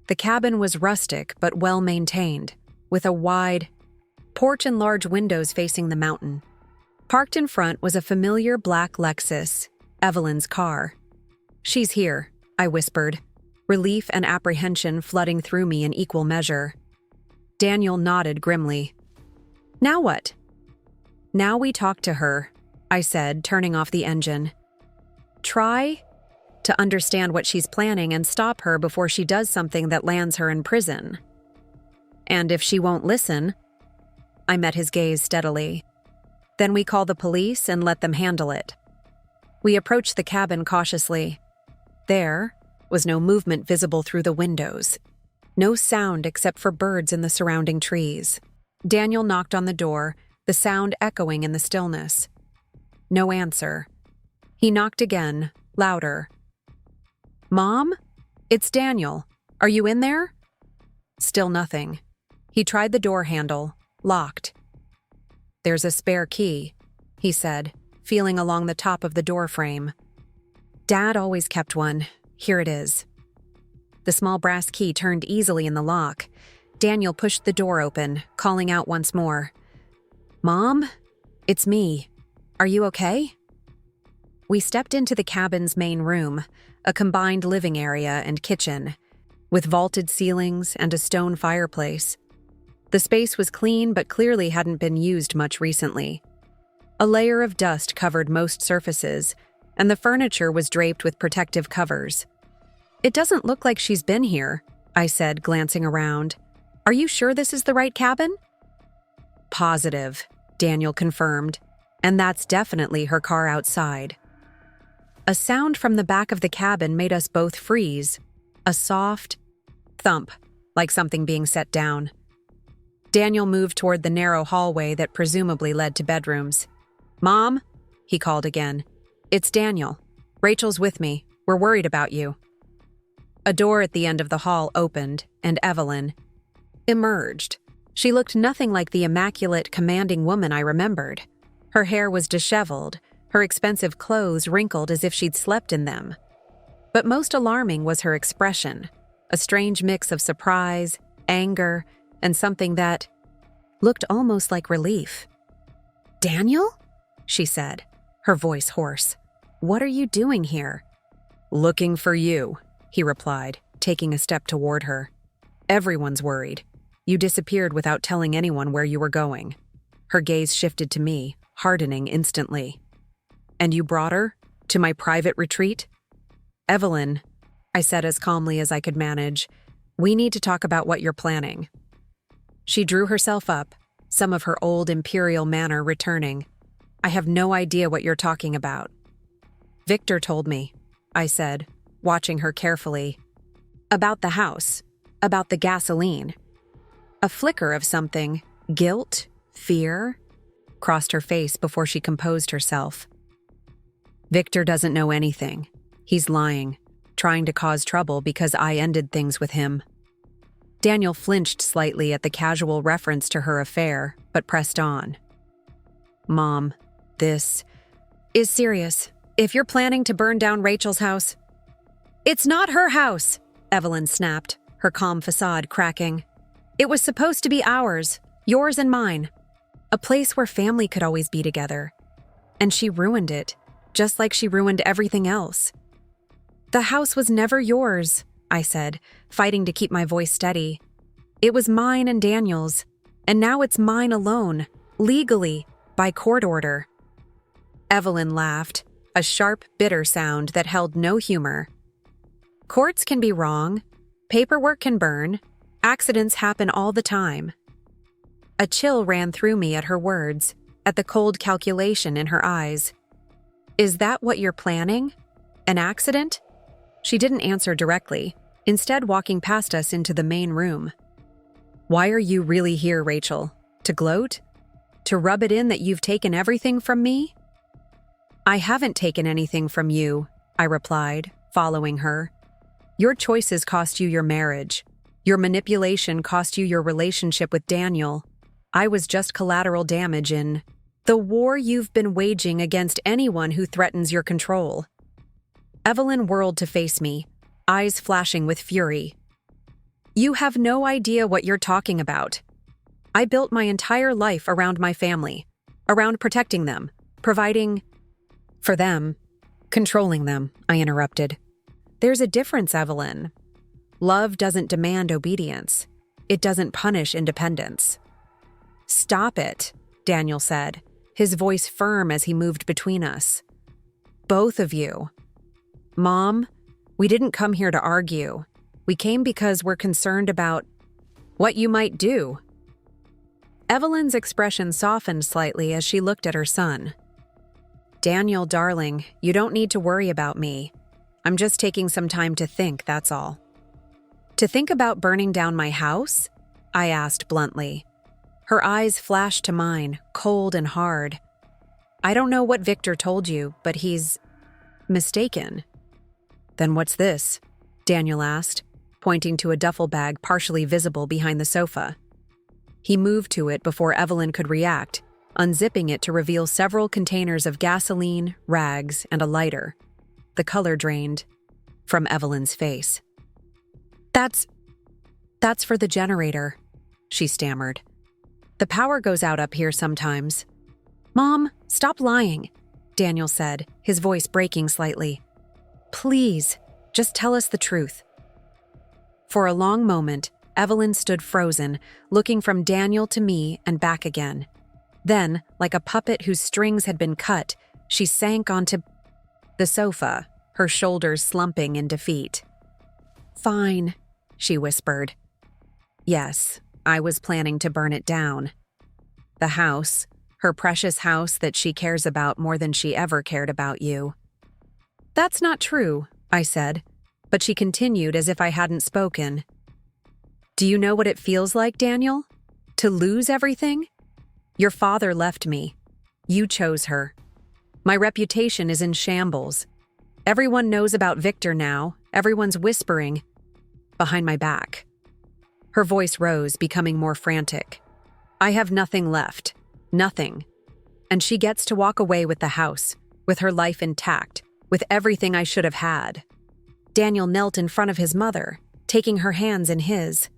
The cabin was rustic but well maintained, with a wide porch and large windows facing the mountain. Parked in front was a familiar black Lexus, Evelyn's car. She's here, I whispered, relief and apprehension flooding through me in equal measure. Daniel nodded grimly. Now what? Now we talk to her, I said, turning off the engine. Try to understand what she's planning and stop her before she does something that lands her in prison. And if she won't listen, I met his gaze steadily. Then we call the police and let them handle it. We approached the cabin cautiously. There was no movement visible through the windows, no sound except for birds in the surrounding trees. Daniel knocked on the door, the sound echoing in the stillness. No answer. He knocked again, louder. Mom? It's Daniel. Are you in there? Still nothing. He tried the door handle, locked. There's a spare key, he said, feeling along the top of the door frame. Dad always kept one. Here it is. The small brass key turned easily in the lock. Daniel pushed the door open, calling out once more. Mom? It's me. Are you okay? We stepped into the cabin's main room, a combined living area and kitchen, with vaulted ceilings and a stone fireplace. The space was clean but clearly hadn't been used much recently. A layer of dust covered most surfaces, and the furniture was draped with protective covers. It doesn't look like she's been here, I said, glancing around. Are you sure this is the right cabin? Positive, Daniel confirmed, and that's definitely her car outside. A sound from the back of the cabin made us both freeze, a soft thump, like something being set down. Daniel moved toward the narrow hallway that presumably led to bedrooms. Mom? He called again. It's Daniel. Rachel's with me. We're worried about you. A door at the end of the hall opened, and Evelyn emerged. She looked nothing like the immaculate, commanding woman I remembered. Her hair was disheveled, her expensive clothes wrinkled as if she'd slept in them. But most alarming was her expression, a strange mix of surprise, anger, and something that looked almost like relief. Daniel? She said, her voice hoarse. What are you doing here? Looking for you, he replied, taking a step toward her. Everyone's worried. You disappeared without telling anyone where you were going. Her gaze shifted to me, hardening instantly. And you brought her? To my private retreat? Evelyn, I said as calmly as I could manage, we need to talk about what you're planning. She drew herself up, some of her old imperial manner returning. I have no idea what you're talking about. Victor told me, I said, watching her carefully. About the house, about the gasoline. A flicker of something, guilt, fear, crossed her face before she composed herself. Victor doesn't know anything. He's lying, trying to cause trouble because I ended things with him. Daniel flinched slightly at the casual reference to her affair, but pressed on. Mom, this is serious. If you're planning to burn down Rachel's house... It's not her house, Evelyn snapped, her calm facade cracking. It was supposed to be ours, yours and mine. A place where family could always be together. And she ruined it, just like she ruined everything else. The house was never yours, I said, fighting to keep my voice steady. It was mine and Daniel's, and now it's mine alone, legally, by court order. Evelyn laughed, a sharp, bitter sound that held no humor. Courts can be wrong, paperwork can burn, accidents happen all the time. A chill ran through me at her words, at the cold calculation in her eyes. Is that what you're planning? An accident? She didn't answer directly, instead walking past us into the main room. Why are you really here, Rachel? To gloat? To rub it in that you've taken everything from me? I haven't taken anything from you, I replied, following her. Your choices cost you your marriage. Your manipulation cost you your relationship with Daniel. I was just collateral damage in the war you've been waging against anyone who threatens your control. Evelyn whirled to face me, eyes flashing with fury. You have no idea what you're talking about. I built my entire life around my family, around protecting them, providing for them, controlling them, I interrupted. There's a difference, Evelyn. Love doesn't demand obedience. It doesn't punish independence. Stop it, Daniel said, his voice firm as he moved between us. Both of you. Mom, we didn't come here to argue. We came because we're concerned about what you might do. Evelyn's expression softened slightly as she looked at her son. Daniel, darling, you don't need to worry about me. I'm just taking some time to think, that's all. To think about burning down my house? I asked bluntly. Her eyes flashed to mine, cold and hard. I don't know what Victor told you, but he's mistaken. Then what's this? Daniel asked, pointing to a duffel bag partially visible behind the sofa. He moved to it before Evelyn could react, unzipping it to reveal several containers of gasoline, rags, and a lighter. The color drained from Evelyn's face. That's for the generator, she stammered. The power goes out up here sometimes. Mom, stop lying, Daniel said, his voice breaking slightly. Please, just tell us the truth. For a long moment, Evelyn stood frozen, looking from Daniel to me and back again. Then, like a puppet whose strings had been cut, she sank onto the sofa, her shoulders slumping in defeat. Fine, she whispered. Yes, I was planning to burn it down. The house, her precious house that she cares about more than she ever cared about you. That's not true, I said, but she continued as if I hadn't spoken. Do you know what it feels like, Daniel? To lose everything? Your father left me. You chose her. My reputation is in shambles. Everyone knows about Victor now. Everyone's whispering behind my back. Her voice rose, becoming more frantic. I have nothing left. Nothing. And she gets to walk away with the house, with her life intact, with everything I should have had. Daniel knelt in front of his mother, taking her hands in his.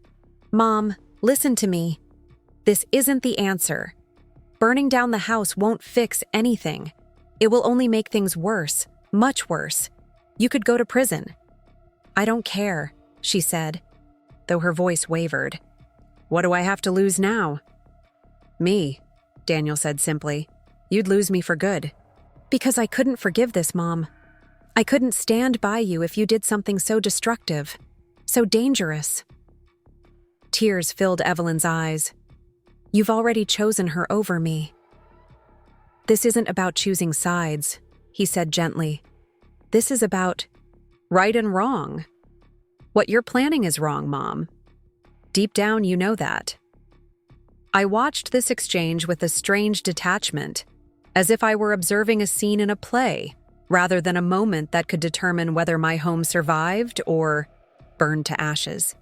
Mom, listen to me. This isn't the answer. Burning down the house won't fix anything. It will only make things worse, much worse. You could go to prison. I don't care, she said, though her voice wavered. What do I have to lose now? Me, Daniel said simply. You'd lose me for good. Because I couldn't forgive this, Mom. I couldn't stand by you if you did something so destructive, so dangerous. Tears filled Evelyn's eyes. You've already chosen her over me. This isn't about choosing sides, he said gently. This is about right and wrong. What you're planning is wrong, Mom. Deep down, you know that. I watched this exchange with a strange detachment, as if I were observing a scene in a play, rather than a moment that could determine whether my home survived or burned to ashes.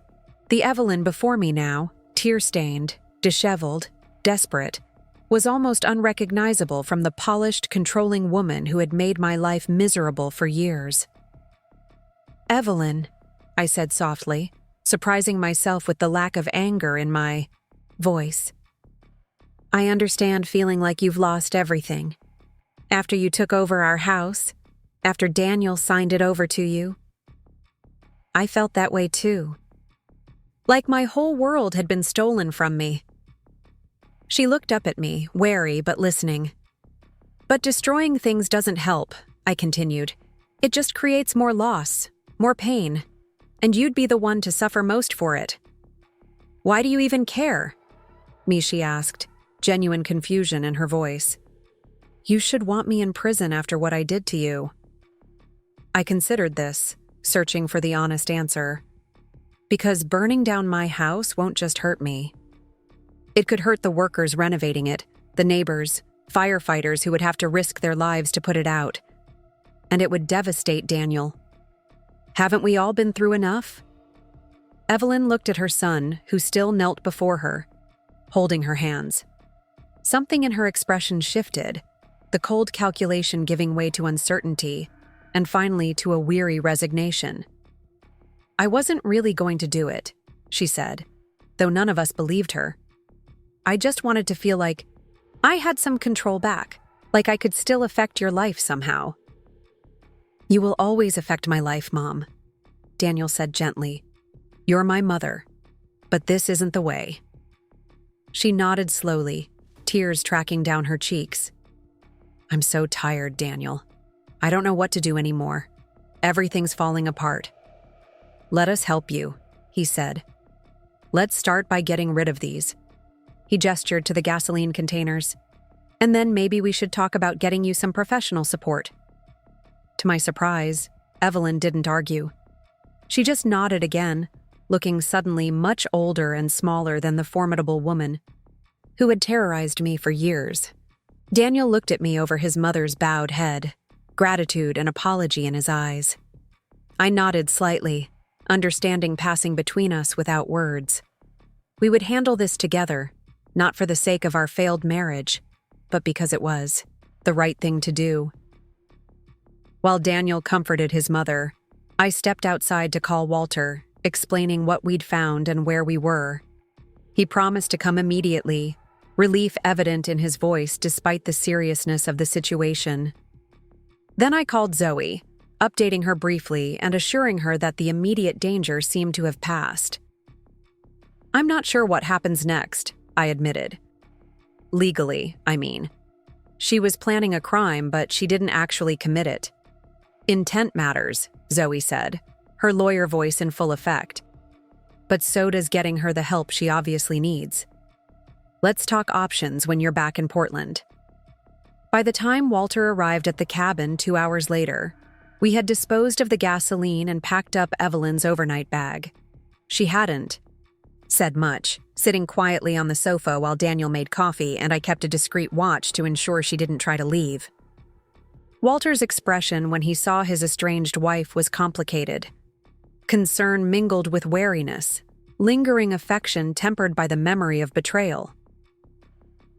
The Evelyn before me now, tear-stained, disheveled, desperate, was almost unrecognizable from the polished, controlling woman who had made my life miserable for years. Evelyn, I said softly, surprising myself with the lack of anger in my voice. I understand feeling like you've lost everything. After you took over our house, after Daniel signed it over to you. I felt that way too. Like my whole world had been stolen from me. She looked up at me, wary but listening. But destroying things doesn't help, I continued. It just creates more loss, more pain, and you'd be the one to suffer most for it. Why do you even care? Mishi asked, genuine confusion in her voice. You should want me in prison after what I did to you. I considered this, searching for the honest answer. Because burning down my house won't just hurt me. It could hurt the workers renovating it, the neighbors, firefighters who would have to risk their lives to put it out. And it would devastate Daniel. Haven't we all been through enough? Evelyn looked at her son, who still knelt before her, holding her hands. Something in her expression shifted, the cold calculation giving way to uncertainty, and finally to a weary resignation. I wasn't really going to do it, she said, though none of us believed her. I just wanted to feel like I had some control back, like I could still affect your life somehow. You will always affect my life, Mom, Daniel said gently. You're my mother, but this isn't the way. She nodded slowly, tears tracking down her cheeks. I'm so tired, Daniel. I don't know what to do anymore. Everything's falling apart. Let us help you, he said. Let's start by getting rid of these. He gestured to the gasoline containers. And then maybe we should talk about getting you some professional support. To my surprise, Evelyn didn't argue. She just nodded again, looking suddenly much older and smaller than the formidable woman who had terrorized me for years. Daniel looked at me over his mother's bowed head, gratitude and apology in his eyes. I nodded slightly, understanding passing between us without words. We would handle this together, not for the sake of our failed marriage, but because it was the right thing to do. While Daniel comforted his mother, I stepped outside to call Walter, explaining what we'd found and where we were. He promised to come immediately, relief evident in his voice despite the seriousness of the situation. Then I called Zoe, updating her briefly and assuring her that the immediate danger seemed to have passed. I'm not sure what happens next, I admitted. Legally, I mean. She was planning a crime, but she didn't actually commit it. Intent matters, Zoe said, her lawyer voice in full effect. But so does getting her the help she obviously needs. Let's talk options when you're back in Portland. By the time Walter arrived at the cabin 2 hours later, we had disposed of the gasoline and packed up Evelyn's overnight bag. She hadn't said much, sitting quietly on the sofa while Daniel made coffee, and I kept a discreet watch to ensure she didn't try to leave. Walter's expression when he saw his estranged wife was complicated. Concern mingled with wariness, lingering affection tempered by the memory of betrayal.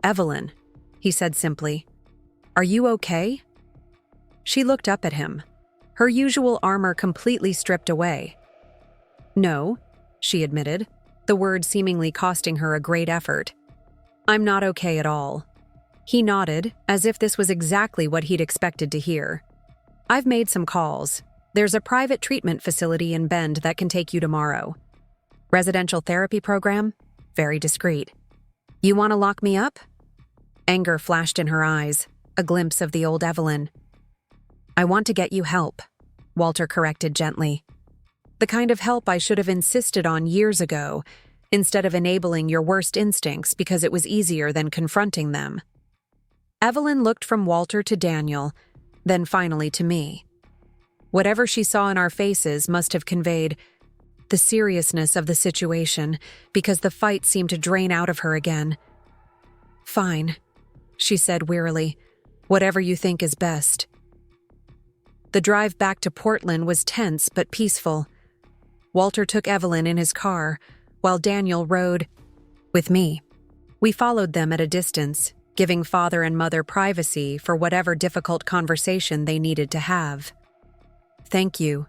Evelyn, he said simply, are you okay? She looked up at him, her usual armor completely stripped away. No, she admitted, the word seemingly costing her a great effort. I'm not okay at all. He nodded, as if this was exactly what he'd expected to hear. I've made some calls. There's a private treatment facility in Bend that can take you tomorrow. Residential therapy program? Very discreet. You want to lock me up? Anger flashed in her eyes, a glimpse of the old Evelyn. I want to get you help, Walter corrected gently. The kind of help I should have insisted on years ago, instead of enabling your worst instincts because it was easier than confronting them. Evelyn looked from Walter to Daniel, then finally to me. Whatever she saw in our faces must have conveyed the seriousness of the situation, because the fight seemed to drain out of her again. "Fine," she said wearily. "Whatever you think is best." The drive back to Portland was tense but peaceful. Walter took Evelyn in his car, while Daniel rode with me. We followed them at a distance, giving father and mother privacy for whatever difficult conversation they needed to have. "Thank you,"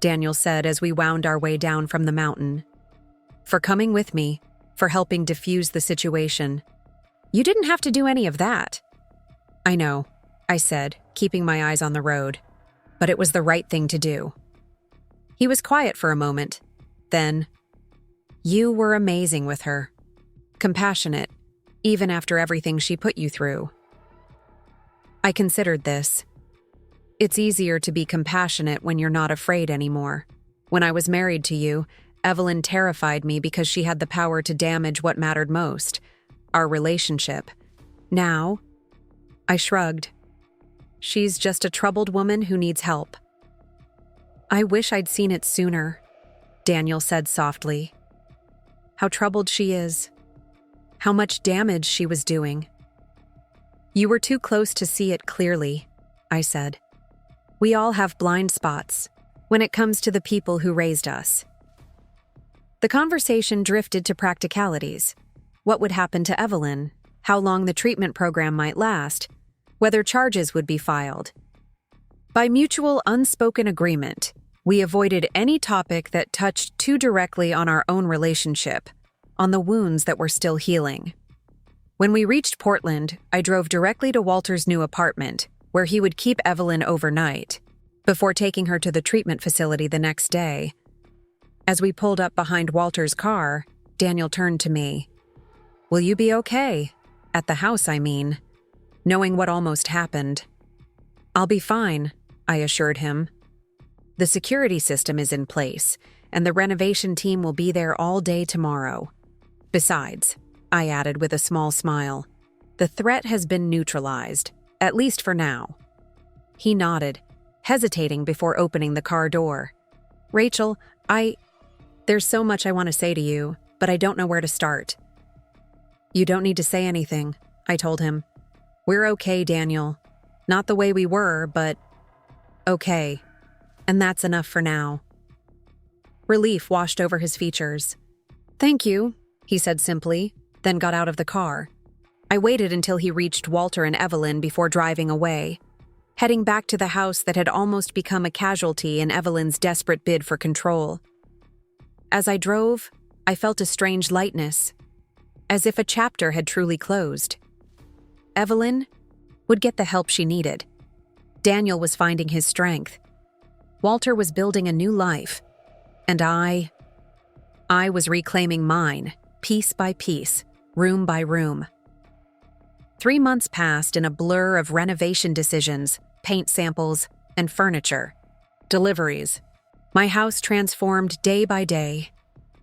Daniel said as we wound our way down from the mountain. "For coming with me, for helping diffuse the situation. You didn't have to do any of that." "I know," I said, keeping my eyes on the road. "But it was the right thing to do." He was quiet for a moment. Then, "You were amazing with her. Compassionate, even after everything she put you through." I considered this. It's easier to be compassionate when you're not afraid anymore. When I was married to you, Evelyn terrified me because she had the power to damage what mattered most, our relationship. Now, I shrugged. She's just a troubled woman who needs help. "I wish I'd seen it sooner," Daniel said softly. "How troubled she is. How much damage she was doing." "You were too close to see it clearly," I said. "We all have blind spots when it comes to the people who raised us." The conversation drifted to practicalities. What would happen to Evelyn? How long the treatment program might last? Whether charges would be filed. By mutual unspoken agreement, we avoided any topic that touched too directly on our own relationship, on the wounds that were still healing. When we reached Portland, I drove directly to Walter's new apartment, where he would keep Evelyn overnight, before taking her to the treatment facility the next day. As we pulled up behind Walter's car, Daniel turned to me. "Will you be okay? At the house, I mean. Knowing what almost happened." "I'll be fine," I assured him. "The security system is in place, and the renovation team will be there all day tomorrow. Besides," I added with a small smile, "the threat has been neutralized, at least for now." He nodded, hesitating before opening the car door. "Rachel, there's so much I want to say to you, but I don't know where to start." "You don't need to say anything," I told him. "We're okay, Daniel. Not the way we were, but okay. And that's enough for now." Relief washed over his features. "Thank you," he said simply, then got out of the car. I waited until he reached Walter and Evelyn before driving away, heading back to the house that had almost become a casualty in Evelyn's desperate bid for control. As I drove, I felt a strange lightness, as if a chapter had truly closed. Evelyn would get the help she needed. Daniel was finding his strength. Walter was building a new life, and I was reclaiming mine, piece by piece, room by room. 3 months passed in a blur of renovation decisions, paint samples, and furniture. Deliveries. My house transformed day by day,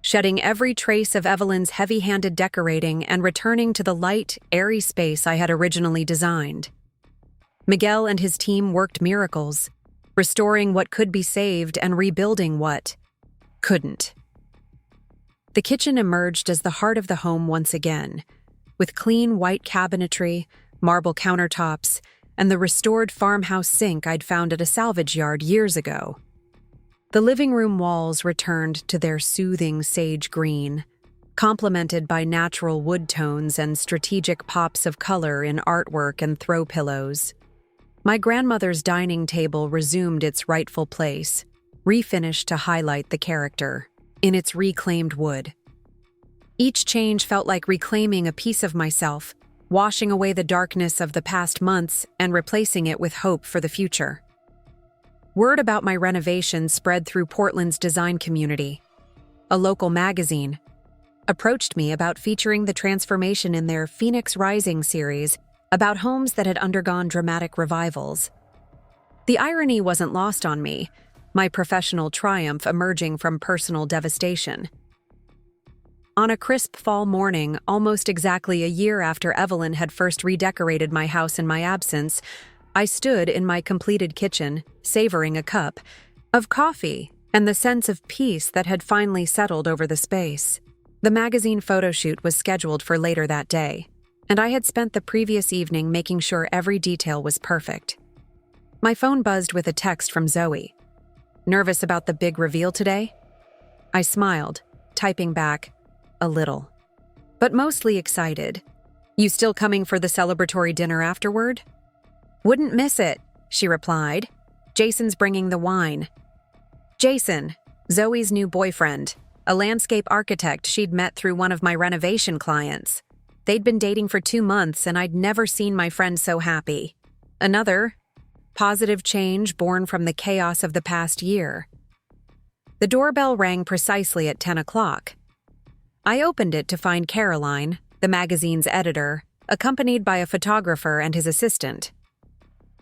shedding every trace of Evelyn's heavy-handed decorating and returning to the light, airy space I had originally designed. Miguel and his team worked miracles, restoring what could be saved and rebuilding what couldn't. The kitchen emerged as the heart of the home once again, with clean white cabinetry, marble countertops, and the restored farmhouse sink I'd found at a salvage yard years ago. The living room walls returned to their soothing sage green, complemented by natural wood tones and strategic pops of color in artwork and throw pillows. My grandmother's dining table resumed its rightful place, refinished to highlight the character, in its reclaimed wood. Each change felt like reclaiming a piece of myself, washing away the darkness of the past months and replacing it with hope for the future. Word about my renovation spread through Portland's design community. A local magazine approached me about featuring the transformation in their Phoenix Rising series about homes that had undergone dramatic revivals. The irony wasn't lost on me. my professional triumph emerging from personal devastation. On a crisp fall morning, almost exactly a year after Evelyn had first redecorated my house in my absence, I stood in my completed kitchen, savoring a cup of coffee and the sense of peace that had finally settled over the space. The magazine photo shoot was scheduled for later that day, and I had spent the previous evening making sure every detail was perfect. My phone buzzed with a text from Zoe. "Nervous about the big reveal today?" I smiled, typing back, "A little. But mostly excited. You still coming for the celebratory dinner afterward?" "Wouldn't miss it," she replied. "Jason's bringing the wine." Jason, Zoe's new boyfriend, a landscape architect she'd met through one of my renovation clients. They'd been dating for 2 months, and I'd never seen my friend so happy. Another positive change born from the chaos of the past year. The doorbell rang precisely at 10 o'clock. I opened it to find Caroline, the magazine's editor, accompanied by a photographer and his assistant.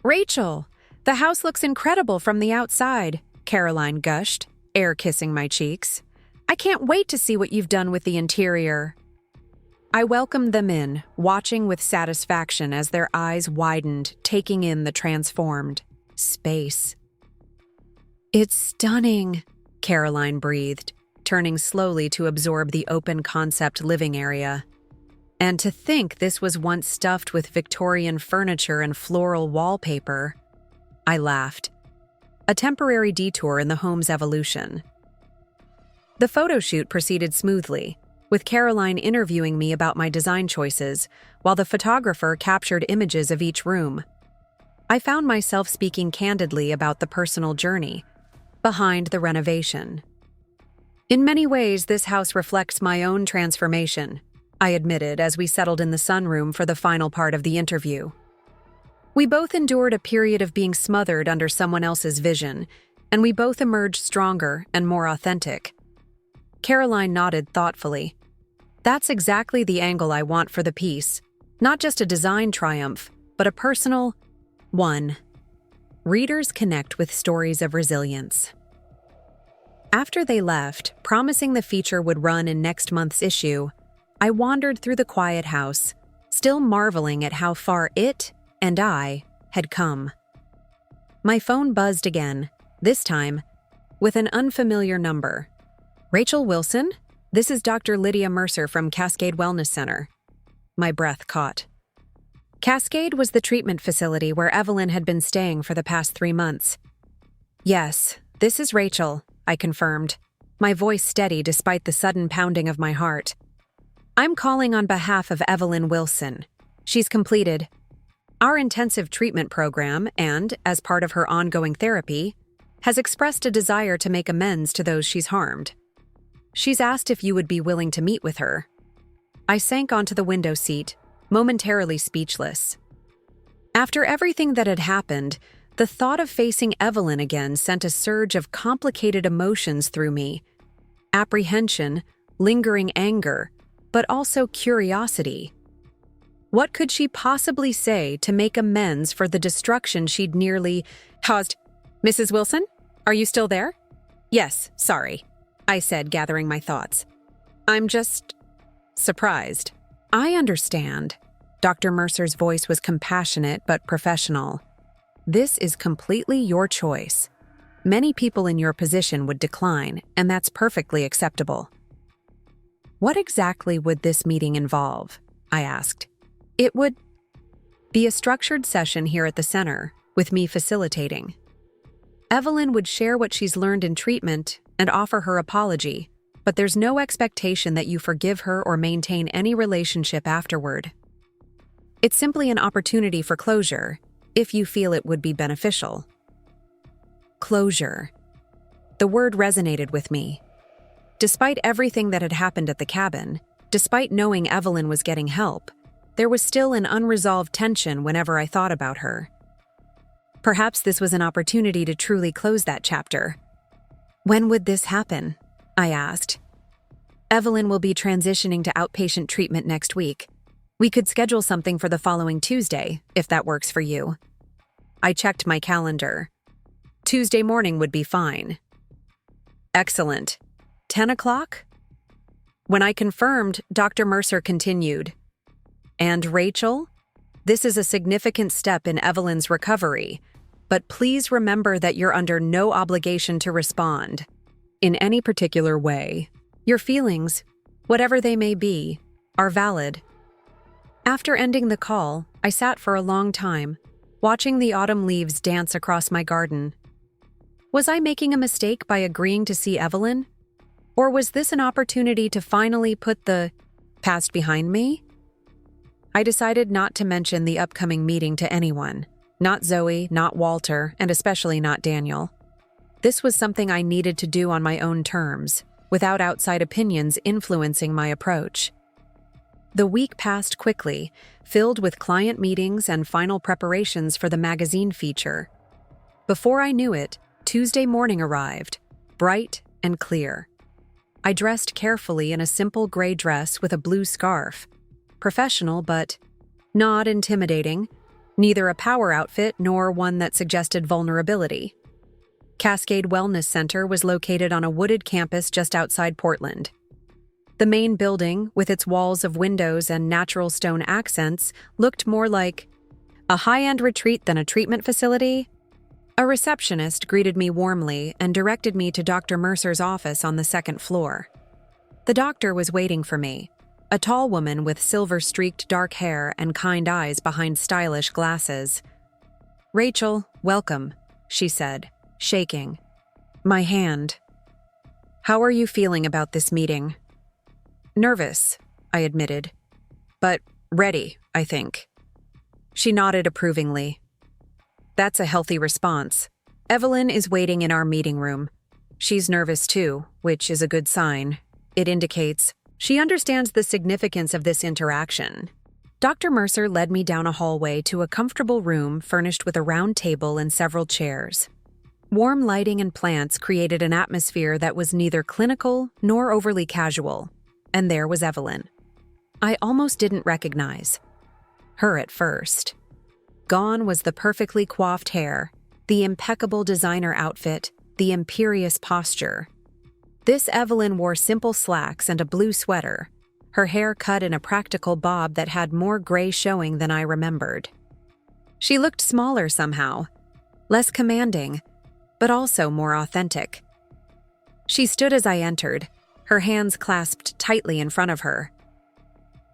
"Rachel, the house looks incredible from the outside," Caroline gushed, air kissing my cheeks. "I can't wait to see what you've done with the interior." I welcomed them in, watching with satisfaction as their eyes widened, taking in the transformed space. "It's stunning," Caroline breathed, turning slowly to absorb the open-concept living area. "And to think this was once stuffed with Victorian furniture and floral wallpaper." I laughed. A temporary detour in the home's evolution. The photo shoot proceeded smoothly, with Caroline interviewing me about my design choices, while the photographer captured images of each room. I found myself speaking candidly about the personal journey behind the renovation. "In many ways, this house reflects my own transformation," I admitted as we settled in the sunroom for the final part of the interview. We both endured a period of being smothered under someone else's vision, and we both emerged stronger and more authentic. Caroline nodded thoughtfully. "That's exactly the angle I want for the piece. Not just a design triumph, but a personal one." Readers connect with stories of resilience. After they left, promising the feature would run in next month's issue, I wandered through the quiet house, still marveling at how far it and I had come. My phone buzzed again, this time with an unfamiliar number. "Rachel Wilson? This is Dr. Lydia Mercer from Cascade Wellness Center." My breath caught. Cascade was the treatment facility where Evelyn had been staying for the past 3 months. "Yes, this is Rachel," I confirmed, my voice steady despite the sudden pounding of my heart. "I'm calling on behalf of Evelyn Wilson. She's completed our intensive treatment program and, as part of her ongoing therapy, has expressed a desire to make amends to those she's harmed. She's asked if you would be willing to meet with her." I sank onto the window seat, momentarily speechless. After everything that had happened, the thought of facing Evelyn again sent a surge of complicated emotions through me. Apprehension, lingering anger, but also curiosity. What could she possibly say to make amends for the destruction she'd nearly caused? "Mrs. Wilson, are you still there?" "Yes, sorry," I said, gathering my thoughts. "I'm just surprised." "I understand." Dr. Mercer's voice was compassionate but professional. "This is completely your choice. Many people in your position would decline, and that's perfectly acceptable." "What exactly would this meeting involve?" I asked. "It would be a structured session here at the center, with me facilitating. Evelyn would share what she's learned in treatment and offer her apology, but there's no expectation that you forgive her or maintain any relationship afterward. It's simply an opportunity for closure, if you feel it would be beneficial." Closure. The word resonated with me. Despite everything that had happened at the cabin, despite knowing Evelyn was getting help, there was still an unresolved tension whenever I thought about her. Perhaps this was an opportunity to truly close that chapter. "When would this happen?" I asked. "Evelyn will be transitioning to outpatient treatment next week. We could schedule something for the following Tuesday, if that works for you." I checked my calendar. Tuesday morning would be fine. Excellent. 10 o'clock? When I confirmed, Dr. Mercer continued. And Rachel? This is a significant step in Evelyn's recovery, but please remember that you're under no obligation to respond in any particular way. Your feelings, whatever they may be, are valid. After ending the call, I sat for a long time, watching the autumn leaves dance across my garden. Was I making a mistake by agreeing to see Evelyn? Or was this an opportunity to finally put the past behind me? I decided not to mention the upcoming meeting to anyone. Not Zoe, not Walter, and especially not Daniel. This was something I needed to do on my own terms, without outside opinions influencing my approach. The week passed quickly, filled with client meetings and final preparations for the magazine feature. Before I knew it, Tuesday morning arrived, bright and clear. I dressed carefully in a simple gray dress with a blue scarf. Professional, but not intimidating, neither a power outfit nor one that suggested vulnerability. Cascade Wellness Center was located on a wooded campus just outside Portland. The main building, with its walls of windows and natural stone accents, looked more like a high-end retreat than a treatment facility. A receptionist greeted me warmly and directed me to Dr. Mercer's office on the second floor. The doctor was waiting for me, a tall woman with silver-streaked dark hair and kind eyes behind stylish glasses. "Rachel, welcome," she said, shaking my hand. "How are you feeling about this meeting?" "Nervous," I admitted, "but ready, I think." She nodded approvingly. "That's a healthy response. Evelyn is waiting in our meeting room. She's nervous too, which is a good sign. It indicates she understands the significance of this interaction." Dr. Mercer led me down a hallway to a comfortable room furnished with a round table and several chairs. Warm lighting and plants created an atmosphere that was neither clinical nor overly casual. And there was Evelyn. I almost didn't recognize her at first. Gone was the perfectly coiffed hair, the impeccable designer outfit, the imperious posture. This Evelyn wore simple slacks and a blue sweater, her hair cut in a practical bob that had more gray showing than I remembered. She looked smaller somehow, less commanding, but also more authentic. She stood as I entered, her hands clasped tightly in front of her.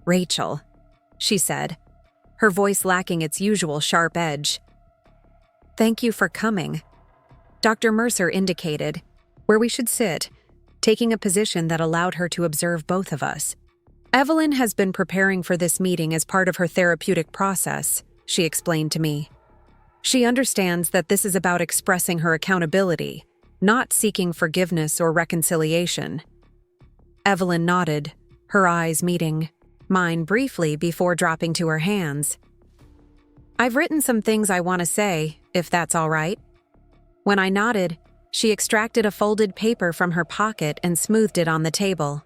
"Rachel," she said, her voice lacking its usual sharp edge. "Thank you for coming." Dr. Mercer indicated where we should sit, taking a position that allowed her to observe both of us. "Evelyn has been preparing for this meeting as part of her therapeutic process," she explained to me. "She understands that this is about expressing her accountability, not seeking forgiveness or reconciliation." Evelyn nodded, her eyes meeting mine briefly before dropping to her hands. "I've written some things I want to say, if that's all right." When I nodded, she extracted a folded paper from her pocket and smoothed it on the table.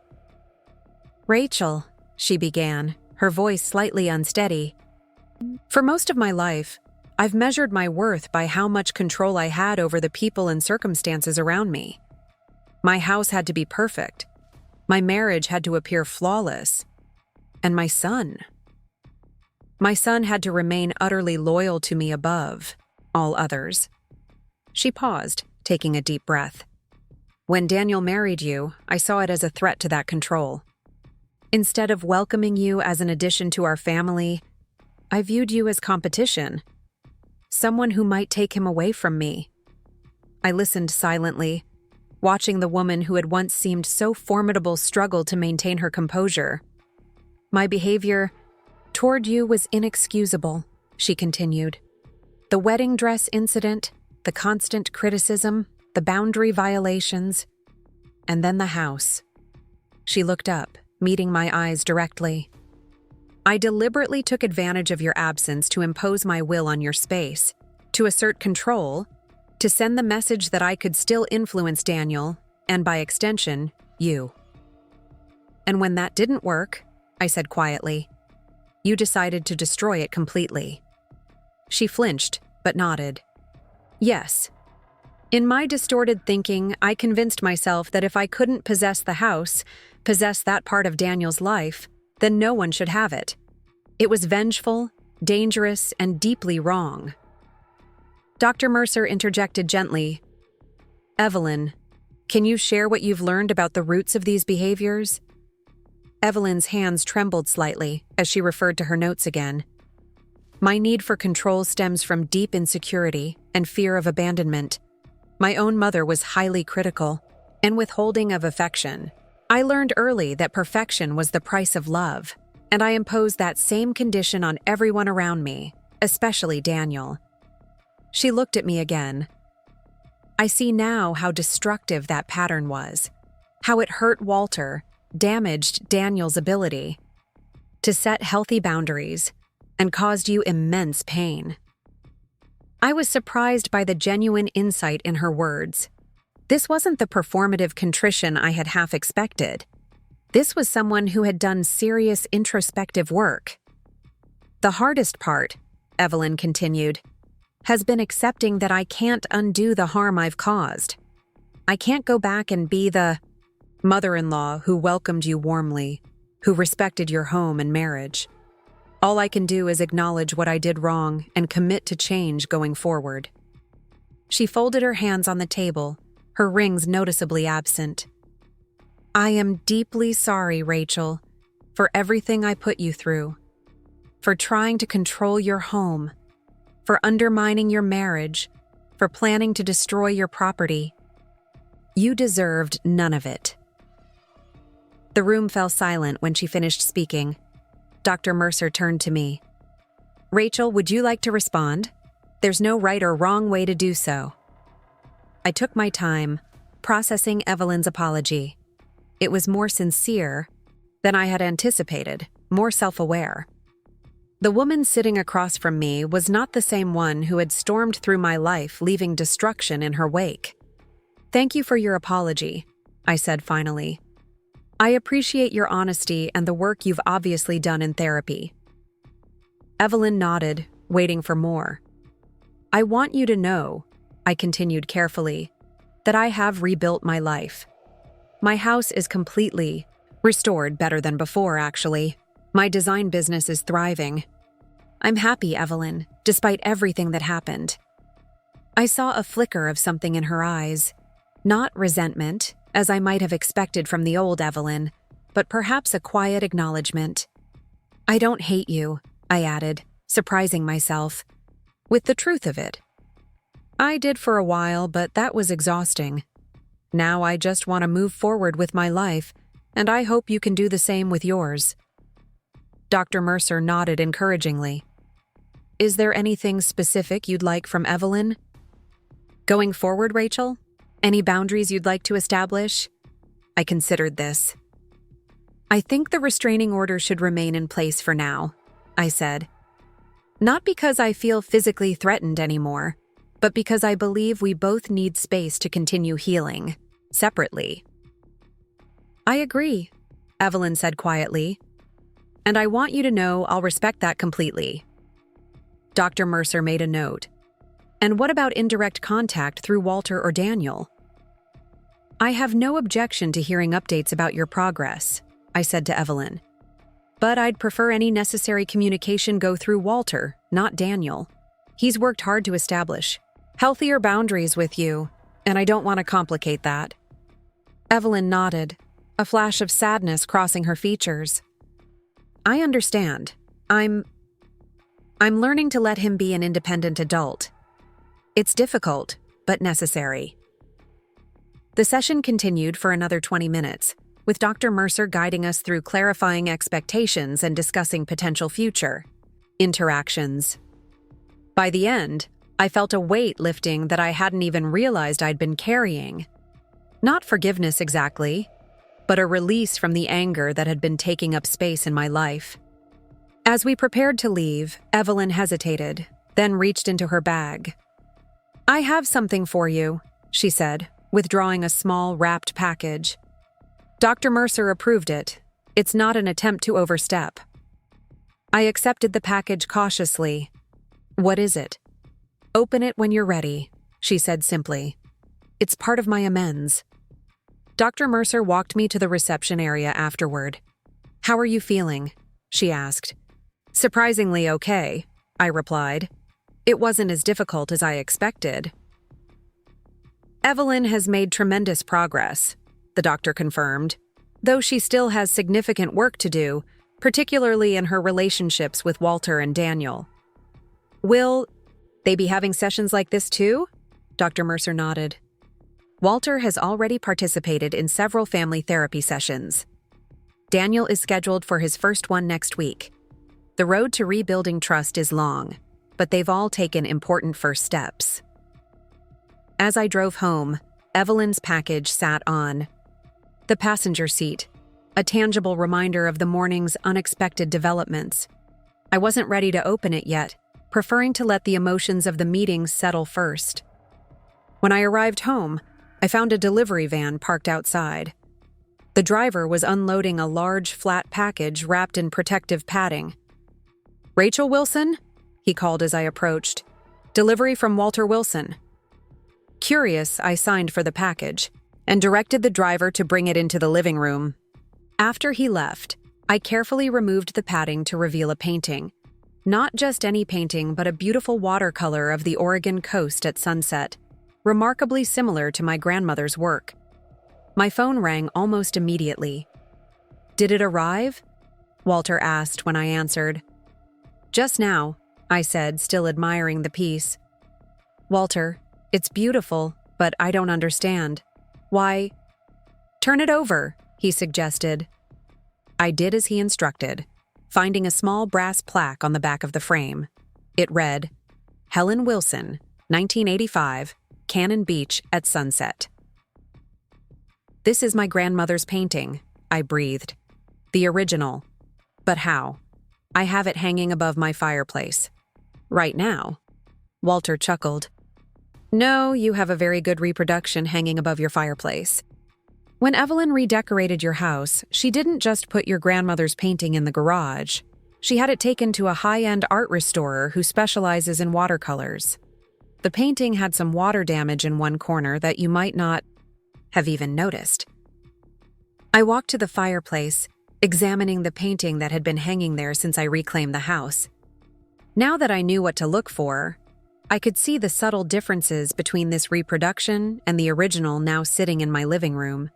"Rachel," she began, her voice slightly unsteady. "For most of my life, I've measured my worth by how much control I had over the people and circumstances around me. My house had to be perfect. My marriage had to appear flawless. And my son. My son had to remain utterly loyal to me above all others." She paused, taking a deep breath. "When Daniel married you, I saw it as a threat to that control. Instead of welcoming you as an addition to our family, I viewed you as competition. Someone who might take him away from me." I listened silently, watching the woman who had once seemed so formidable struggle to maintain her composure. "My behavior toward you was inexcusable," she continued. "The wedding dress incident, the constant criticism, the boundary violations, and then the house." She looked up, meeting my eyes directly. "I deliberately took advantage of your absence to impose my will on your space, to assert control, to send the message that I could still influence Daniel, and by extension, you. And when that didn't work," I said quietly, "you decided to destroy it completely." She flinched, but nodded. "Yes. In my distorted thinking, I convinced myself that if I couldn't possess the house, possess that part of Daniel's life, then no one should have it. It was vengeful, dangerous, and deeply wrong. Dr. Mercer interjected gently. Evelyn, can you share what you've learned about the roots of these behaviors? Evelyn's hands trembled slightly as she referred to her notes again. My need for control stems from deep insecurity and fear of abandonment. My own mother was highly critical and withholding of affection. I learned early that perfection was the price of love, and I imposed that same condition on everyone around me, especially Daniel. She looked at me again. I see now how destructive that pattern was, how it hurt Walter, damaged Daniel's ability to set healthy boundaries, and caused you immense pain. I was surprised by the genuine insight in her words. This wasn't the performative contrition I had half expected. This was someone who had done serious introspective work. The hardest part, Evelyn continued, has been accepting that I can't undo the harm I've caused. I can't go back and be the mother-in-law who welcomed you warmly, who respected your home and marriage. All I can do is acknowledge what I did wrong and commit to change going forward. She folded her hands on the table, her rings noticeably absent. I am deeply sorry, Rachel, for everything I put you through, for trying to control your home, for undermining your marriage, for planning to destroy your property. You deserved none of it. The room fell silent when she finished speaking. Dr. Mercer turned to me. Rachel, would you like to respond? There's no right or wrong way to do so. I took my time, processing Evelyn's apology. It was more sincere than I had anticipated, more self-aware. The woman sitting across from me was not the same one who had stormed through my life, leaving destruction in her wake. Thank you for your apology, I said finally. I appreciate your honesty and the work you've obviously done in therapy. Evelyn nodded, waiting for more. I want you to know, I continued carefully, that I have rebuilt my life. My house is completely restored, better than before, actually. My design business is thriving. I'm happy, Evelyn, despite everything that happened. I saw a flicker of something in her eyes, not resentment, as I might have expected from the old Evelyn, but perhaps a quiet acknowledgement. I don't hate you, I added, surprising myself, with the truth of it. I did for a while, but that was exhausting. Now I just want to move forward with my life, and I hope you can do the same with yours. Dr. Mercer nodded encouragingly. Is there anything specific you'd like from Evelyn? Going forward, Rachel? Any boundaries you'd like to establish? I considered this. I think the restraining order should remain in place for now, I said. Not because I feel physically threatened anymore, but because I believe we both need space to continue healing, separately. I agree, Evelyn said quietly, and I want you to know I'll respect that completely. Dr. Mercer made a note. And what about indirect contact through Walter or Daniel? I have no objection to hearing updates about your progress, I said to Evelyn. But I'd prefer any necessary communication go through Walter, not Daniel. He's worked hard to establish healthier boundaries with you, and I don't want to complicate that. Evelyn nodded, a flash of sadness crossing her features. I understand. I'm learning to let him be an independent adult. It's difficult, but necessary. The session continued for another 20 minutes, with Dr. Mercer guiding us through clarifying expectations and discussing potential future interactions. By the end, I felt a weight lifting that I hadn't even realized I'd been carrying. Not forgiveness exactly, but a release from the anger that had been taking up space in my life. As we prepared to leave, Evelyn hesitated, then reached into her bag. I have something for you, she said, withdrawing a small, wrapped package. Dr. Mercer approved it. It's not an attempt to overstep. I accepted the package cautiously. What is it? Open it when you're ready, she said simply. It's part of my amends. Dr. Mercer walked me to the reception area afterward. "How are you feeling?" she asked. "Surprisingly okay," I replied. "It wasn't as difficult as I expected." "Evelyn has made tremendous progress," the doctor confirmed, "though she still has significant work to do, particularly in her relationships with Walter and Daniel." "Will they be having sessions like this too?" Dr. Mercer nodded. "Walter has already participated in several family therapy sessions. Daniel is scheduled for his first one next week. The road to rebuilding trust is long, but they've all taken important first steps." As I drove home, Evelyn's package sat on the passenger seat, a tangible reminder of the morning's unexpected developments. I wasn't ready to open it yet, preferring to let the emotions of the meeting settle first. When I arrived home, I found a delivery van parked outside. The driver was unloading a large, flat package wrapped in protective padding. "Rachel Wilson?" he called as I approached. "Delivery from Walter Wilson." Curious, I signed for the package and directed the driver to bring it into the living room. After he left, I carefully removed the padding to reveal a painting. Not just any painting, but a beautiful watercolor of the Oregon coast at sunset, remarkably similar to my grandmother's work. My phone rang almost immediately. "Did it arrive?" Walter asked when I answered. "Just now," I said, still admiring the piece. "Walter, it's beautiful, but I don't understand. Why?" "Turn it over," he suggested. I did as he instructed, finding a small brass plaque on the back of the frame. It read, "Helen Wilson, 1985, Cannon Beach at sunset." "This is my grandmother's painting," I breathed. "The original. But how? I have it hanging above my fireplace. Right now." Walter chuckled. "No, you have a very good reproduction hanging above your fireplace. When Evelyn redecorated your house, she didn't just put your grandmother's painting in the garage. She had it taken to a high-end art restorer who specializes in watercolors. The painting had some water damage in one corner that you might not have even noticed." I walked to the fireplace, examining the painting that had been hanging there since I reclaimed the house. Now that I knew what to look for, I could see the subtle differences between this reproduction and the original now sitting in my living room.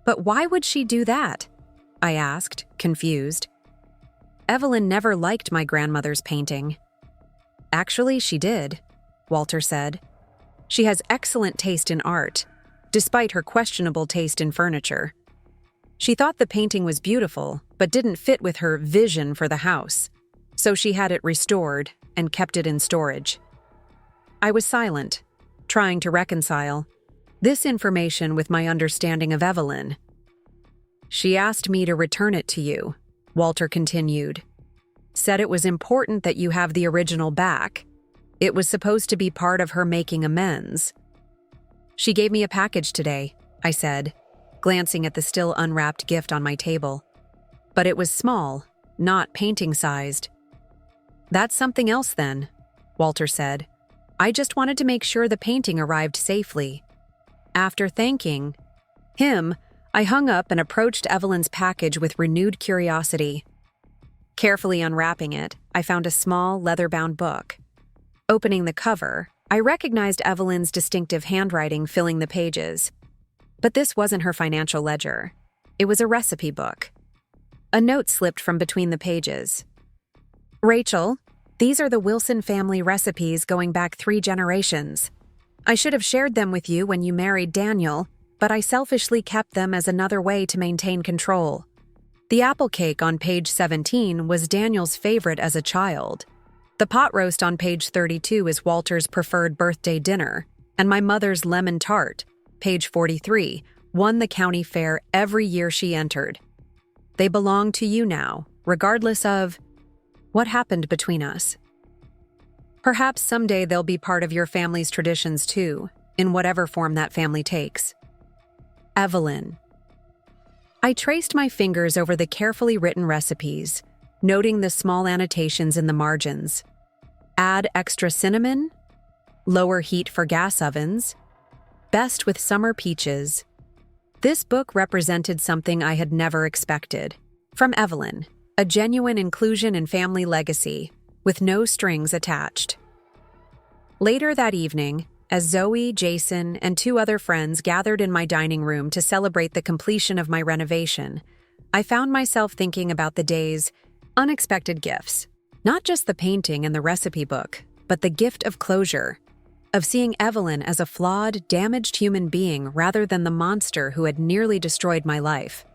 "But why would she do that?" I asked, confused. "Evelyn never liked my grandmother's painting." "Actually, she did," Walter said. "She has excellent taste in art, despite her questionable taste in furniture. She thought the painting was beautiful, but didn't fit with her vision for the house, so she had it restored and kept it in storage." I was silent, trying to reconcile this information with my understanding of Evelyn. "She asked me to return it to you," Walter continued. "Said it was important that you have the original back. It was supposed to be part of her making amends." "She gave me a package today," I said, glancing at the still unwrapped gift on my table. "But it was small, not painting-sized." "That's something else then," Walter said. "I just wanted to make sure the painting arrived safely." After thanking him, I hung up and approached Evelyn's package with renewed curiosity. Carefully unwrapping it, I found a small, leather-bound book. Opening the cover, I recognized Evelyn's distinctive handwriting filling the pages. But this wasn't her financial ledger. It was a recipe book. A note slipped from between the pages. "Rachel, these are the Wilson family recipes going back 3 generations. I should have shared them with you when you married Daniel, but I selfishly kept them as another way to maintain control. The apple cake on page 17 was Daniel's favorite as a child. The pot roast on page 32 is Walter's preferred birthday dinner, and my mother's lemon tart, page 43, won the county fair every year she entered. They belong to you now, regardless of what happened between us. Perhaps someday they'll be part of your family's traditions too, in whatever form that family takes. Evelyn." I traced my fingers over the carefully written recipes, noting the small annotations in the margins. Add extra cinnamon, lower heat for gas ovens, Best with Summer Peaches. This book represented something I had never expected. From Evelyn, a genuine inclusion in family legacy, with no strings attached. Later that evening, as Zoe, Jason, and 2 other friends gathered in my dining room to celebrate the completion of my renovation, I found myself thinking about the day's unexpected gifts. Not just the painting and the recipe book, but the gift of closure, of seeing Evelyn as a flawed, damaged human being rather than the monster who had nearly destroyed my life.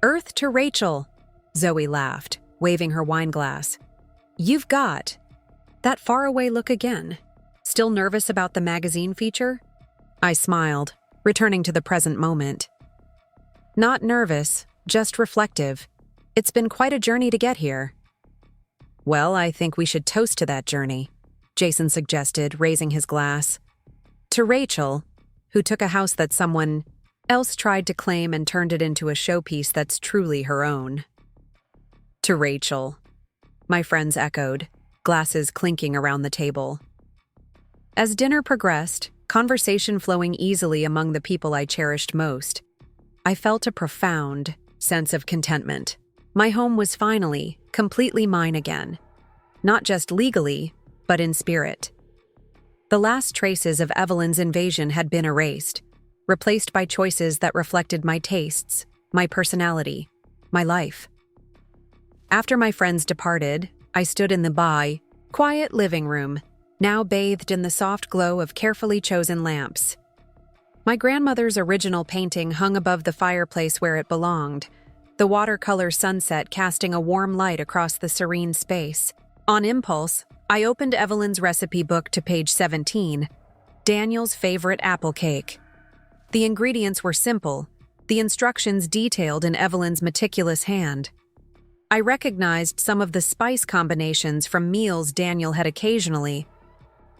"Earth to Rachel," Zoe laughed, waving her wine glass. "You've got that faraway look again. Still nervous about the magazine feature?" I smiled, returning to the present moment. "Not nervous, just reflective. It's been quite a journey to get here." "Well, I think we should toast to that journey," Jason suggested, raising his glass. "To Rachel, who took a house that someone else tried to claim and turned it into a showpiece that's truly her own." "To Rachel," my friends echoed, glasses clinking around the table. As dinner progressed, conversation flowing easily among the people I cherished most, I felt a profound sense of contentment. My home was finally, completely mine again. Not just legally, but in spirit. The last traces of Evelyn's invasion had been erased, replaced by choices that reflected my tastes, my personality, my life. After my friends departed, I stood in the quiet living room, now bathed in the soft glow of carefully chosen lamps. My grandmother's original painting hung above the fireplace where it belonged, the watercolor sunset casting a warm light across the serene space. On impulse, I opened Evelyn's recipe book to page 17, Daniel's favorite apple cake. The ingredients were simple, the instructions detailed in Evelyn's meticulous hand. I recognized some of the spice combinations from meals Daniel had occasionally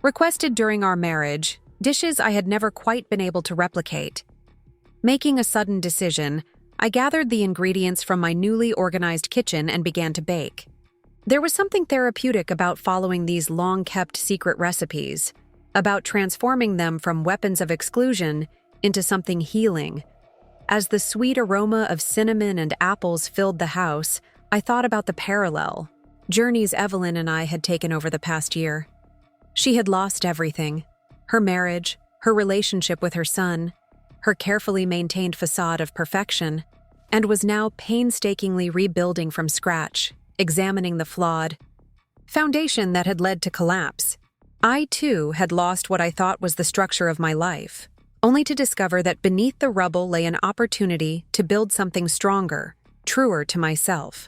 requested during our marriage, dishes I had never quite been able to replicate. Making a sudden decision, I gathered the ingredients from my newly organized kitchen and began to bake. There was something therapeutic about following these long-kept secret recipes, about transforming them from weapons of exclusion into something healing. As the sweet aroma of cinnamon and apples filled the house, I thought about the parallel journeys Evelyn and I had taken over the past year. She had lost everything: her marriage, her relationship with her son, her carefully maintained facade of perfection, and was now painstakingly rebuilding from scratch, examining the flawed foundation that had led to collapse. I, too, had lost what I thought was the structure of my life, only to discover that beneath the rubble lay an opportunity to build something stronger, truer to myself.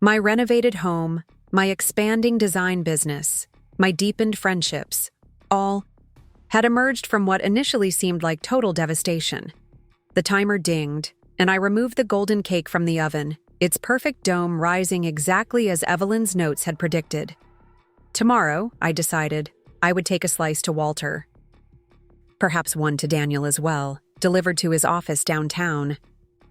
My renovated home, my expanding design business, my deepened friendships, all had emerged from what initially seemed like total devastation. The timer dinged, and I removed the golden cake from the oven, its perfect dome rising exactly as Evelyn's notes had predicted. Tomorrow, I decided, I would take a slice to Walter. Perhaps one to Daniel as well, delivered to his office downtown.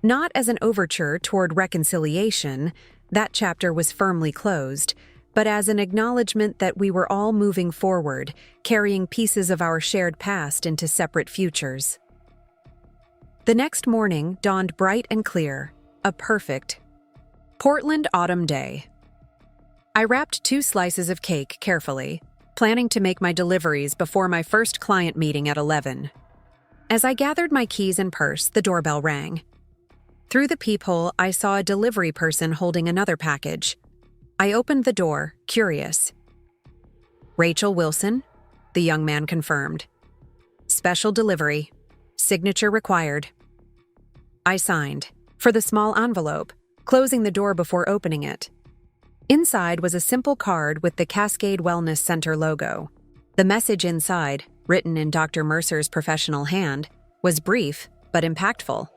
Not as an overture toward reconciliation, that chapter was firmly closed, but as an acknowledgement that we were all moving forward, carrying pieces of our shared past into separate futures. The next morning dawned bright and clear, a perfect Portland autumn day. I wrapped 2 slices of cake carefully, planning to make my deliveries before my first client meeting at 11. As I gathered my keys and purse, the doorbell rang. Through the peephole, I saw a delivery person holding another package. I opened the door, curious. "Rachel Wilson," the young man confirmed. "Special delivery. Signature required." I signed, for the small envelope, closing the door before opening it. Inside was a simple card with the Cascade Wellness Center logo. The message inside, written in Dr. Mercer's professional hand, was brief but impactful.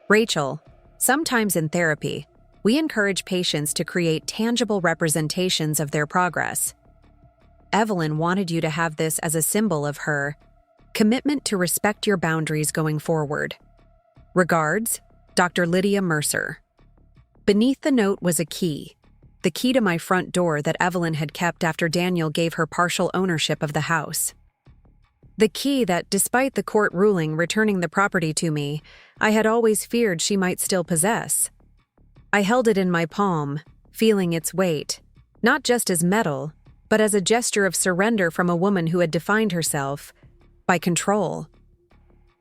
"Rachel, sometimes in therapy, we encourage patients to create tangible representations of their progress. Evelyn wanted you to have this as a symbol of her commitment to respect your boundaries going forward. Regards, Dr. Lydia Mercer." Beneath the note was a key, the key to my front door that Evelyn had kept after Daniel gave her partial ownership of the house. The key that, despite the court ruling returning the property to me, I had always feared she might still possess. I held it in my palm, feeling its weight, not just as metal, but as a gesture of surrender from a woman who had defined herself by control.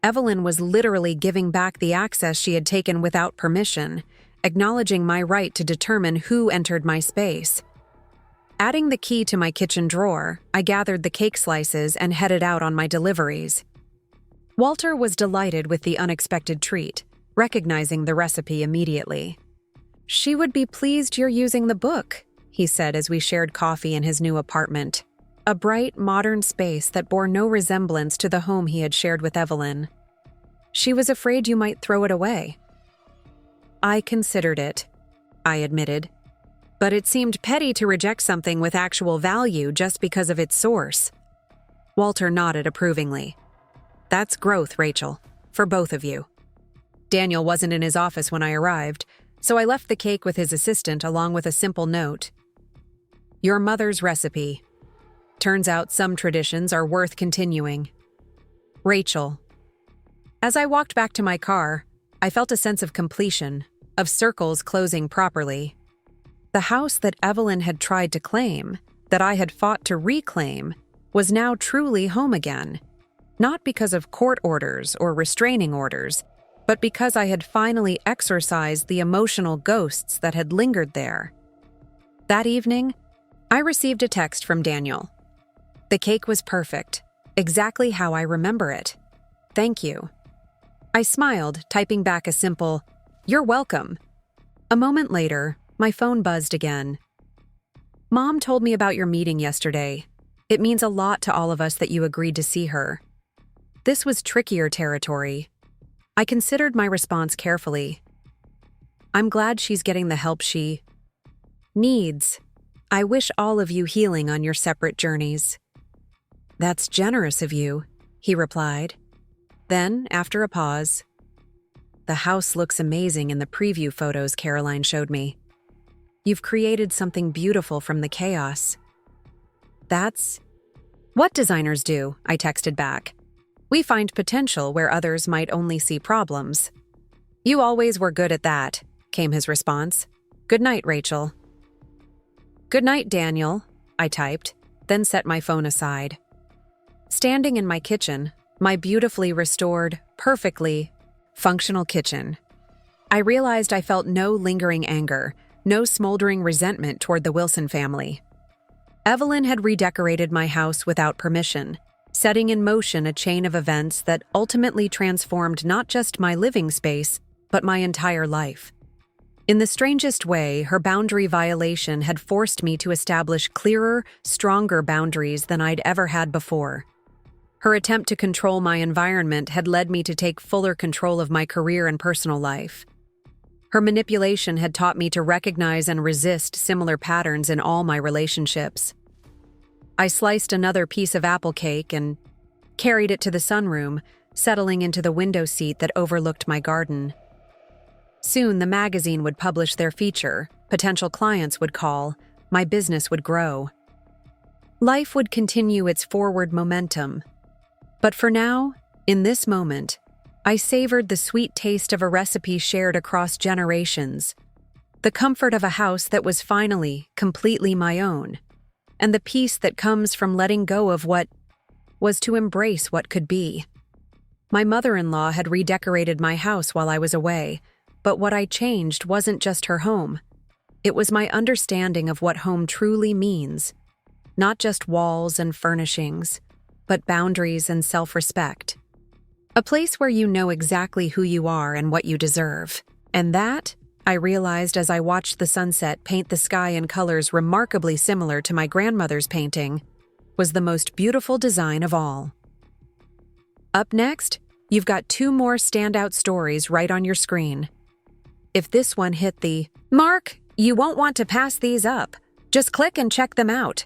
Evelyn was literally giving back the access she had taken without permission, acknowledging my right to determine who entered my space. Adding the key to my kitchen drawer, I gathered the cake slices and headed out on my deliveries. Walter was delighted with the unexpected treat, recognizing the recipe immediately. "She would be pleased you're using the book," he said as we shared coffee in his new apartment, a bright, modern space that bore no resemblance to the home he had shared with Evelyn. "She was afraid you might throw it away." "I considered it," I admitted. "But it seemed petty to reject something with actual value just because of its source." Walter nodded approvingly. "That's growth, Rachel, for both of you." Daniel wasn't in his office when I arrived, so I left the cake with his assistant along with a simple note. "Your mother's recipe. Turns out some traditions are worth continuing. Rachel." As I walked back to my car, I felt a sense of completion, of circles closing properly. The house that Evelyn had tried to claim, that I had fought to reclaim, was now truly home again. Not because of court orders or restraining orders, but because I had finally exorcised the emotional ghosts that had lingered there. That evening, I received a text from Daniel. The cake was perfect, exactly how I remember it. "Thank you." I smiled, typing back a simple, "You're welcome." A moment later, my phone buzzed again. "Mom told me about your meeting yesterday. It means a lot to all of us that you agreed to see her." This was trickier territory. I considered my response carefully. "I'm glad she's getting the help she needs. I wish all of you healing on your separate journeys." "That's generous of you," he replied. Then, after a pause, "The house looks amazing in the preview photos Caroline showed me. You've created something beautiful from the chaos." "That's what designers do," I texted back. "We find potential where others might only see problems." "You always were good at that," came his response. "Good night, Rachel." "Good night, Daniel," I typed, then set my phone aside. Standing in my kitchen, my beautifully restored, perfectly functional kitchen, I realized I felt no lingering anger, no smoldering resentment toward the Wilson family. Evelyn had redecorated my house without permission, setting in motion a chain of events that ultimately transformed not just my living space, but my entire life. In the strangest way, her boundary violation had forced me to establish clearer, stronger boundaries than I'd ever had before. Her attempt to control my environment had led me to take fuller control of my career and personal life. Her manipulation had taught me to recognize and resist similar patterns in all my relationships. I sliced another piece of apple cake and carried it to the sunroom, settling into the window seat that overlooked my garden. Soon the magazine would publish their feature, potential clients would call, my business would grow. Life would continue its forward momentum. But for now, in this moment, I savored the sweet taste of a recipe shared across generations, the comfort of a house that was finally, completely my own, and the peace that comes from letting go of what was to embrace what could be. My mother-in-law had redecorated my house while I was away, but what I changed wasn't just her home. It was my understanding of what home truly means, not just walls and furnishings, but boundaries and self-respect. A place where you know exactly who you are and what you deserve. And that, I realized as I watched the sunset paint the sky in colors remarkably similar to my grandmother's painting, was the most beautiful design of all. Up next, you've got 2 more standout stories right on your screen. If this one hit the mark, you won't want to pass these up. Just click and check them out.